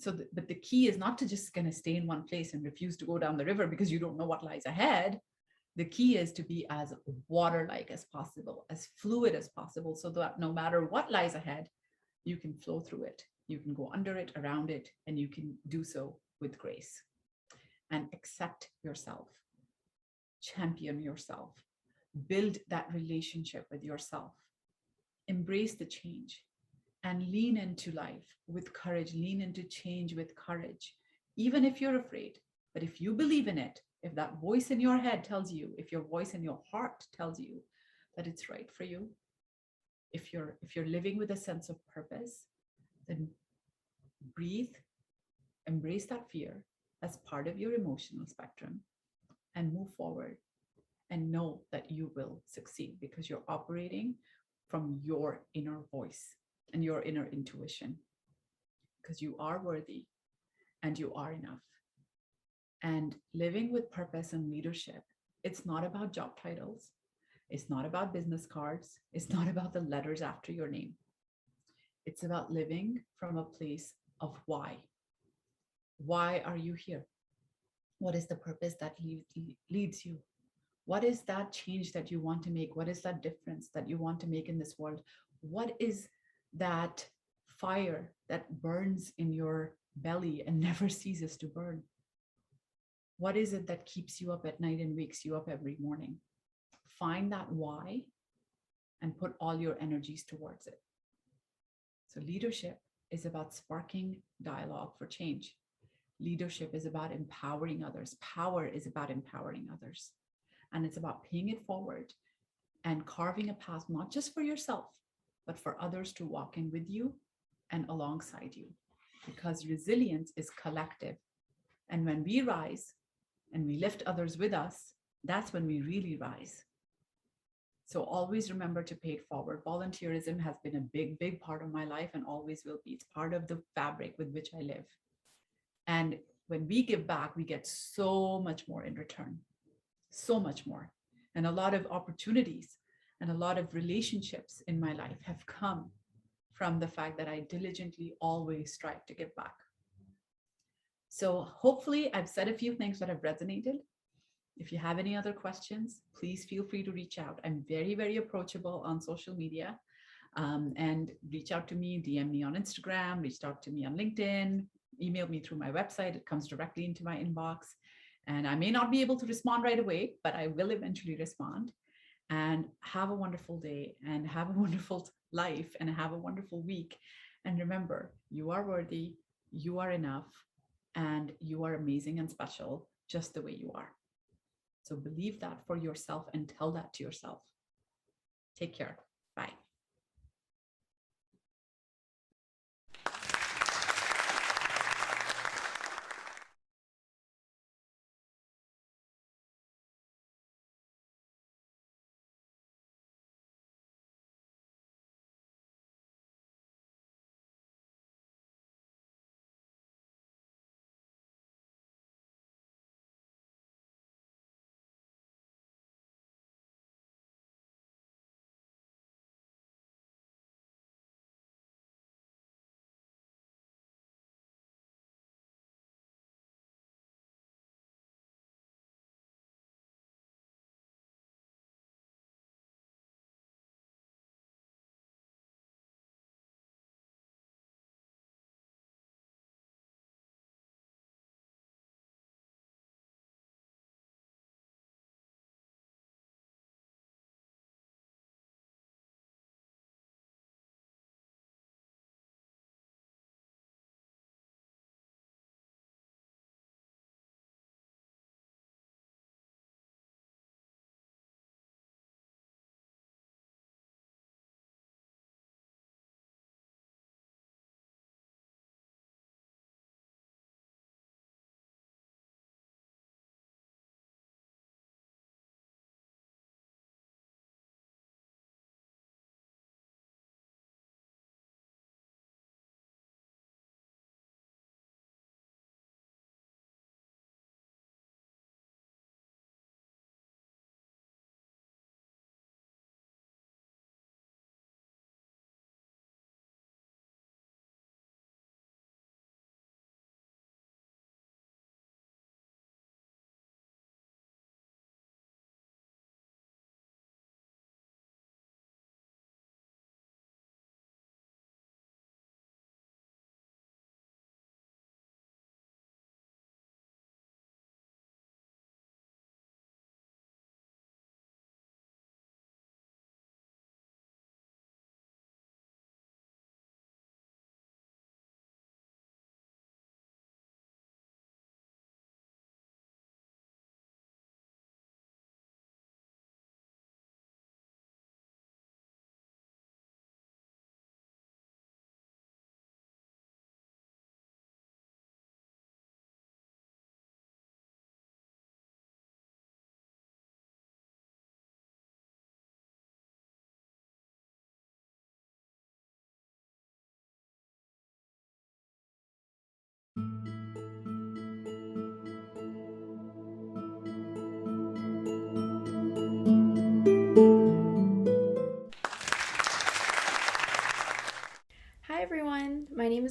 But the key is not to just going to stay in one place and refuse to go down the river because you don't know what lies ahead. The key is to be as water-like as possible, as fluid as possible, so that no matter what lies ahead, you can flow through it. You can go under it, around it, and you can do so with grace. And accept yourself, champion yourself, build that relationship with yourself, embrace the change, and lean into life with courage, lean into change with courage, even if you're afraid. But if you believe in it, if that voice in your head tells you, if your voice in your heart tells you that it's right for you, if you're living with a sense of purpose, then breathe, embrace that fear as part of your emotional spectrum, and move forward and know that you will succeed, because you're operating from your inner voice and your inner intuition, because you are worthy and you are enough. And living with purpose and leadership, it's not about job titles. It's not about business cards. It's not about the letters after your name. It's about living from a place of why. Why are you here? What is the purpose that leads you? What is that change that you want to make? What is that difference that you want to make in this world? What is that fire that burns in your belly and never ceases to burn? What is it that keeps you up at night and wakes you up every morning? Find that why and put all your energies towards it. So leadership is about sparking dialogue for change. Leadership is about empowering others. Power is about empowering others. And it's about paying it forward and carving a path, not just for yourself, but for others to walk in with you and alongside you. Because resilience is collective. And when we rise and we lift others with us, that's when we really rise. So always remember to pay it forward. Volunteerism has been a big, big part of my life and always will be. It's part of the fabric with which I live. And when we give back, we get so much more in return, so much more. And a lot of opportunities and a lot of relationships in my life have come from the fact that I diligently always strive to give back. So hopefully I've said a few things that have resonated. If you have any other questions, please feel free to reach out. I'm very, very approachable on social media, and reach out to me, DM me on Instagram, reach out to me on LinkedIn, email me through my website. It comes directly into my inbox. And I may not be able to respond right away, but I will eventually respond. And have a wonderful day and have a wonderful life and have a wonderful week. And remember, you are worthy, you are enough, and you are amazing and special just the way you are. So believe that for yourself and tell that to yourself. Take care. Bye.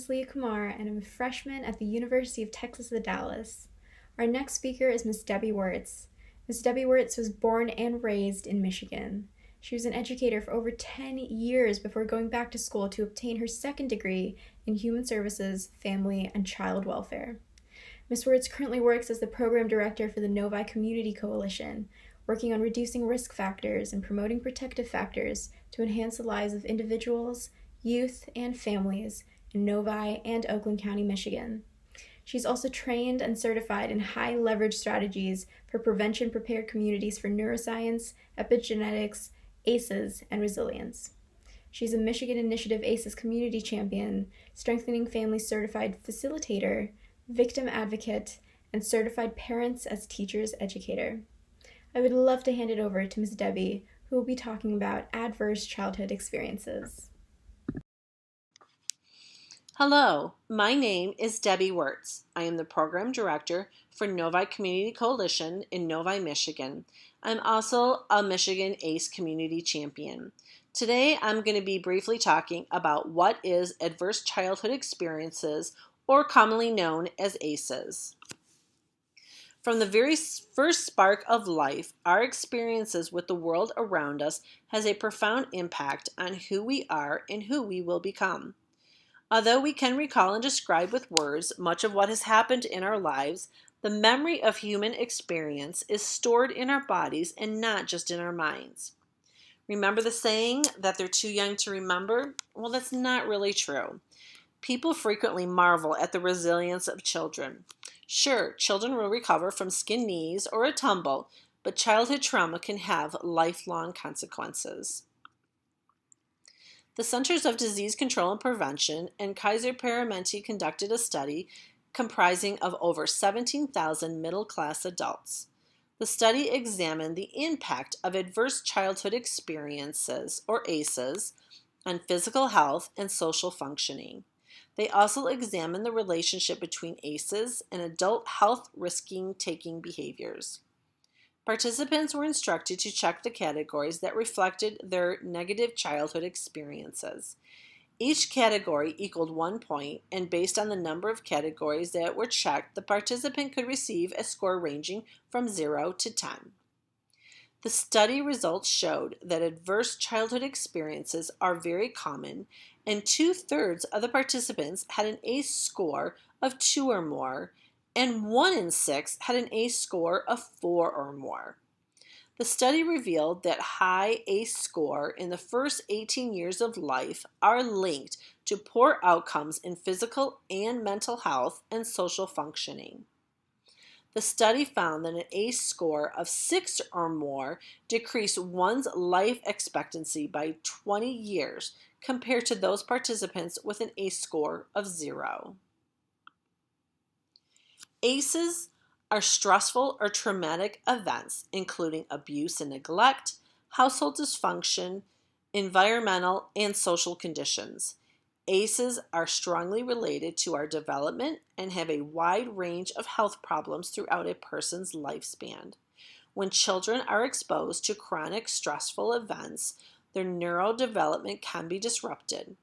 is Leah Kumar, and I'm a freshman at the University of Texas at Dallas. Our next speaker is Miss Debbie Wirtz. Miss Debbie Wirtz was born and raised in Michigan. She was an educator for over 10 years before going back to school to obtain her second degree in Human Services, Family, and Child Welfare. Ms. Wirtz currently works as the Program Director for the Novi Community Coalition, working on reducing risk factors and promoting protective factors to enhance the lives of individuals, youth, and families in Novi and Oakland County, Michigan. She's also trained and certified in high leverage strategies for prevention prepared communities for neuroscience, epigenetics, ACEs, and resilience. She's a Michigan Initiative ACEs community champion, strengthening families certified facilitator, victim advocate, and certified parents as teachers educator. I would love to hand it over to Ms. Debbie, who will be talking about adverse childhood experiences. Hello, my name is Debbie Wirtz. I am the Program Director for Novi Community Coalition in Novi, Michigan. I'm also a Michigan ACE Community Champion. Today I'm going to be briefly talking about what is adverse childhood experiences, or commonly known as ACEs. From the very first spark of life, our experiences with the world around us has a profound impact on who we are and who we will become. Although we can recall and describe with words much of what has happened in our lives, the memory of human experience is stored in our bodies and not just in our minds. Remember the saying that they're too young to remember? Well, that's not really true. People frequently marvel at the resilience of children. Sure, children will recover from skinned knees or a tumble, but childhood trauma can have lifelong consequences. The Centers of Disease Control and Prevention and Kaiser Permanente conducted a study comprising of over 17,000 middle-class adults. The study examined the impact of adverse childhood experiences, or ACEs, on physical health and social functioning. They also examined the relationship between ACEs and adult health risk-taking behaviors. Participants were instructed to check the categories that reflected their negative childhood experiences. Each category equaled 1 point, and based on the number of categories that were checked, the participant could receive a score ranging from 0 to 10. The study results showed that adverse childhood experiences are very common, and 2/3 of the participants had an ACE score of 2 or more, and 1 in 6 had an ACE score of 4 or more. The study revealed that high ACE score in the first 18 years of life are linked to poor outcomes in physical and mental health and social functioning. The study found that an ACE score of 6 or more decreased one's life expectancy by 20 years compared to those participants with an ACE score of 0. ACEs are stressful or traumatic events, including abuse and neglect, household dysfunction, environmental, and social conditions. ACEs are strongly related to our development and have a wide range of health problems throughout a person's lifespan. When children are exposed to chronic stressful events, their neurodevelopment can be disrupted.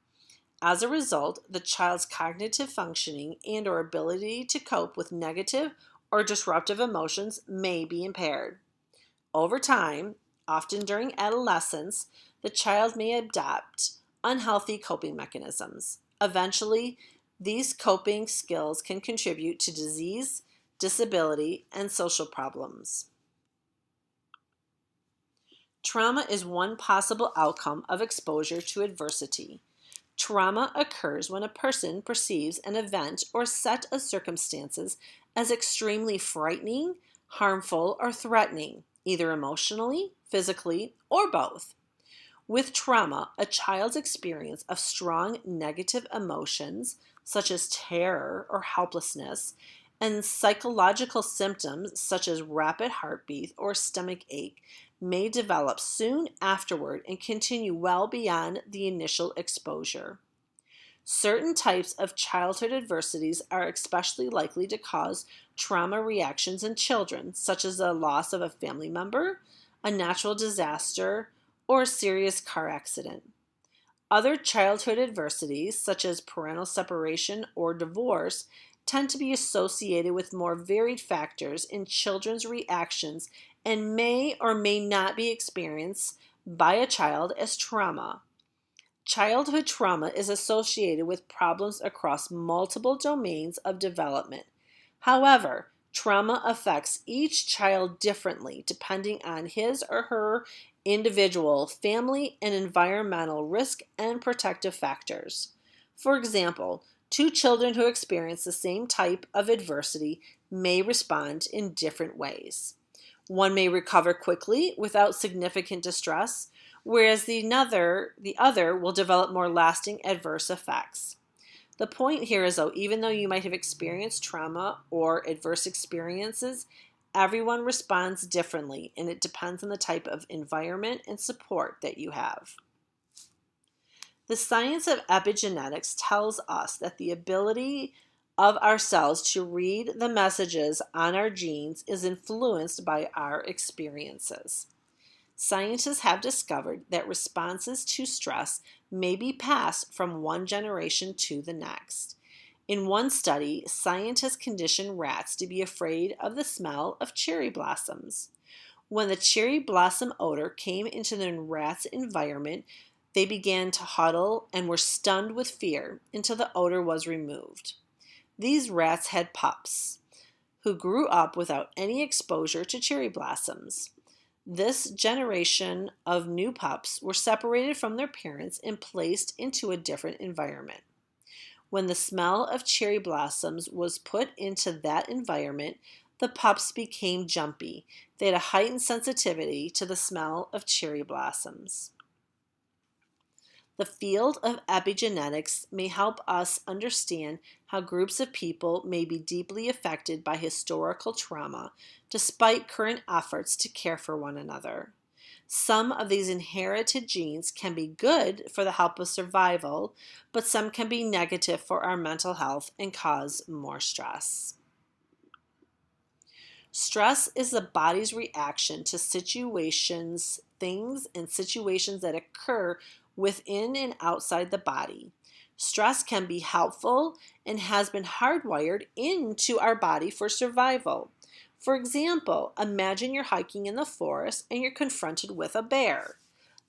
As a result, the child's cognitive functioning and/or ability to cope with negative or disruptive emotions may be impaired. Over time, often during adolescence, the child may adopt unhealthy coping mechanisms. Eventually, these coping skills can contribute to disease, disability, and social problems. Trauma is one possible outcome of exposure to adversity. Trauma occurs when a person perceives an event or set of circumstances as extremely frightening, harmful, or threatening, either emotionally, physically, or both. With trauma, a child's experience of strong negative emotions, such as terror or helplessness, and psychological symptoms such as rapid heartbeat or stomach ache may develop soon afterward and continue well beyond the initial exposure. Certain types of childhood adversities are especially likely to cause trauma reactions in children, such as the loss of a family member, a natural disaster, or a serious car accident. Other childhood adversities, such as parental separation or divorce, tend to be associated with more varied factors in children's reactions and may or may not be experienced by a child as trauma. Childhood trauma is associated with problems across multiple domains of development. However, trauma affects each child differently depending on his or her individual, family, and environmental risk and protective factors. For example, two children who experience the same type of adversity may respond in different ways. One may recover quickly without significant distress, whereas the other will develop more lasting adverse effects. The point here is, though, even though you might have experienced trauma or adverse experiences, everyone responds differently, and it depends on the type of environment and support that you have. The science of epigenetics tells us that the ability of our cells to read the messages on our genes is influenced by our experiences. Scientists have discovered that responses to stress may be passed from one generation to the next. In one study, scientists conditioned rats to be afraid of the smell of cherry blossoms. When the cherry blossom odor came into the rats' environment, they began to huddle and were stunned with fear until the odor was removed. These rats had pups who grew up without any exposure to cherry blossoms. This generation of new pups were separated from their parents and placed into a different environment. When the smell of cherry blossoms was put into that environment, the pups became jumpy. They had a heightened sensitivity to the smell of cherry blossoms. The field of epigenetics may help us understand how groups of people may be deeply affected by historical trauma, despite current efforts to care for one another. Some of these inherited genes can be good for the help of survival, but some can be negative for our mental health and cause more stress. Stress is the body's reaction to situations, things, and situations that occur within and outside the body. Stress can be helpful and has been hardwired into our body for survival. For example, imagine you're hiking in the forest and you're confronted with a bear.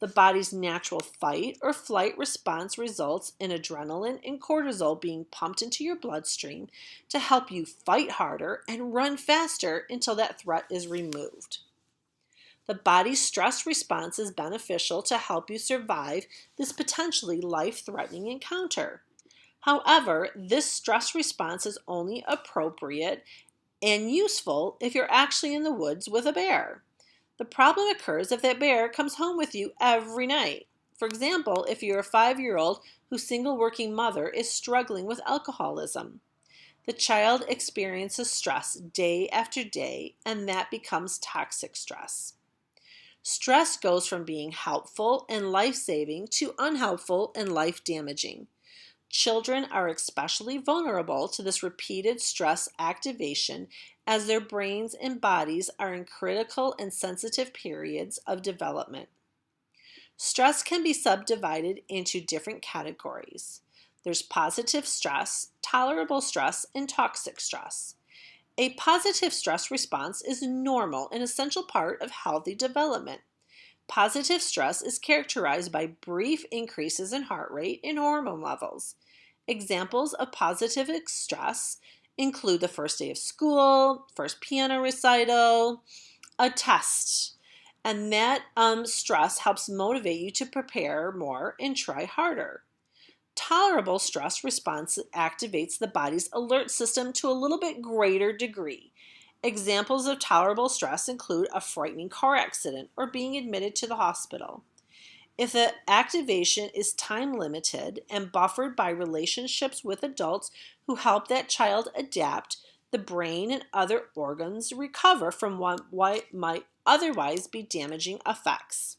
The body's natural fight or flight response results in adrenaline and cortisol being pumped into your bloodstream to help you fight harder and run faster until that threat is removed. The body's stress response is beneficial to help you survive this potentially life-threatening encounter. However, this stress response is only appropriate and useful if you're actually in the woods with a bear. The problem occurs if that bear comes home with you every night. For example, if you're a 5-year-old whose single working mother is struggling with alcoholism. The child experiences stress day after day, and that becomes toxic stress. Stress goes from being helpful and life-saving to unhelpful and life-damaging. Children are especially vulnerable to this repeated stress activation as their brains and bodies are in critical and sensitive periods of development. Stress can be subdivided into different categories. There's positive stress, tolerable stress, and toxic stress. A positive stress response is normal and essential part of healthy development. Positive stress is characterized by brief increases in heart rate and hormone levels. Examples of positive stress include the first day of school, first piano recital, a test, and that stress helps motivate you to prepare more and try harder. Tolerable stress response activates the body's alert system to a little bit greater degree. Examples of tolerable stress include a frightening car accident or being admitted to the hospital. If the activation is time limited and buffered by relationships with adults who help that child adapt, the brain and other organs recover from what might otherwise be damaging effects.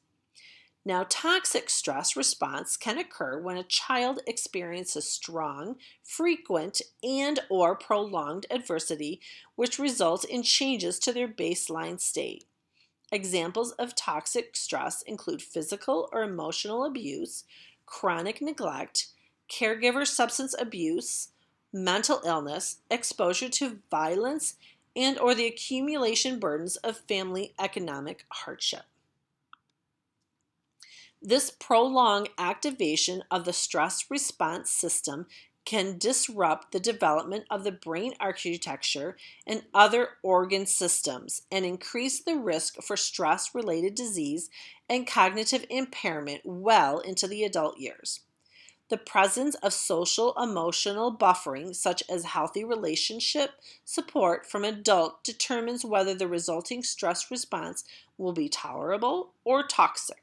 Now, toxic stress response can occur when a child experiences strong, frequent, and/or prolonged adversity, which results in changes to their baseline state. Examples of toxic stress include physical or emotional abuse, chronic neglect, caregiver substance abuse, mental illness, exposure to violence, and or the accumulation burdens of family economic hardship. This prolonged activation of the stress response system can disrupt the development of the brain architecture and other organ systems and increase the risk for stress-related disease and cognitive impairment well into the adult years. The presence of social emotional buffering, such as healthy relationship support from an adult, determines whether the resulting stress response will be tolerable or toxic.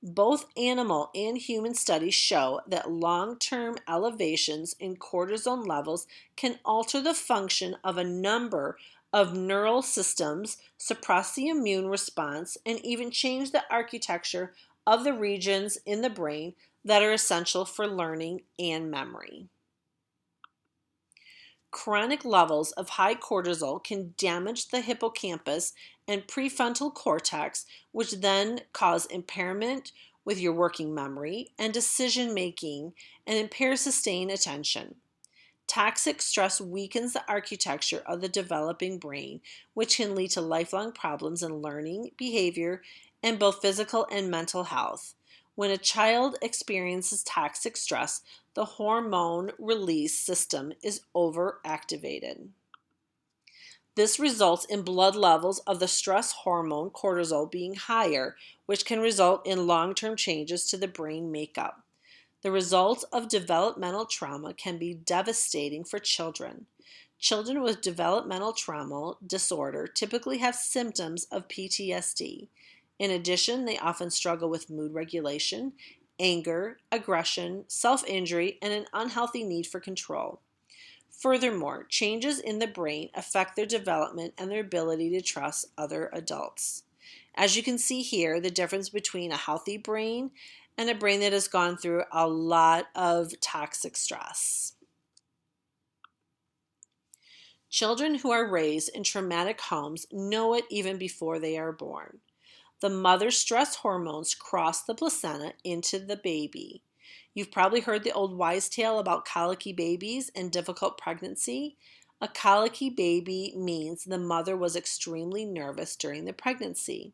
Both animal and human studies show that long-term elevations in cortisol levels can alter the function of a number of neural systems, suppress the immune response, and even change the architecture of the regions in the brain that are essential for learning and memory. Chronic levels of high cortisol can damage the hippocampus and prefrontal cortex, which then cause impairment with your working memory and decision making and impair sustained attention. Toxic stress weakens the architecture of the developing brain, which can lead to lifelong problems in learning, behavior, and both physical and mental health. When a child experiences toxic stress, the hormone release system is overactivated. This results in blood levels of the stress hormone cortisol being higher, which can result in long-term changes to the brain makeup. The results of developmental trauma can be devastating for children. Children with developmental trauma disorder typically have symptoms of PTSD. In addition, they often struggle with mood regulation, anger, aggression, self-injury, and an unhealthy need for control. Furthermore, changes in the brain affect their development and their ability to trust other adults. As you can see here, the difference between a healthy brain and a brain that has gone through a lot of toxic stress. Children who are raised in traumatic homes know it even before they are born. The mother's stress hormones cross the placenta into the baby. You've probably heard the old wise tale about colicky babies and difficult pregnancy. A colicky baby means the mother was extremely nervous during the pregnancy.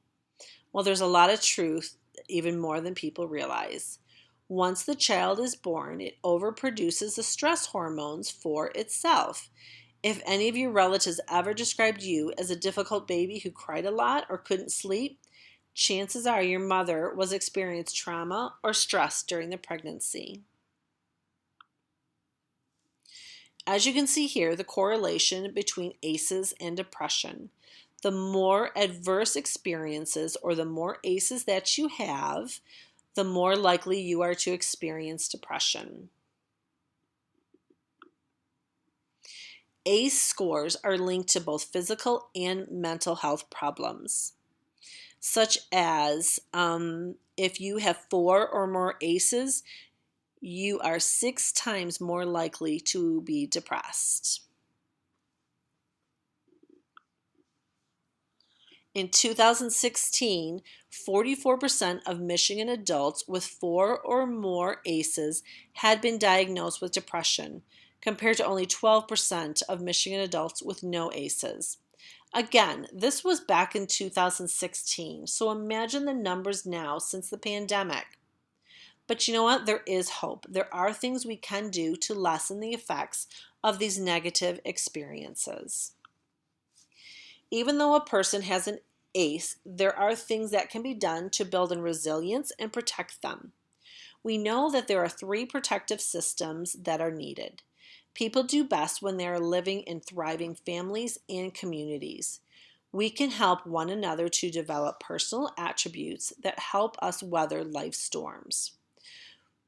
Well, there's a lot of truth, even more than people realize. Once the child is born, it overproduces the stress hormones for itself. If any of your relatives ever described you as a difficult baby who cried a lot or couldn't sleep, chances are your mother was experiencing trauma or stress during the pregnancy. As you can see here, the correlation between ACEs and depression. The more adverse experiences or the more ACEs that you have, the more likely you are to experience depression. ACE scores are linked to both physical and mental health problems, such as if you have 4 or more ACEs, you are 6 times more likely to be depressed. In 2016, 44% of Michigan adults with 4 or more ACEs had been diagnosed with depression, compared to only 12% of Michigan adults with no ACEs. Again, this was back in 2016, so imagine the numbers now since the pandemic. But you know what? There is hope. There are things we can do to lessen the effects of these negative experiences. Even though a person has an ACE, there are things that can be done to build in resilience and protect them. We know that there are 3 protective systems that are needed. People do best when they are living in thriving families and communities. We can help one another to develop personal attributes that help us weather life's storms.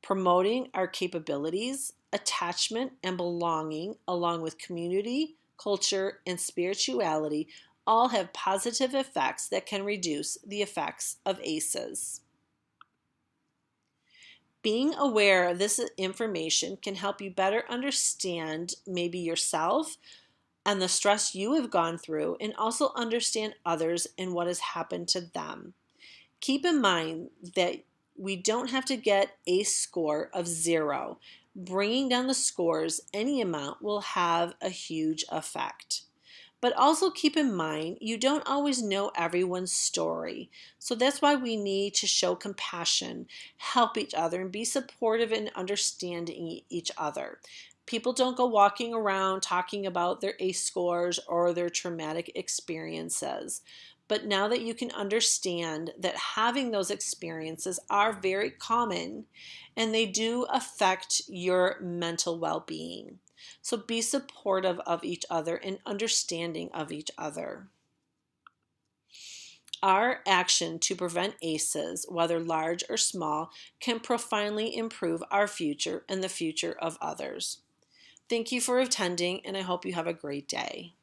Promoting our capabilities, attachment, and belonging, along with community, culture, and spirituality, all have positive effects that can reduce the effects of ACEs. Being aware of this information can help you better understand maybe yourself and the stress you have gone through, and also understand others and what has happened to them. Keep in mind that We don't have to get a score of 0. Bringing down the scores any amount will have a huge effect. But also keep in mind, you don't always know everyone's story. So that's why we need to show compassion, help each other, and be supportive and understanding each other. People don't go walking around talking about their ACE scores or their traumatic experiences. But now that you can understand that having those experiences are very common and they do affect your mental well-being. So be supportive of each other and understanding of each other. Our action to prevent ACEs, whether large or small, can profoundly improve our future and the future of others. Thank you for attending, and I hope you have a great day.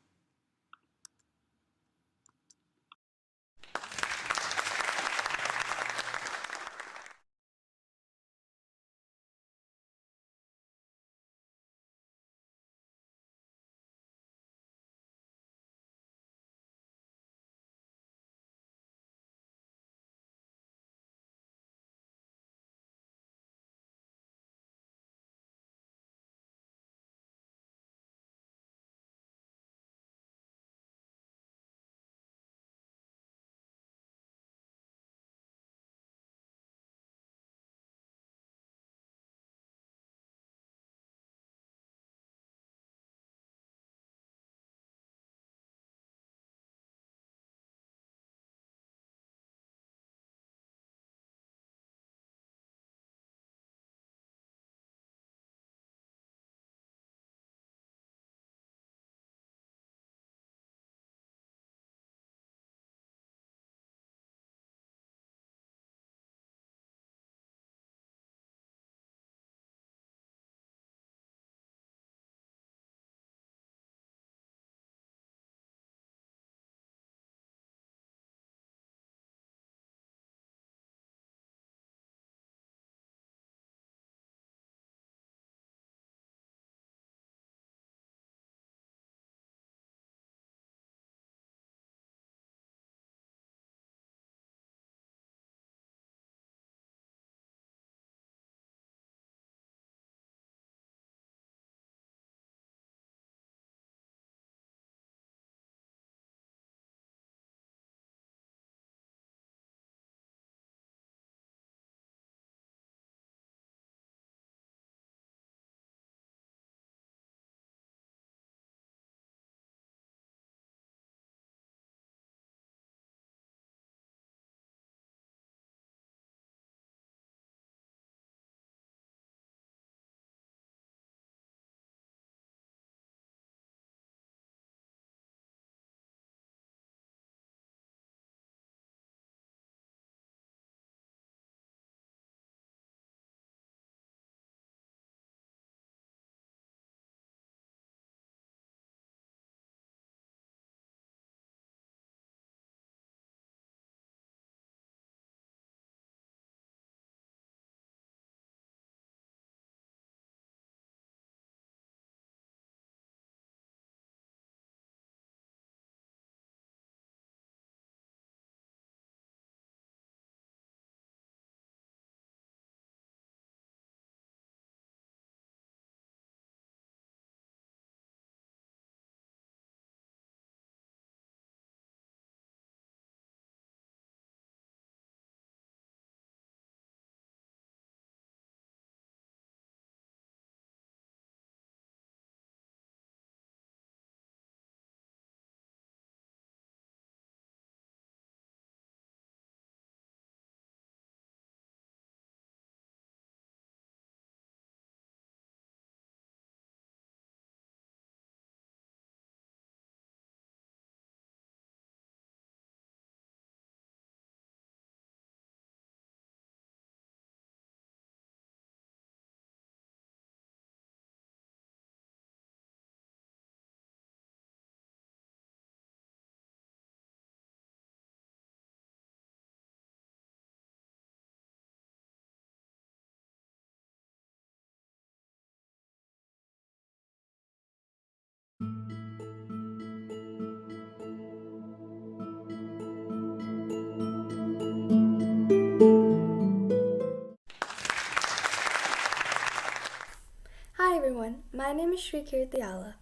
is Shrikirti Ala.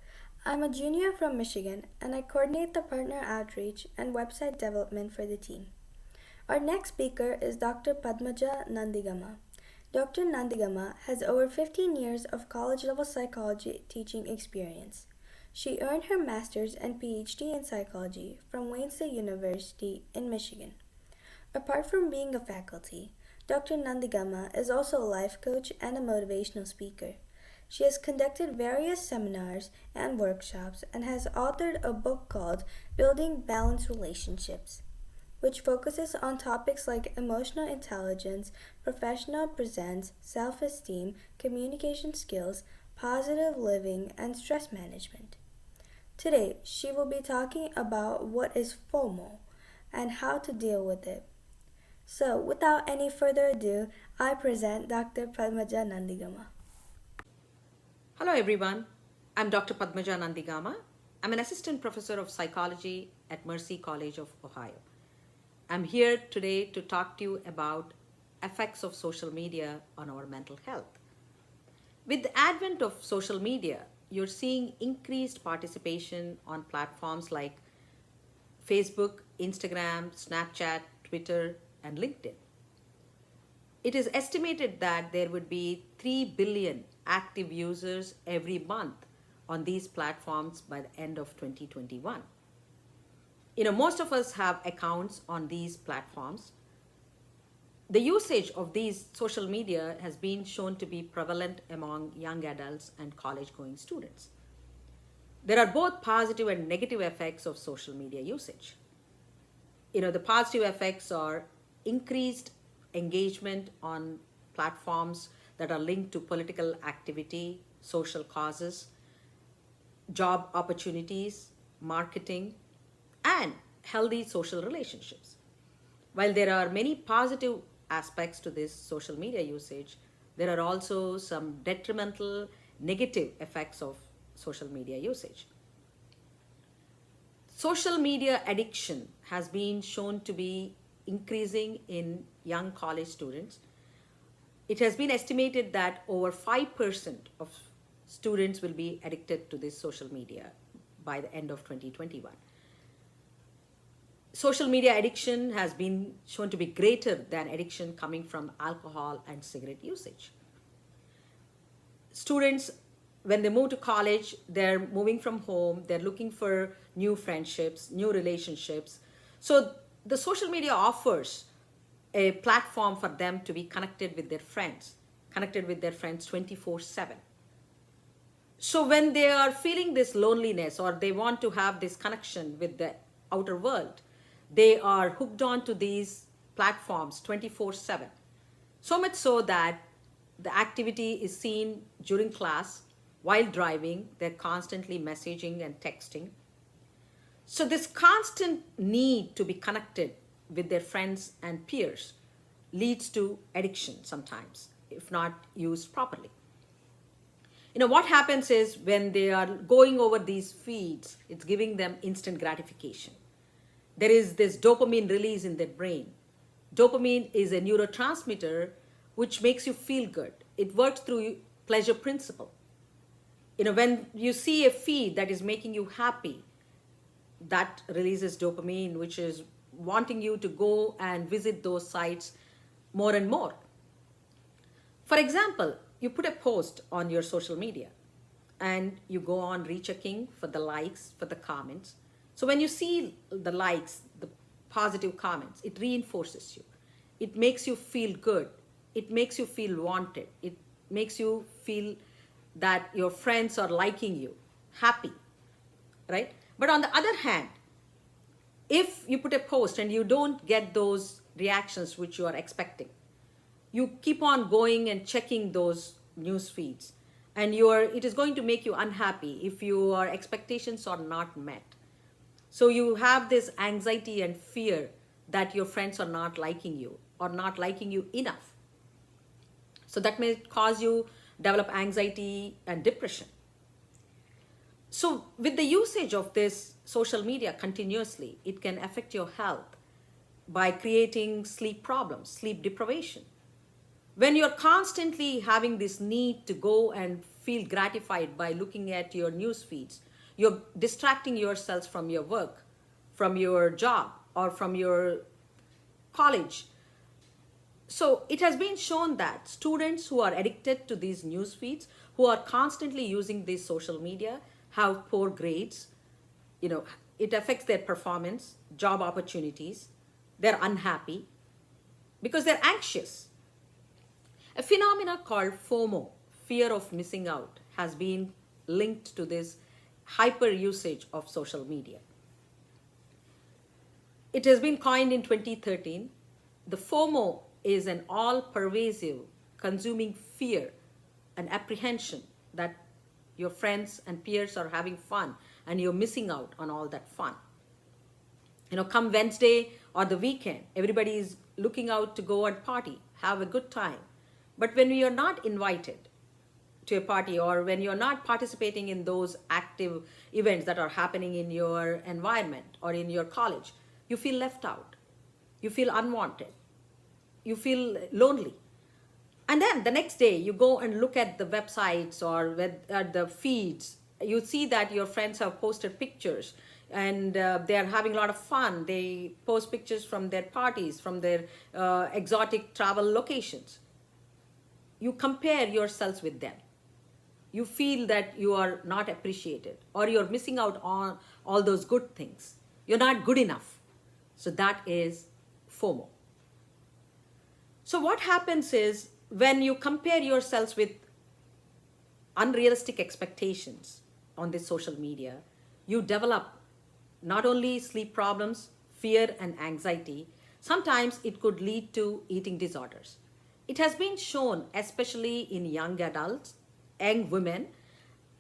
I'm a junior from Michigan and I coordinate the partner outreach and website development for the team. Our next speaker is Dr. Padmaja Nandigama. Dr. Nandigama has over 15 years of college-level psychology teaching experience. She earned her master's and PhD in psychology from Wayne State University in Michigan. Apart from being a faculty, Dr. Nandigama is also a life coach and a motivational speaker. She has conducted various seminars and workshops and has authored a book called Building Balanced Relationships, which focuses on topics like emotional intelligence, professional presence, self-esteem, communication skills, positive living, and stress management. Today, she will be talking about what is FOMO and how to deal with it. So, without any further ado, I present Dr. Padmaja Nandigama. Hello everyone, I'm Dr. Padmaja Nandigama. I'm an assistant professor of psychology at Mercy College of Ohio. I'm here today to talk to you about effects of social media on our mental health. With the advent of social media, you're seeing increased participation on platforms like Facebook, Instagram, Snapchat, Twitter, and LinkedIn. It is estimated that there would be 3 billion active users every month on these platforms by the end of 2021. Most of us have accounts on these platforms. The usage of these social media has been shown to be prevalent among young adults and college-going students. There are both positive and negative effects of social media usage. The positive effects are increased engagement on platforms that are linked to political activity, social causes, job opportunities, marketing, and healthy social relationships. While there are many positive aspects to this social media usage, there are also some detrimental negative effects of social media usage. Social media addiction has been shown to be increasing in young college students. It has been estimated that over 5% of students will be addicted to this social media by the end of 2021. Social media addiction has been shown to be greater than addiction coming from alcohol and cigarette usage. Students, when they move to college, they're moving from home, they're looking for new friendships, new relationships. So the social media offers a platform for them to be connected with their friends 24/7. So when they are feeling this loneliness or they want to have this connection with the outer world, they are hooked on to these platforms 24/7. So much so that the activity is seen during class, while driving, they're constantly messaging and texting. So this constant need to be connected with their friends and peers leads to addiction sometimes, if not used properly. What happens is when they are going over these feeds, it's giving them instant gratification. There is this dopamine release in their brain. Dopamine is a neurotransmitter which makes you feel good. It works through pleasure principle. When you see a feed that is making you happy, that releases dopamine, which is wanting you to go and visit those sites more and more. For example, you put a post on your social media and you go on rechecking for the likes, for the comments. So when you see the likes, the positive comments, it reinforces you. It makes you feel good. It makes you feel wanted. It makes you feel that your friends are liking you, happy, right? But on the other hand, if you put a post and you don't get those reactions which you are expecting, you keep on going and checking those news feeds, and it is going to make you unhappy if your expectations are not met. So you have this anxiety and fear that your friends are not liking you or not liking you enough. So that may cause you develop anxiety and depression. So with the usage of this social media continuously, it can affect your health by creating sleep problems, sleep deprivation. When you're constantly having this need to go and feel gratified by looking at your news feeds. You're distracting yourselves from your work, from your job, or from your college. So it has been shown that students who are addicted to these news feeds, who are constantly using these social media, have poor grades. It affects their performance, job opportunities. They're unhappy because they're anxious. A phenomenon called FOMO, fear of missing out, has been linked to this hyper usage of social media. It has been coined in 2013. The FOMO is an all-pervasive, consuming fear and apprehension that your friends and peers are having fun and you're missing out on all that fun. Come Wednesday or the weekend, everybody is looking out to go and party, have a good time. But when you're not invited to a party, or when you're not participating in those active events that are happening in your environment or in your college, you feel left out. You feel unwanted. You feel lonely. And then the next day you go and look at the websites or the feeds. You see that your friends have posted pictures and they're having a lot of fun. They post pictures from their parties, from their exotic travel locations. You compare yourselves with them. You feel that you are not appreciated, or you're missing out on all those good things. You're not good enough. So that is FOMO. So what happens is, when you compare yourselves with unrealistic expectations on this social media, you develop not only sleep problems, fear and anxiety. Sometimes it could lead to eating disorders. It has been shown, especially in young adults, young women,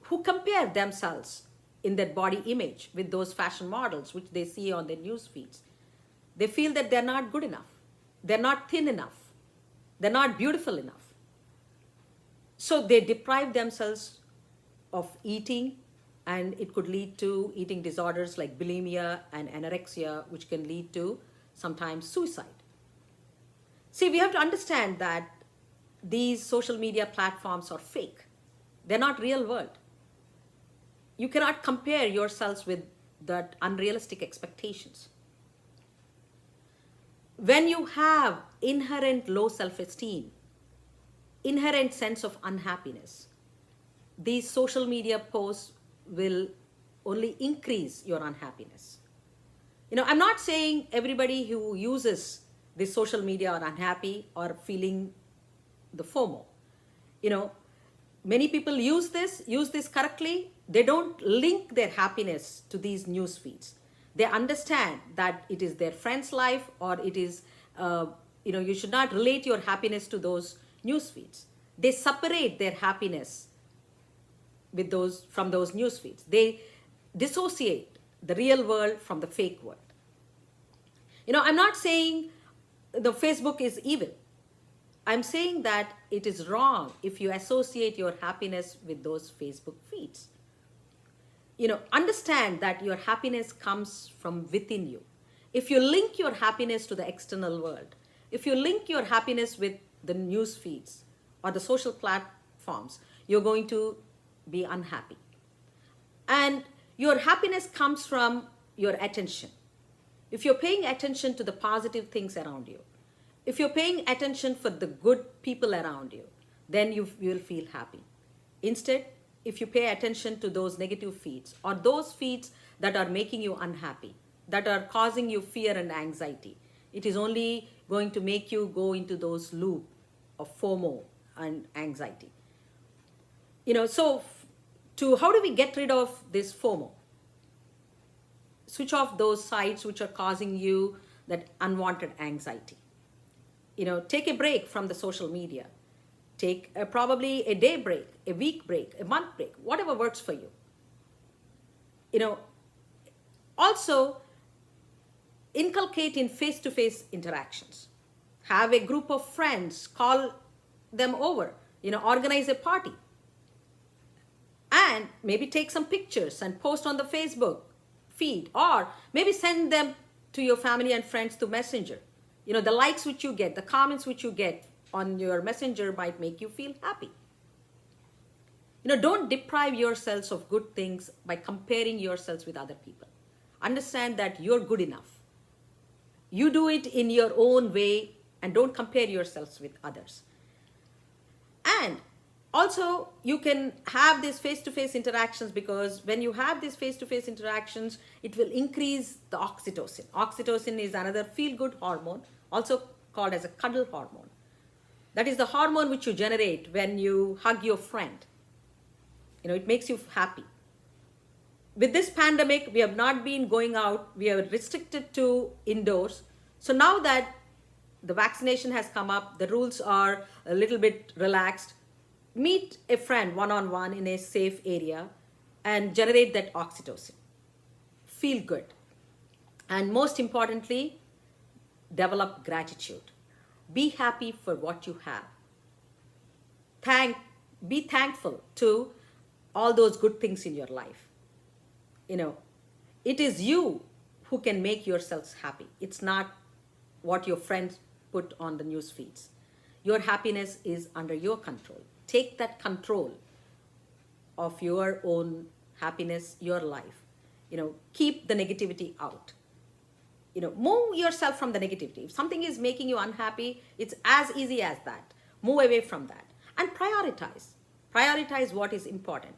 who compare themselves in their body image with those fashion models which they see on their news feeds. They feel that they're not good enough. They're not thin enough. They're not beautiful enough. So they deprive themselves of eating, and it could lead to eating disorders like bulimia and anorexia, which can lead to sometimes suicide. See, we have to understand that these social media platforms are fake. They're not real world. You cannot compare yourselves with that unrealistic expectations. When you have inherent low self-esteem, inherent sense of unhappiness, these social media posts will only increase your unhappiness. I'm not saying everybody who uses this social media are unhappy or feeling the FOMO. Many people use this correctly. They don't link their happiness to these news feeds. They understand that it is their friend's life, or it is, you should not relate your happiness to those news feeds. They separate their happiness from those news feeds. They dissociate the real world from the fake world. I'm not saying the Facebook is evil. I'm saying that it is wrong if you associate your happiness with those Facebook feeds. Understand that your happiness comes from within you. If you link your happiness to the external world, if you link your happiness with the news feeds or the social platforms, you're going to be unhappy. And your happiness comes from your attention. If you're paying attention to the positive things around you, if you're paying attention for the good people around you, then you will feel happy. Instead, if you pay attention to those negative feeds, or those feeds that are making you unhappy, that are causing you fear and anxiety, it is only going to make you go into those loop of FOMO and anxiety. So how do we get rid of this FOMO? Switch off those sites which are causing you that unwanted anxiety. Take a break from the social media. Take probably a day break, a week break, a month break, whatever works for you. Also inculcate in face-to-face interactions. Have a group of friends, call them over, organize a party. And maybe take some pictures and post on the Facebook feed, or maybe send them to your family and friends through Messenger. The likes which you get, the comments which you get on your Messenger might make you feel happy. Don't deprive yourselves of good things by comparing yourselves with other people. Understand that you're good enough. You do it in your own way and don't compare yourselves with others. And also, you can have these face-to-face interactions, because when you have these face-to-face interactions, it will increase the oxytocin. Oxytocin is another feel-good hormone, also called as a cuddle hormone. That is the hormone which you generate when you hug your friend. It makes you happy. With this pandemic, we have not been going out. We are restricted to indoors. So now that the vaccination has come up, the rules are a little bit relaxed. Meet a friend one-on-one in a safe area and generate that oxytocin. Feel good. And most importantly, develop gratitude. Be happy for what you have. Be thankful to all those good things in your life. It is you who can make yourselves happy. It's not what your friends put on the news feeds. Your happiness is under your control. Take that control of your own happiness, your life. Keep the negativity out. Move yourself from the negativity. If something is making you unhappy, it's as easy as that. Move away from that and prioritize. Prioritize what is important.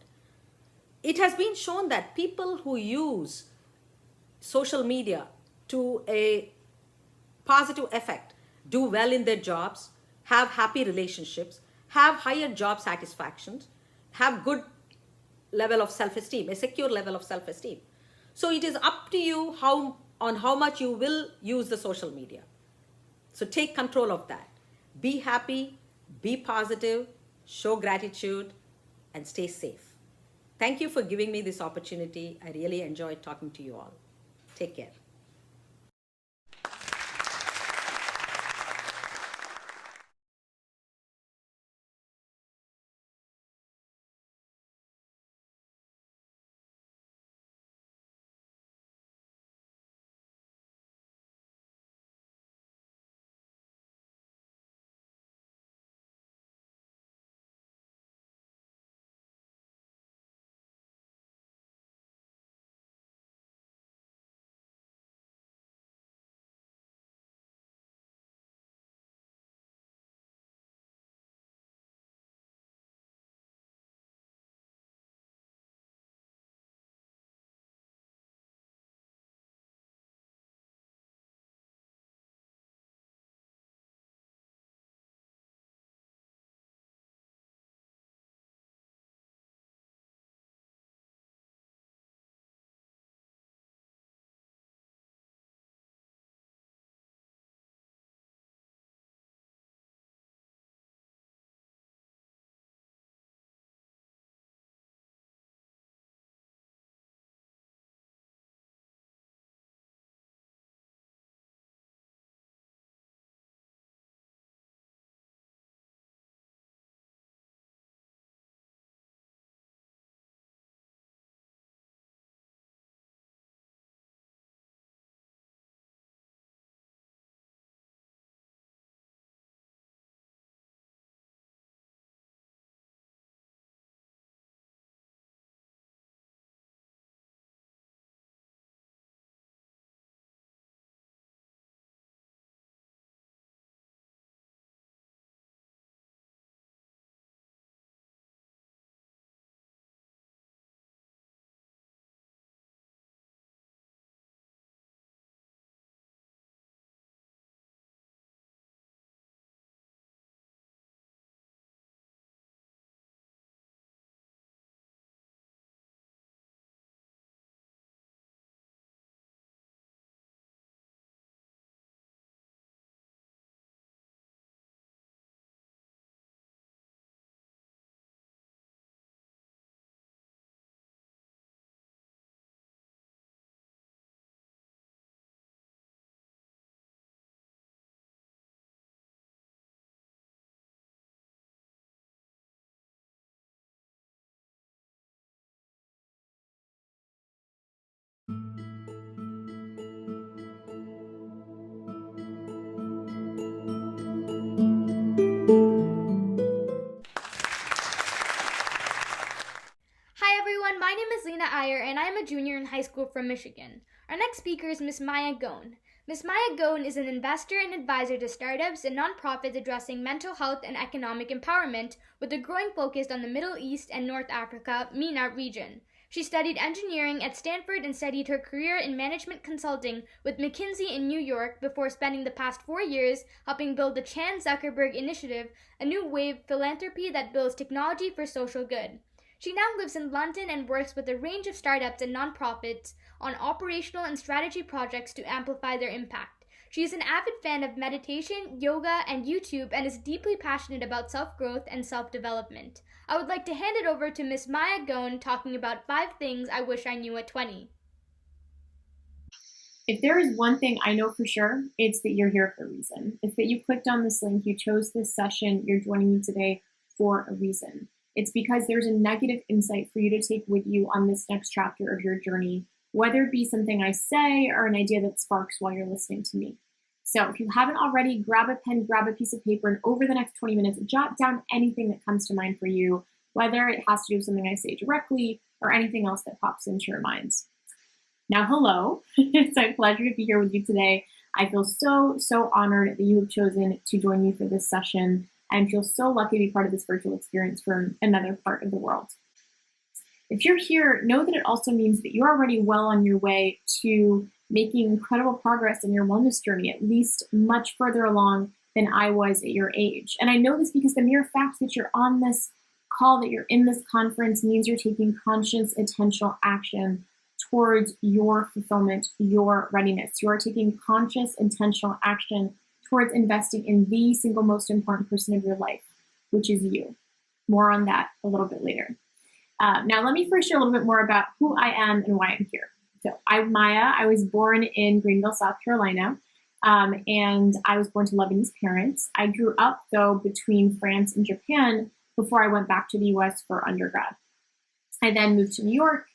It has been shown that people who use social media to a positive effect do well in their jobs, have happy relationships, have higher job satisfactions, have good level of self-esteem, a secure level of self-esteem. So it is up to you how much you will use the social media. So take control of that. Be happy, be positive, show gratitude, and stay safe. Thank you for giving me this opportunity. I really enjoyed talking to you all. Take care. Meyer, and I am a junior in high school from Michigan. Our next speaker is Ms. Maya Gone. Ms. Maya Gone is an investor and advisor to startups and nonprofits addressing mental health and economic empowerment with a growing focus on the Middle East and North Africa, MENA region. She studied engineering at Stanford and studied her career in management consulting with McKinsey in New York before spending the past 4 years helping build the Chan Zuckerberg Initiative, a new wave philanthropy that builds technology for social good. She now lives in London and works with a range of startups and nonprofits on operational and strategy projects to amplify their impact. She is an avid fan of meditation, yoga, and YouTube and is deeply passionate about self-growth and self-development. I would like to hand it over to Ms. Maya Gone talking about 5 things I wish I knew at 20. If there is one thing I know for sure, it's that you're here for a reason. It's that you clicked on this link, you chose this session, you're joining me today for a reason. It's because there's a negative insight for you to take with you on this next chapter of your journey, whether it be something I say or an idea that sparks while you're listening to me. So if you haven't already, grab a pen, grab a piece of paper, and over the next 20 minutes, jot down anything that comes to mind for you, whether it has to do with something I say directly or anything else that pops into your minds. Now, hello. It's a pleasure to be here with you today. I feel so honored that you have chosen to join me for this session and feel so lucky to be part of this virtual experience from another part of the world. If you're here, know that it also means that you're already well on your way to making incredible progress in your wellness journey, at least much further along than I was at your age. And I know this because the mere fact that you're on this call, that you're in this conference, means you're taking conscious, intentional action towards your fulfillment, your readiness. You are taking conscious, intentional action towards investing in the single most important person of your life, which is you. More on that a little bit later. Now, let me first share a little bit more about who I am and why I'm here. So I'm Maya. I was born in Greenville, South Carolina, and I was born to Lebanese parents. I grew up, though, between France and Japan before I went back to the US for undergrad. I then moved to New York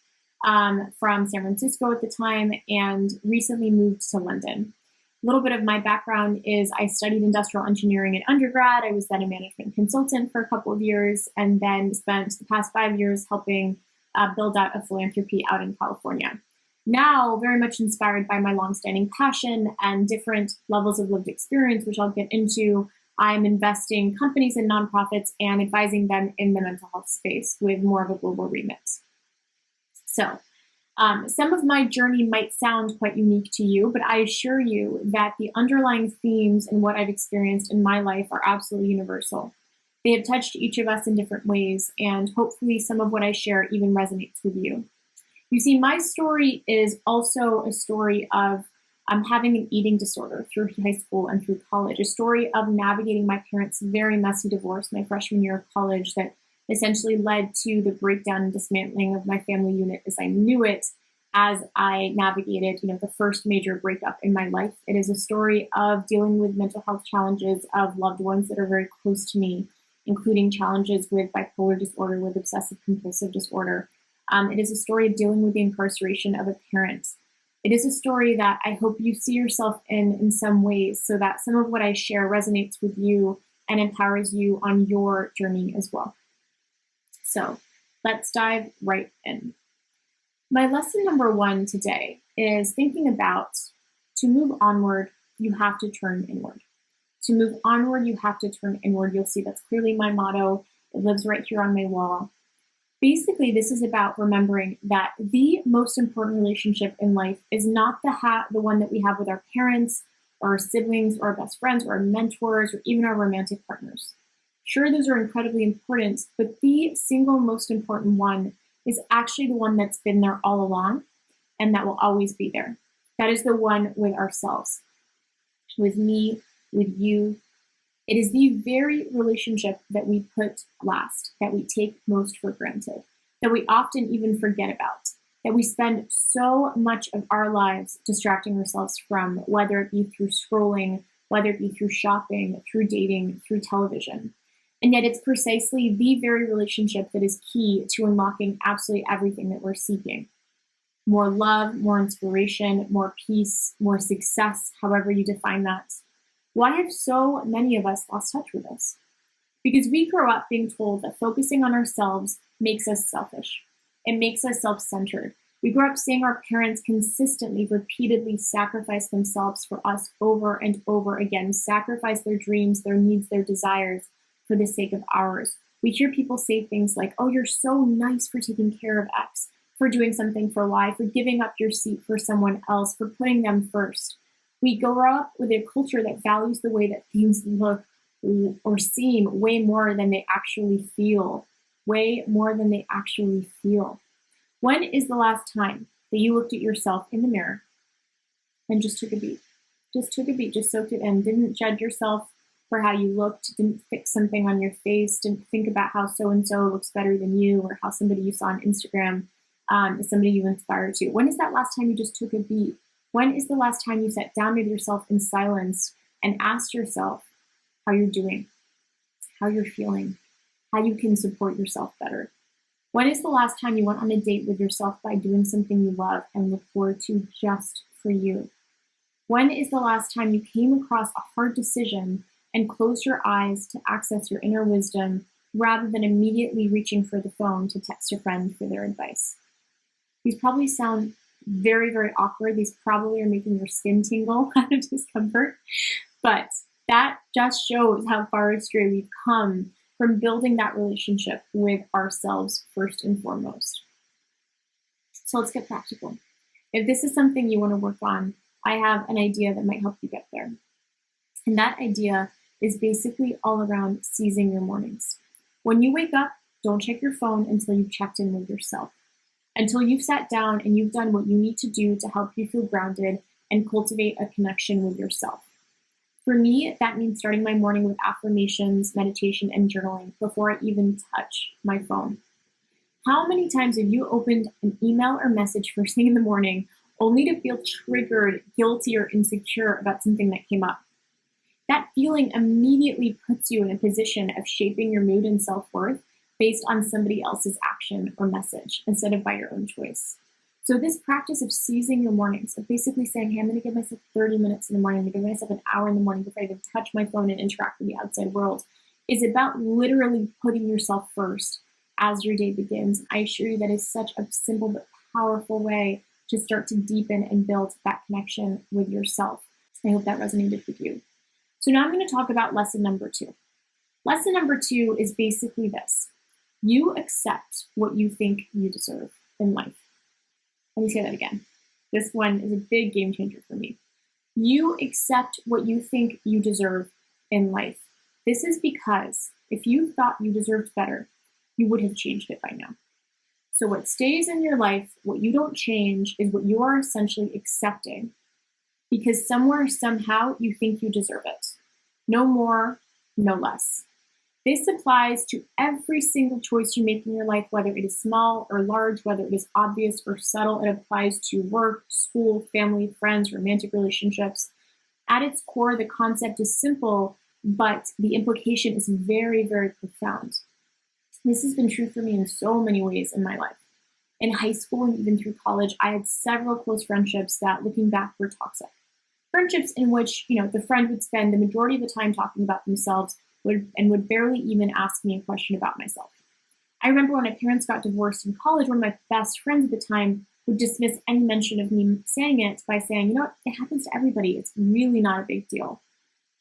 from San Francisco at the time and recently moved to London. A little bit of my background is I studied industrial engineering in undergrad. I was then a management consultant for a couple of years and then spent the past 5 years helping build out a philanthropy out in California. Now, very much inspired by my longstanding passion and different levels of lived experience, which I'll get into, I'm investing companies and nonprofits and advising them in the mental health space with more of a global remit. So, some of my journey might sound quite unique to you, but I assure you that the underlying themes and what I've experienced in my life are absolutely universal. They have touched each of us in different ways, and hopefully some of what I share even resonates with you. You see, my story is also a story of having an eating disorder through high school and through college, a story of navigating my parents' very messy divorce my freshman year of college that essentially led to the breakdown and dismantling of my family unit as I knew it as I navigated, the first major breakup in my life. It is a story of dealing with mental health challenges of loved ones that are very close to me, including challenges with bipolar disorder, with obsessive compulsive disorder. It is a story of dealing with the incarceration of a parent. It is a story that I hope you see yourself in some ways so that some of what I share resonates with you and empowers you on your journey as well. So let's dive right in. My lesson number 1 today is thinking about to move onward, you have to turn inward. To move onward, you have to turn inward. You'll see that's clearly my motto. It lives right here on my wall. Basically, this is about remembering that the most important relationship in life is not the one that we have with our parents or our siblings or our best friends or our mentors or even our romantic partners. Sure, those are incredibly important, but the single most important one is actually the one that's been there all along and that will always be there. That is the one with ourselves, with me, with you. It is the very relationship that we put last, that we take most for granted, that we often even forget about, that we spend so much of our lives distracting ourselves from, whether it be through scrolling, whether it be through shopping, through dating, through television. And yet it's precisely the very relationship that is key to unlocking absolutely everything that we're seeking. More love, more inspiration, more peace, more success, however you define that. Why have so many of us lost touch with this? Because we grow up being told that focusing on ourselves makes us selfish. It makes us self-centered. We grow up seeing our parents consistently, repeatedly sacrifice themselves for us over and over again, sacrifice their dreams, their needs, their desires for the sake of ours. We hear people say things like, oh, you're so nice for taking care of X, for doing something for Y, for giving up your seat for someone else, for putting them first. We grow up with a culture that values the way that things look or seem way more than they actually feel. Way more than they actually feel. When is the last time that you looked at yourself in the mirror and just took a beat? Just took a beat, just soaked it in, didn't judge yourself for how you looked, didn't fix something on your face, didn't think about how so-and-so looks better than you or how somebody you saw on Instagram is somebody you inspire to. When is that last time you just took a beat? When is the last time you sat down with yourself in silence and asked yourself how you're doing, how you're feeling, how you can support yourself better? When is the last time you went on a date with yourself by doing something you love and look forward to just for you? When is the last time you came across a hard decision and closed your eyes to access your inner wisdom rather than immediately reaching for the phone to text a friend for their advice? These probably sound very, very awkward. These probably are making your skin tingle out of discomfort. But that just shows how far astray we've come from building that relationship with ourselves first and foremost. So let's get practical. If this is something you want to work on, I have an idea that might help you get there. And that idea is basically all around seizing your mornings. When you wake up, don't check your phone until you've checked in with yourself, until you've sat down and you've done what you need to do to help you feel grounded and cultivate a connection with yourself. For me, that means starting my morning with affirmations, meditation, and journaling before I even touch my phone. How many times have you opened an email or message first thing in the morning only to feel triggered, guilty, or insecure about something that came up? That feeling immediately puts you in a position of shaping your mood and self-worth based on somebody else's action or message instead of by your own choice. So this practice of seizing your mornings, of basically saying, hey, I'm going to give myself 30 minutes in the morning, I'm going to give myself an hour in the morning before I even touch my phone and interact with the outside world, is about literally putting yourself first as your day begins. I assure you that is such a simple but powerful way to start to deepen and build that connection with yourself. I hope that resonated with you. So now I'm going to talk about lesson number 2. Lesson number 2 is basically this. You accept what you think you deserve in life. Let me say that again. This one is a big game changer for me. You accept what you think you deserve in life. This is because if you thought you deserved better, you would have changed it by now. So what stays in your life, what you don't change, is what you are essentially accepting because somewhere, somehow, you think you deserve it. No more, no less. This applies to every single choice you make in your life, whether it is small or large, whether it is obvious or subtle. It applies to work, school, family, friends, romantic relationships. At its core, the concept is simple, but the implication is very, very profound. This has been true for me in so many ways in my life. In high school and even through college, I had several close friendships that, looking back, were toxic. Friendships in which, the friend would spend the majority of the time talking about themselves would barely even ask me a question about myself. I remember when my parents got divorced in college, one of my best friends at the time would dismiss any mention of me saying it by saying, it happens to everybody. It's really not a big deal.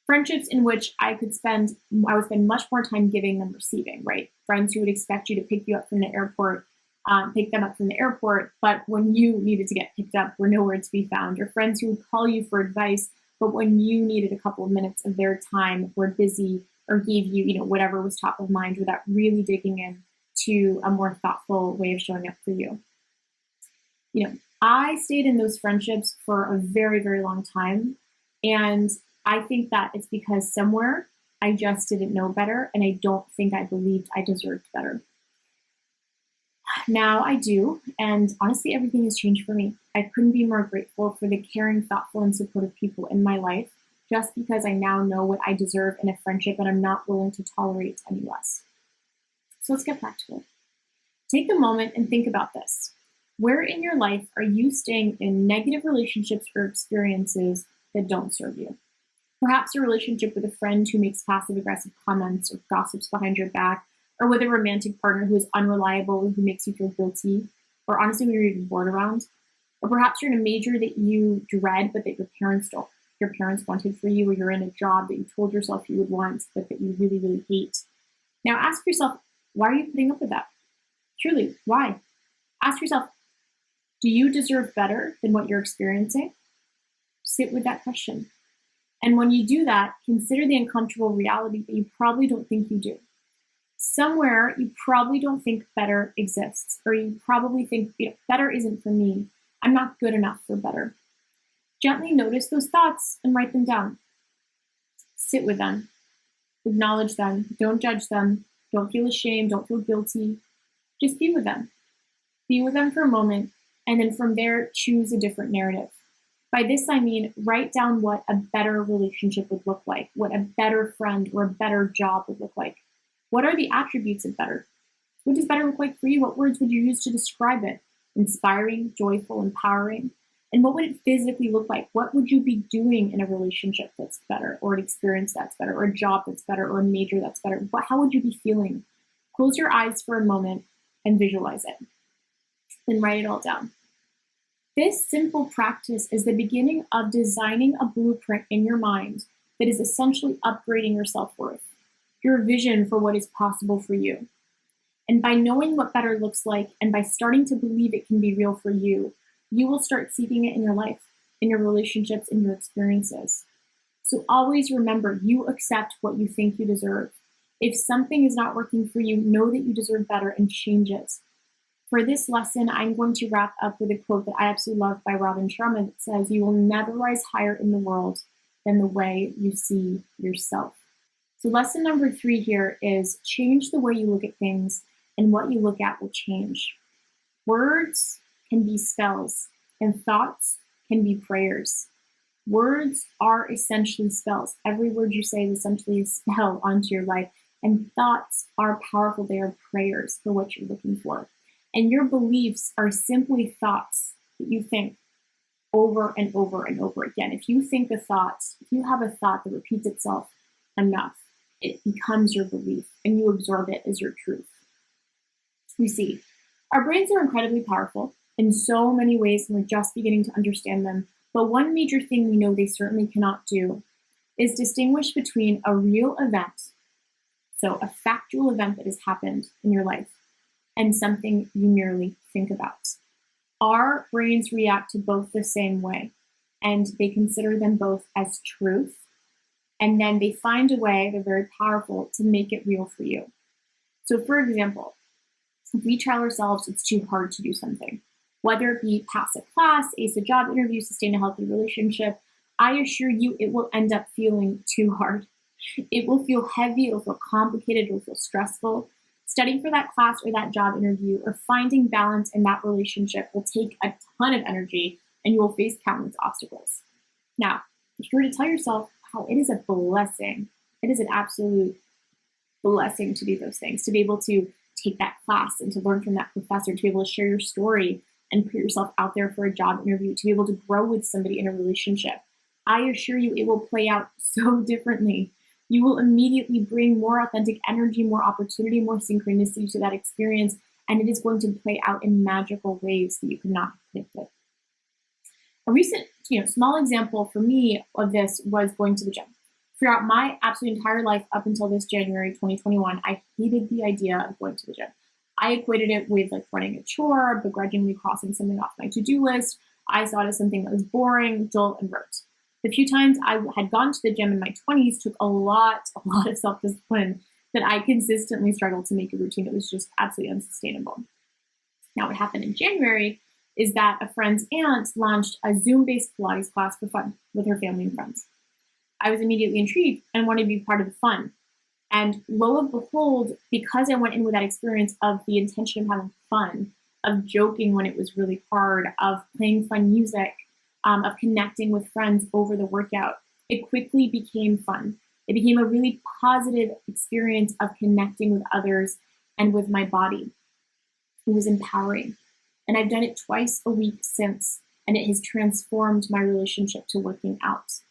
Friendships in which I would spend much more time giving than receiving, right? Friends who would expect you to pick you up from the airport, pick them up from the airport, but when you needed to get picked up, were nowhere to be found. Or friends who would call you for advice, but when you needed a couple of minutes of their time, were busy or gave you, whatever was top of mind without really digging in to a more thoughtful way of showing up for you. I stayed in those friendships for a very, very long time. And I think that it's because somewhere I just didn't know better. And I don't think I believed I deserved better. Now I do. And honestly, everything has changed for me. I couldn't be more grateful for the caring, thoughtful, and supportive people in my life, just because I now know what I deserve in a friendship and I'm not willing to tolerate any less. So let's get practical. Take a moment and think about this. Where in your life are you staying in negative relationships or experiences that don't serve you? Perhaps a relationship with a friend who makes passive-aggressive comments or gossips behind your back, or with a romantic partner who is unreliable and who makes you feel guilty, or honestly when you're even bored around. Or perhaps you're in a major that you dread, but that your parents wanted for you, or you're in a job that you told yourself you would want, but that you really, really hate. Now ask yourself, why are you putting up with that? Truly, why? Ask yourself, do you deserve better than what you're experiencing? Sit with that question. And when you do that, consider the uncomfortable reality that you probably don't think you do. Somewhere, you probably don't think better exists, or you probably think, better isn't for me. I'm not good enough for better. Gently notice those thoughts and write them down. Sit with them. Acknowledge them. Don't judge them. Don't feel ashamed. Don't feel guilty. Just be with them. Be with them for a moment, and then from there, choose a different narrative. By this, I mean write down what a better relationship would look like, what a better friend or a better job would look like. What are the attributes of better? What does better look like for you? What words would you use to describe it? Inspiring, joyful, empowering. And what would it physically look like? What would you be doing in a relationship that's better, or an experience that's better, or a job that's better, or a major that's better? How would you be feeling? Close your eyes for a moment and visualize it. Then write it all down. This simple practice is the beginning of designing a blueprint in your mind that is essentially upgrading your self-worth, your vision for what is possible for you. And by knowing what better looks like, and by starting to believe it can be real for you, you will start seeking it in your life, in your relationships, in your experiences. So always remember, you accept what you think you deserve. If something is not working for you, know that you deserve better and change it. For this lesson, I'm going to wrap up with a quote that I absolutely love by Robin Sharma that says, "You will never rise higher in the world than the way you see yourself." So lesson number 3 here is change the way you look at things, and what you look at will change. Words can be spells, and thoughts can be prayers. Words are essentially spells. Every word you say is essentially a spell onto your life, and thoughts are powerful. They are prayers for what you're looking for. And your beliefs are simply thoughts that you think over and over and over again. If you think a thought, if you have a thought that repeats itself enough, it becomes your belief, and you absorb it as your truth. You see, our brains are incredibly powerful in so many ways, and we're just beginning to understand them. But one major thing we know they certainly cannot do is distinguish between a real event, so a factual event that has happened in your life, and something you merely think about. Our brains react to both the same way, and they consider them both as truth, and then they find a way, they're very powerful, to make it real for you. So for example, if we tell ourselves it's too hard to do something, whether it be pass a class, ace a job interview, sustain a healthy relationship, I assure you it will end up feeling too hard. It will feel heavy, it will feel complicated, it will feel stressful. Studying for that class or that job interview or finding balance in that relationship will take a ton of energy, and you will face countless obstacles. Now, if you were to tell yourself, wow, it is a blessing, it is an absolute blessing to do those things, to be able to take that class and to learn from that professor, to be able to share your story and put yourself out there for a job interview, to be able to grow with somebody in a relationship, I assure you it will play out so differently. You will immediately bring more authentic energy, more opportunity, more synchronicity to that experience, and it is going to play out in magical ways that you could not have predicted. A recent, small example for me of this was going to the gym. Throughout my absolute entire life up until this January 2021, I hated the idea of going to the gym. I equated it with like running a chore, begrudgingly crossing something off my to-do list. I saw it as something that was boring, dull, and rote. The few times I had gone to the gym in my 20s took a lot of self-discipline that I consistently struggled to make a routine. It was just absolutely unsustainable. Now, what happened in January is that a friend's aunt launched a Zoom-based Pilates class for fun with her family and friends. I was immediately intrigued and wanted to be part of the fun. And lo and behold, because I went in with that experience of the intention of having fun, of joking when it was really hard, of playing fun music, of connecting with friends over the workout, it quickly became fun. It became a really positive experience of connecting with others and with my body. It was empowering. And I've done it twice a week since, and it has transformed my relationship to working out,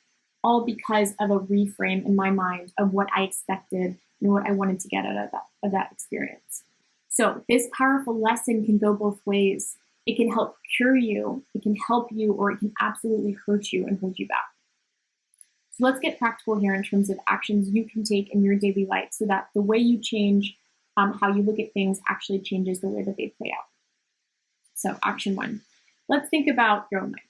all because of a reframe in my mind of what I expected and what I wanted to get out of that experience. So this powerful lesson can go both ways. It can help cure you, it can help you, or it can absolutely hurt you and hold you back. So let's get practical here in terms of actions you can take in your daily life so that the way you change how you look at things actually changes the way that they play out. So action 1, let's think about your own life.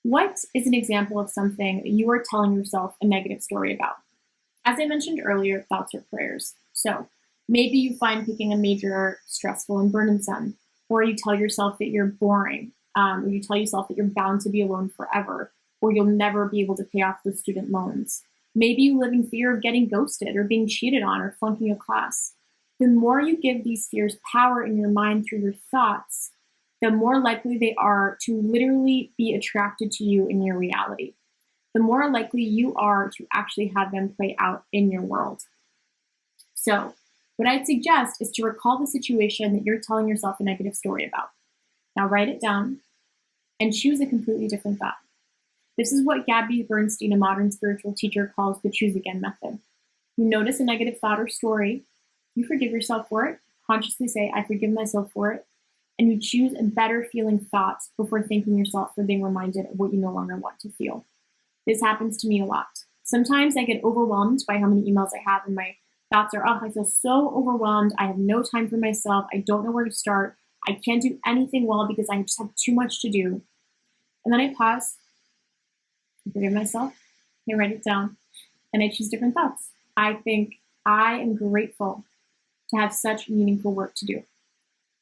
What is an example of something that you are telling yourself a negative story about? As I mentioned earlier, thoughts are prayers. So maybe you find picking a major stressful and burdensome, or you tell yourself that you're boring, or you tell yourself that you're bound to be alone forever, or you'll never be able to pay off those student loans. Maybe you live in fear of getting ghosted or being cheated on or flunking a class. The more you give these fears power in your mind through your thoughts, the more likely they are to literally be attracted to you in your reality. The more likely you are to actually have them play out in your world. So what I'd suggest is to recall the situation that you're telling yourself a negative story about. Now write it down and choose a completely different thought. This is what Gabby Bernstein, a modern spiritual teacher, calls the choose again method. You notice a negative thought or story, you forgive yourself for it, consciously say, I forgive myself for it, and you choose a better feeling thought before thanking yourself for being reminded of what you no longer want to feel. This happens to me a lot. Sometimes I get overwhelmed by how many emails I have, and my thoughts are, oh, I feel so overwhelmed. I have no time for myself. I don't know where to start. I can't do anything well because I just have too much to do. And then I pause, I forgive myself, I write it down, and I choose different thoughts. I think I am grateful to have such meaningful work to do.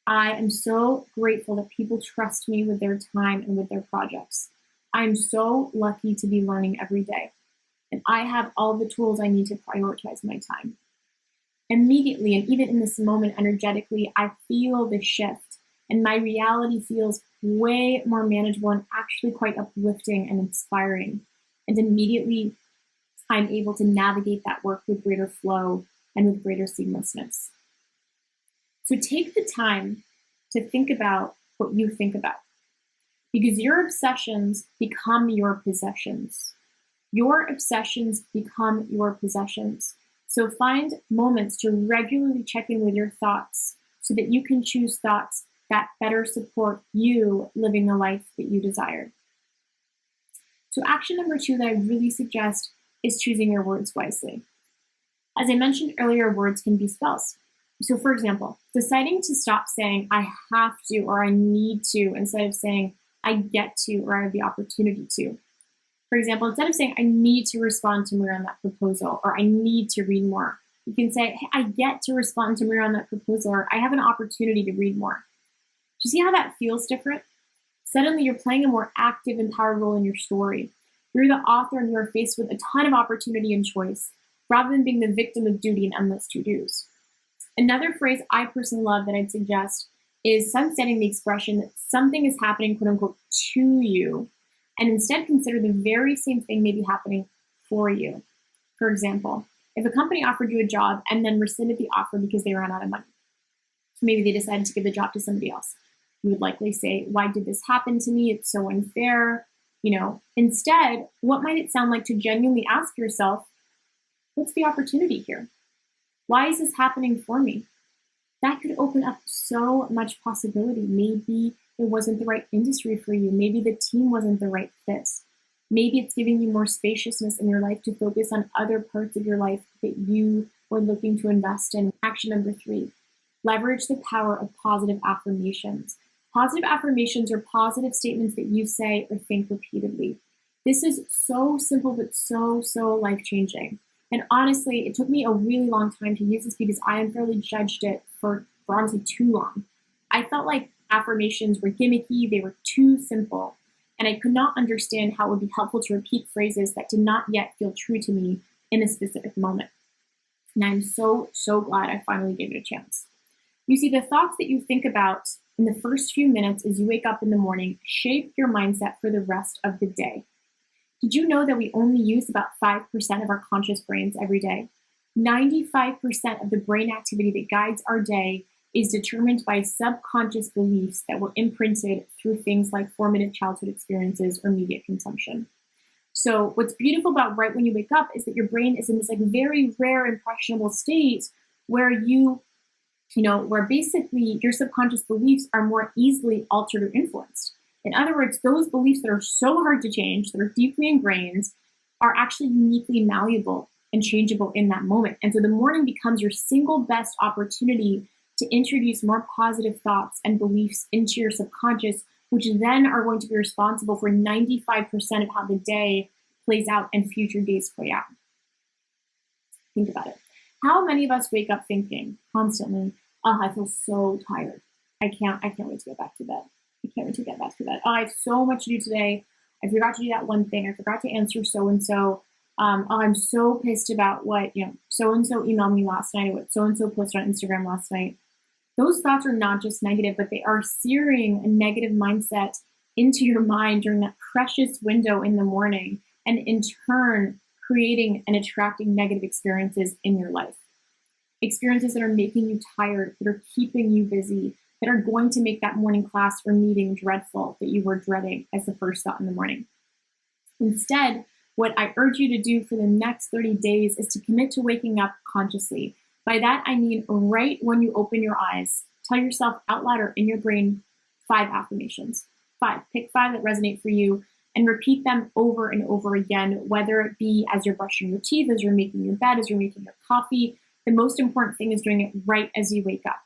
I am so grateful that people trust me with their time and with their projects. I'm so lucky to be learning every day, and I have all the tools I need to prioritize my time. Immediately, and even in this moment energetically, I feel the shift, and my reality feels way more manageable and actually quite uplifting and inspiring. And immediately, I'm able to navigate that work with greater flow and with greater seamlessness. So take the time to think about what you think about, because your obsessions become your possessions. Your obsessions become your possessions. So find moments to regularly check in with your thoughts so that you can choose thoughts that better support you living the life that you desire. So action number 2 that I really suggest is choosing your words wisely. As I mentioned earlier, words can be spells. So for example, deciding to stop saying I have to or I need to instead of saying I get to or I have the opportunity to. For example, instead of saying I need to respond to Maria on that proposal or I need to read more, you can say, hey, I get to respond to Maria on that proposal or I have an opportunity to read more. Do you see how that feels different? Suddenly you're playing a more active and powerful role in your story. You're the author and you're faced with a ton of opportunity and choice rather than being the victim of duty and endless to-dos. Another phrase I personally love that I'd suggest is sunsetting the expression that something is happening, quote unquote, to you, and instead consider the very same thing may be happening for you. For example, if a company offered you a job and then rescinded the offer because they ran out of money, so maybe they decided to give the job to somebody else, you would likely say, why did this happen to me? It's so unfair. Instead, what might it sound like to genuinely ask yourself, what's the opportunity here? Why is this happening for me? That could open up so much possibility. Maybe it wasn't the right industry for you. Maybe the team wasn't the right fit. Maybe it's giving you more spaciousness in your life to focus on other parts of your life that you were looking to invest in. Action number 3, leverage the power of positive affirmations. Positive affirmations are positive statements that you say or think repeatedly. This is so simple, but so life-changing. And honestly, it took me a really long time to use this because I unfairly judged it for honestly too long. I felt like affirmations were gimmicky, they were too simple, and I could not understand how it would be helpful to repeat phrases that did not yet feel true to me in a specific moment. And I'm so glad I finally gave it a chance. You see, the thoughts that you think about in the first few minutes as you wake up in the morning shape your mindset for the rest of the day. Did you know that we only use about 5% of our conscious brains every day? 95% of the brain activity that guides our day is determined by subconscious beliefs that were imprinted through things like formative childhood experiences or media consumption. So what's beautiful about right when you wake up is that your brain is in this very rare impressionable state where you where basically your subconscious beliefs are more easily altered or influenced. In other words, those beliefs that are so hard to change, that are deeply ingrained, are actually uniquely malleable and changeable in that moment. And so the morning becomes your single best opportunity to introduce more positive thoughts and beliefs into your subconscious, which then are going to be responsible for 95% of how the day plays out and future days play out. Think about it. How many of us wake up thinking constantly, oh, I feel so tired. I can't wait to get back to bed. I can't wait to get back to bed. Oh, I have so much to do today. I forgot to do that one thing. I forgot to answer so-and-so. Oh, I'm so pissed about what, so-and-so emailed me last night, or what so-and-so posted on Instagram last night. Those thoughts are not just negative, but they are searing a negative mindset into your mind during that precious window in the morning, and in turn, creating and attracting negative experiences in your life. Experiences that are making you tired, that are keeping you busy, that are going to make that morning class or meeting dreadful that you were dreading as the first thought in the morning. Instead, what I urge you to do for the next 30 days is to commit to waking up consciously. By that, I mean right when you open your eyes, tell yourself out loud or in your brain 5 affirmations. 5. Pick 5 that resonate for you and repeat them over and over again, whether it be as you're brushing your teeth, as you're making your bed, as you're making your coffee. The most important thing is doing it right as you wake up.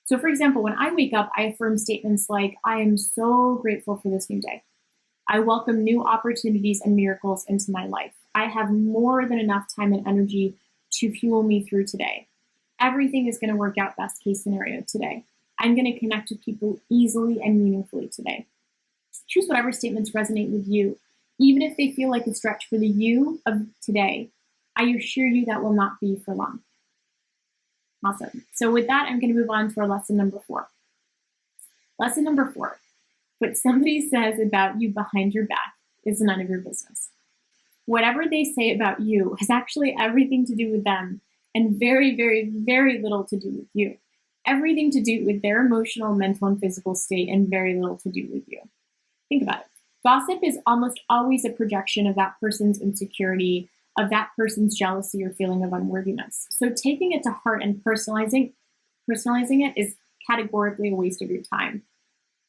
So for example, when I wake up, I affirm statements like, I am so grateful for this new day. I welcome new opportunities and miracles into my life. I have more than enough time and energy to fuel me through today. Everything is going to work out best case scenario today. I'm going to connect with people easily and meaningfully today. Choose whatever statements resonate with you, even if they feel like a stretch for the you of today. I assure you that will not be for long. Awesome. So with that, I'm going to move on to our lesson number 4. Lesson number 4. What somebody says about you behind your back is none of your business. Whatever they say about you has actually everything to do with them and very, very, very little to do with you. Everything to do with their emotional, mental, and physical state and very little to do with you. Think about it. Gossip is almost always a projection of that person's insecurity, of that person's jealousy or feeling of unworthiness. So taking it to heart and personalizing it is categorically a waste of your time.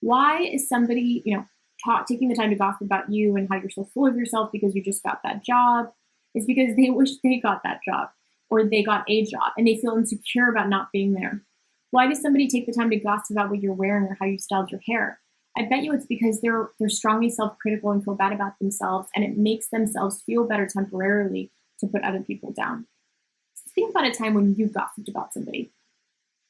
Why is somebody, taking the time to gossip about you and how you're so full of yourself because you just got that job? Is because they wish they got that job or they got a job and they feel insecure about not being there. Why does somebody take the time to gossip about what you're wearing or how you styled your hair? I bet you it's because they're strongly self-critical and feel bad about themselves, and it makes themselves feel better temporarily to put other people down. Think about a time when you gossiped about somebody.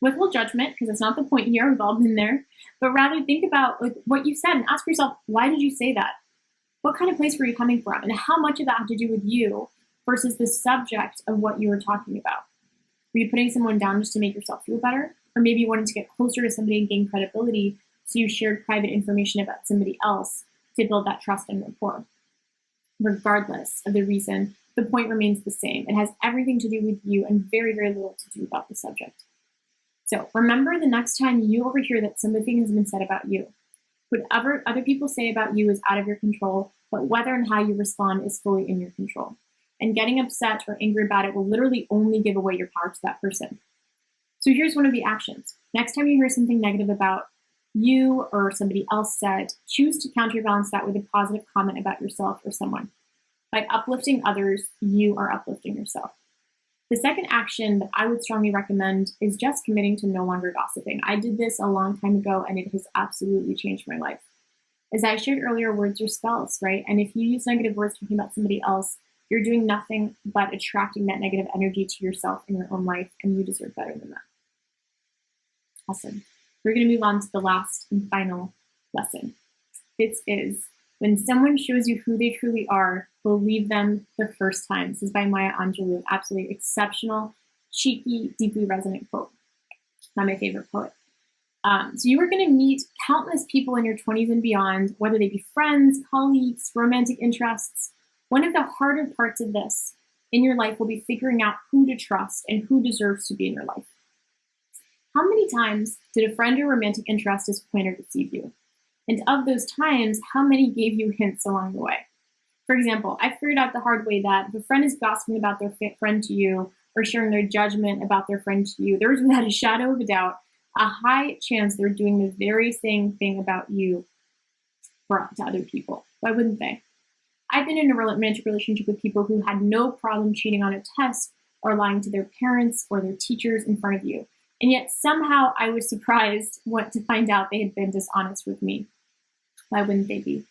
With little judgment, because that's not the point here, we've all been there, but rather think about what you said and ask yourself, why did you say that? What kind of place were you coming from? And how much of that had to do with you versus the subject of what you were talking about? Were you putting someone down just to make yourself feel better? Or maybe you wanted to get closer to somebody and gain credibility, so you shared private information about somebody else to build that trust and rapport. Regardless of the reason, the point remains the same. It has everything to do with you and very, very little to do about the subject. So remember, the next time you overhear that something has been said about you, whatever other people say about you is out of your control, but whether and how you respond is fully in your control. And getting upset or angry about it will literally only give away your power to that person. So here's one of the actions. Next time you hear something negative about you or somebody else said, choose to counterbalance that with a positive comment about yourself or someone. By uplifting others, you are uplifting yourself. The second action that I would strongly recommend is just committing to no longer gossiping. I did this a long time ago, and it has absolutely changed my life. As I shared earlier, words are spells, right? And if you use negative words talking about somebody else, you're doing nothing but attracting that negative energy to yourself in your own life, and you deserve better than that. Awesome. We're going to move on to the last and final lesson. This is, when someone shows you who they truly are, believe them the first time. This is by Maya Angelou, an absolutely exceptional, cheeky, deeply resonant quote. Not my favorite poet. So you are going to meet countless people in your 20s and beyond, whether they be friends, colleagues, romantic interests. One of the harder parts of this in your life will be figuring out who to trust and who deserves to be in your life. How many times did a friend or romantic interest disappoint or deceive you? And of those times, how many gave you hints along the way? For example, I figured out the hard way that if a friend is gossiping about their friend to you, or sharing their judgment about their friend to you, there's without a shadow of a doubt a high chance they're doing the very same thing about you to other people. Why wouldn't they? I've been in a romantic relationship with people who had no problem cheating on a test or lying to their parents or their teachers in front of you. And yet somehow I was surprised to find out they had been dishonest with me. Why wouldn't they be?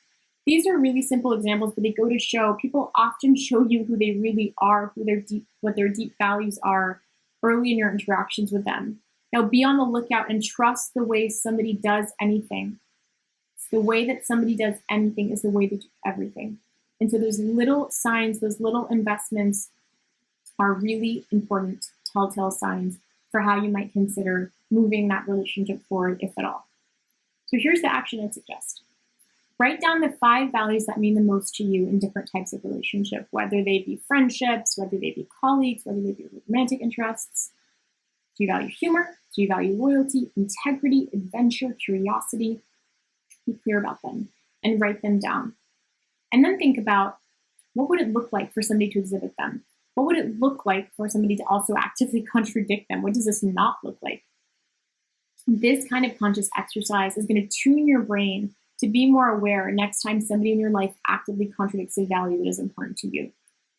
These are really simple examples, but they go to show people often show you who they really are, what their deep values are early in your interactions with them. Now be on the lookout and trust the way somebody does anything. It's the way that somebody does anything is the way they do everything. And so those little signs, those little investments are really important telltale signs for how you might consider moving that relationship forward, if at all. So here's the action I'd suggest. Write down the 5 values that mean the most to you in different types of relationship, whether they be friendships, whether they be colleagues, whether they be romantic interests. Do you value humor? Do you value loyalty, integrity, adventure, curiosity? Be clear about them and write them down. And then think about, what would it look like for somebody to exhibit them? What would it look like for somebody to also actively contradict them? What does this not look like? This kind of conscious exercise is going to tune your brain to be more aware next time somebody in your life actively contradicts a value that is important to you,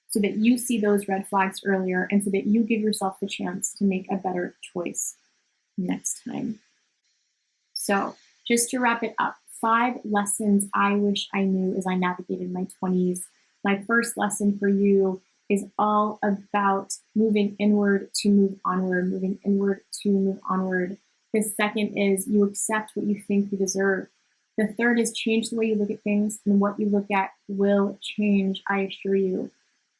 so that you see those red flags earlier and so that you give yourself the chance to make a better choice next time. So just to wrap it up, 5 lessons I wish I knew as I navigated my 20s. My first lesson for you is all about moving inward to move onward, moving inward to move onward. The second is you accept what you think you deserve. The third is change the way you look at things, and what you look at will change, I assure you.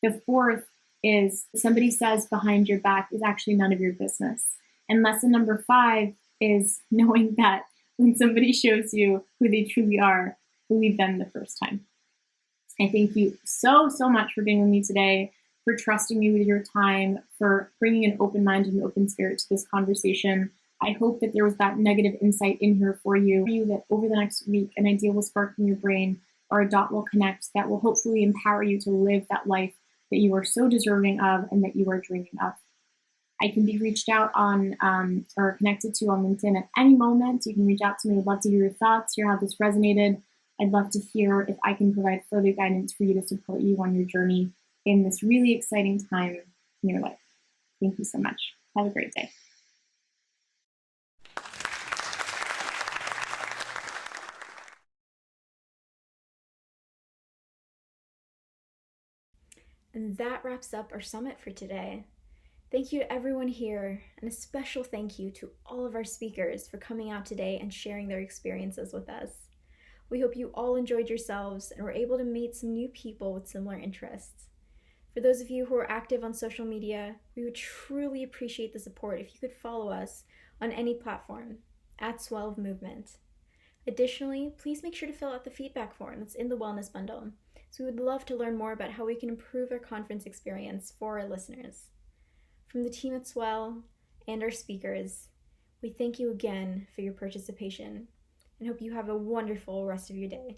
The fourth is somebody says behind your back is actually none of your business. And lesson number 5 is knowing that when somebody shows you who they truly are, believe them the first time. I thank you so much for being with me today, for trusting me with your time, for bringing an open mind and an open spirit to this conversation. I hope that there was that negative insight in here for you, that over the next week, an idea will spark in your brain or a dot will connect that will hopefully empower you to live that life that you are so deserving of and that you are dreaming of. I can be reached out on or connected to on LinkedIn at any moment. You can reach out to me. I'd love to hear your thoughts, hear how this resonated. I'd love to hear if I can provide further guidance for you to support you on your journey in this really exciting time in your life. Thank you so much. Have a great day. And that wraps up our summit for today. Thank you to everyone here, and a special thank you to all of our speakers for coming out today and sharing their experiences with us. We hope you all enjoyed yourselves and were able to meet some new people with similar interests. For those of you who are active on social media, we would truly appreciate the support if you could follow us on any platform, @SWL Movement. Additionally, please make sure to fill out the feedback form that's in the Wellness Bundle, so we would love to learn more about how we can improve our conference experience for our listeners. From the team at SWL and our speakers, we thank you again for your participation and hope you have a wonderful rest of your day.